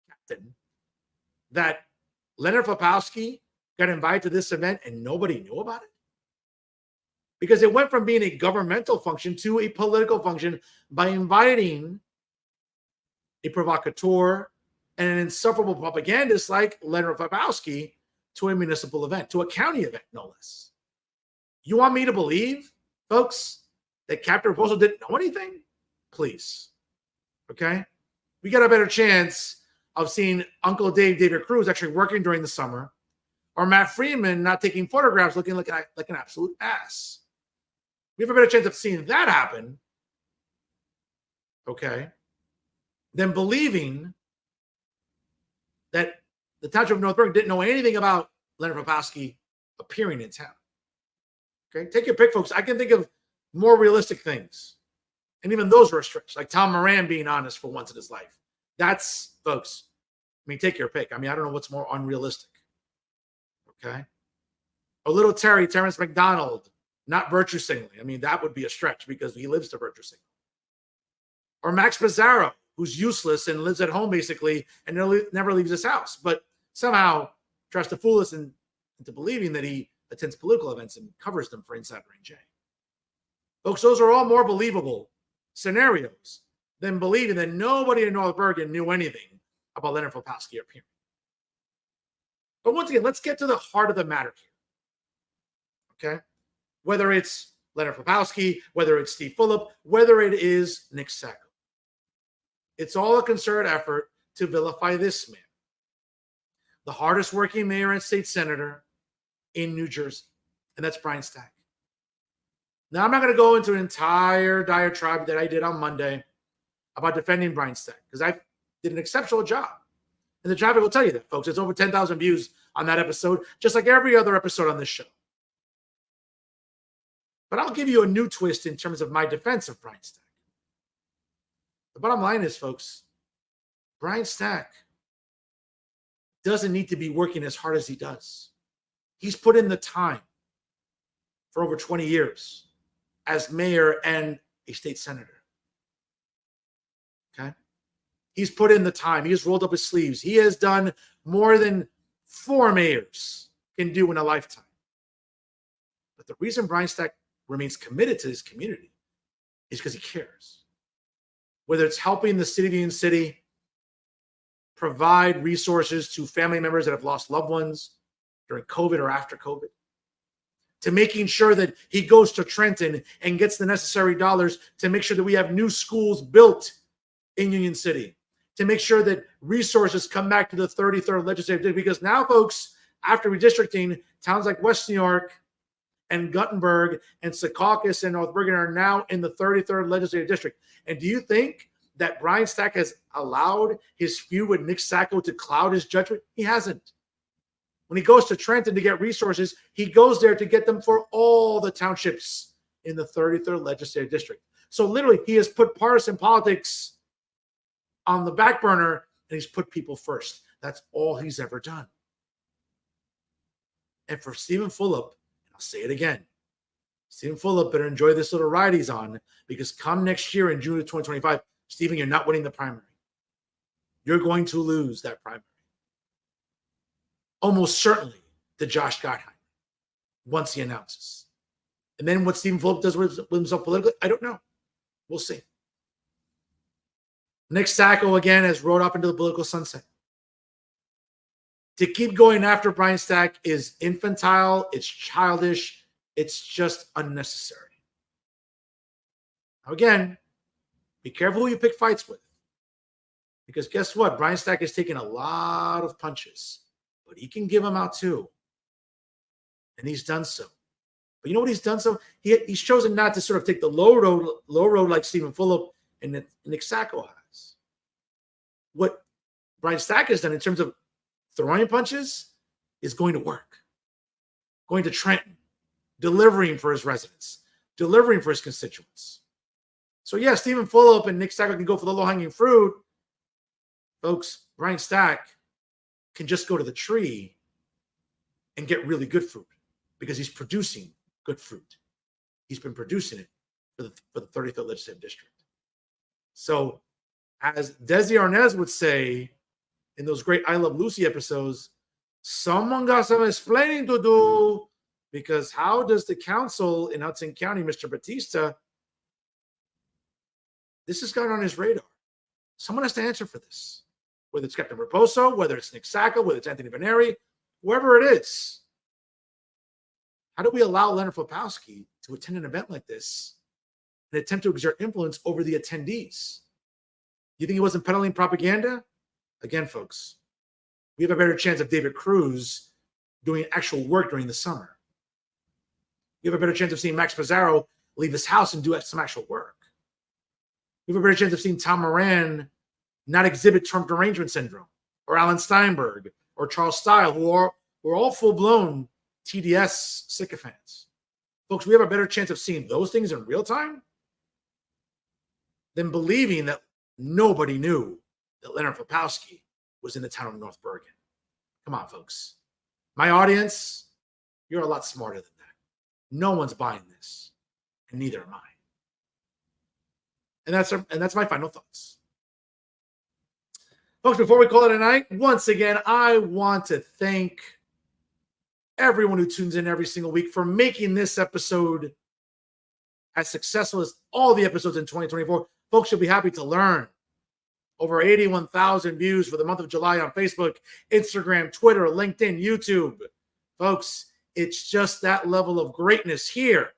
Captain, that Leonard Popowski got invited to this event and nobody knew about it? Because it went from being a governmental function to a political function by inviting a provocateur and an insufferable propagandist like Leonard Popowski to a municipal event, to a county event, no less. You want me to believe, folks, that Captain Raposo didn't know anything? Please. Okay? We got a better chance of seeing Uncle David Cruz, actually working during the summer, or Matt Freeman not taking photographs looking like an absolute ass. We have a better chance of seeing that happen, okay, than believing that the Township of North Bergen didn't know anything about Leonard Popowski appearing in town. Okay, take your pick, folks. I can think of more realistic things. And even those are a stretch, like Tom Moran being honest for once in his life. That's, folks, I mean, take your pick. I mean, I don't know what's more unrealistic. Okay? A little Terrence McDonald, not virtue signaling. I mean, that would be a stretch because he lives to virtue signal. Or Max Pizarro, who's useless and lives at home basically and never leaves his house, but somehow tries to fool us into believing that he attends political events and covers them for Insider NJ. Folks, those are all more believable scenarios than believing that nobody in North Bergen knew anything about Leonard Popowski appearing. But once again, let's get to the heart of the matter here. Okay? Whether it's Leonard Popowski, whether it's Steve Fulop, whether it is Nick Sacco. It's all a concerted effort to vilify this man, the hardest working mayor and state senator in New Jersey, and that's Brian Stack. Now, I'm not going to go into an entire diatribe that I did on Monday about defending Brian Stack because I did an exceptional job. And the traffic will tell you that, folks. It's over 10,000 views on that episode, just like every other episode on this show. But I'll give you a new twist in terms of my defense of Brian Stack. The bottom line is, folks, Brian Stack doesn't need to be working as hard as he does. He's put in the time for over 20 years as mayor and a state senator. Okay? He's put in the time. He has rolled up his sleeves. He has done more than 4 mayors can do in a lifetime. But the reason Brian Stack remains committed to his community is because he cares. Whether it's helping the city of Union City provide resources to family members that have lost loved ones during COVID or after COVID, to making sure that he goes to Trenton and gets the necessary dollars to make sure that we have new schools built in Union City, to make sure that resources come back to the 33rd legislative district. Because now, folks, after redistricting, towns like West New York and Guttenberg and Secaucus and North Bergen are now in the 33rd legislative district. And do you think that Brian Stack has allowed his feud with Nick Sacco to cloud his judgment? He hasn't. When he goes to Trenton to get resources, he goes there to get them for all the townships in the 33rd legislative district. So literally, he has put partisan politics on the back burner and he's put people first. That's all he's ever done. And for Stephen Fulop, I'll say it again, Stephen Fulop better enjoy this little ride he's on, because come next year in June of 2025, Stephen, you're not winning the primary. You're going to lose that primary. Almost certainly to Josh Gottheimer once he announces. And then what Stephen Fulop does with himself politically, I don't know. We'll see. Nick Sacco, again, has rode off into the political sunset. To keep going after Brian Stack is infantile, it's childish, it's just unnecessary. Now, again, be careful who you pick fights with. Because guess what? Brian Stack has taken a lot of punches, but he can give them out too. And he's done so. But you know what he's done so? He's chosen not to sort of take the low road like Stephen Fulop and Nick Sacco has. What Brian Stack has done in terms of throwing punches is going to work. Going to Trenton, delivering for his residents, delivering for his constituents. So yeah, Stephen Fulop and Nick Sacco can go for the low-hanging fruit. Folks, Brian Stack can just go to the tree and get really good fruit because he's producing good fruit. He's been producing it for the 33rd Legislative District. So as Desi Arnaz would say in those great I Love Lucy episodes, someone got some explaining to do, because how does the council in Hudson County, Mr. Batista, this has gone on his radar. Someone has to answer for this. Whether it's Captain Raposo, whether it's Nick Sacco, whether it's Anthony Veneri, whoever it is. How do we allow Leonard Flopowski to attend an event like this and attempt to exert influence over the attendees? You think he wasn't peddling propaganda? Again, folks, we have a better chance of David Cruz doing actual work during the summer. We have a better chance of seeing Max Pizarro leave his house and do some actual work. We have a better chance of seeing Tom Moran not exhibit Trump derangement syndrome, or Alan Steinberg, or Charles Style, who are all full-blown TDS sycophants. Folks, we have a better chance of seeing those things in real time than believing that nobody knew that Leonard Flopowski was in the town of North Bergen. Come on, folks. My audience, you're a lot smarter than that. No one's buying this, and neither am I. And that's my final thoughts. Folks, before we call it a night, once again, I want to thank everyone who tunes in every single week for making this episode as successful as all the episodes in 2024. Folks, you'll be happy to learn. Over 81,000 views for the month of July on Facebook, Instagram, Twitter, LinkedIn, YouTube. Folks, it's just that level of greatness here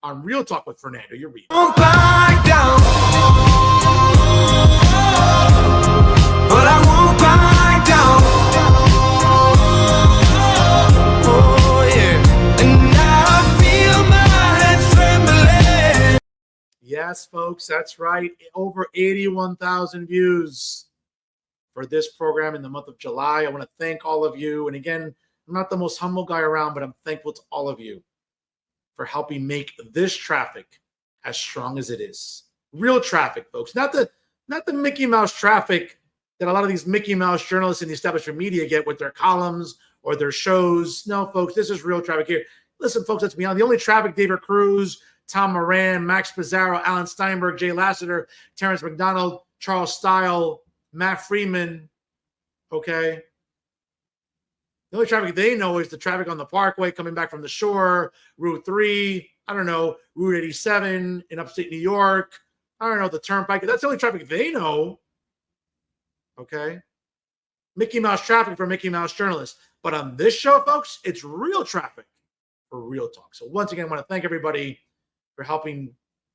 on Real Talk with Fernando. You're reading.
Won't back down, but I won't back down. Oh yeah, and now I feel my head trembling.
Yes, folks, that's right. Over 81,000 views for this program in the month of July. I want to thank all of you. And again, I'm not the most humble guy around, but I'm thankful to all of you for helping make this traffic as strong as it is. Real traffic, folks. Not the Mickey Mouse traffic that a lot of these Mickey Mouse journalists in the establishment media get with their columns or their shows. No, folks, this is real traffic here. Listen, folks, let's be honest. The only traffic David Cruz, Tom Moran, Max Pizarro, Alan Steinberg, Jay Lassiter, Terrence McDonald, Charles Style, Matt Freeman, okay? The only traffic they know is the traffic on the Parkway coming back from the shore, Route 3, I don't know, Route 87 in upstate New York, I don't know, the Turnpike. That's the only traffic they know, okay? Mickey Mouse traffic for Mickey Mouse journalists. But on this show, folks, it's real traffic for Real Talk. So once again, I want to thank everybody for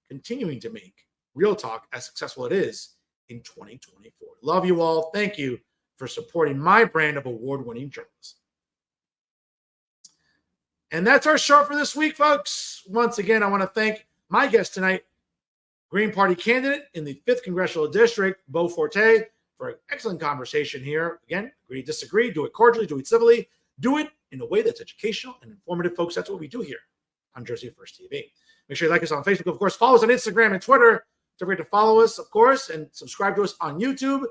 continuing to make Real Talk as successful as it is in 2024. Love you all. Thank you for supporting my brand of award-winning journalism. And that's our show for this week, folks. Once again, I want to thank my guest tonight, Green Party candidate in the 5th Congressional District, Beau Forte, for an excellent conversation here. Again, agree, disagree, do it cordially, do it civilly, do it in a way that's educational and informative, folks. That's what we do here on Jersey First TV. Make sure you like us on Facebook. Of course, follow us on Instagram and Twitter. Don't forget to follow us, of course, and subscribe to us on YouTube.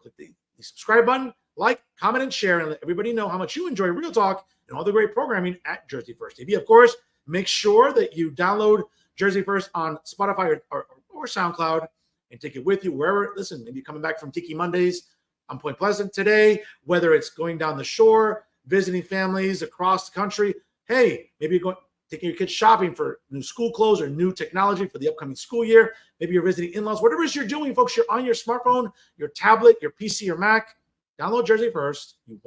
Click the subscribe button, like, comment, and share, and let everybody know how much you enjoy Real Talk and all the great programming at Jersey First TV. Of course, make sure that you download Jersey First on Spotify or SoundCloud and take it with you wherever. Listen, maybe coming back from Tiki Mondays on Point Pleasant today, whether it's going down the shore, visiting families across the country. Hey, maybe you're going taking your kids shopping for new school clothes or new technology for the upcoming school year. Maybe you're visiting in-laws. Whatever it is you're doing, folks, you're on your smartphone, your tablet, your PC, or Mac. Download Jersey First. You won't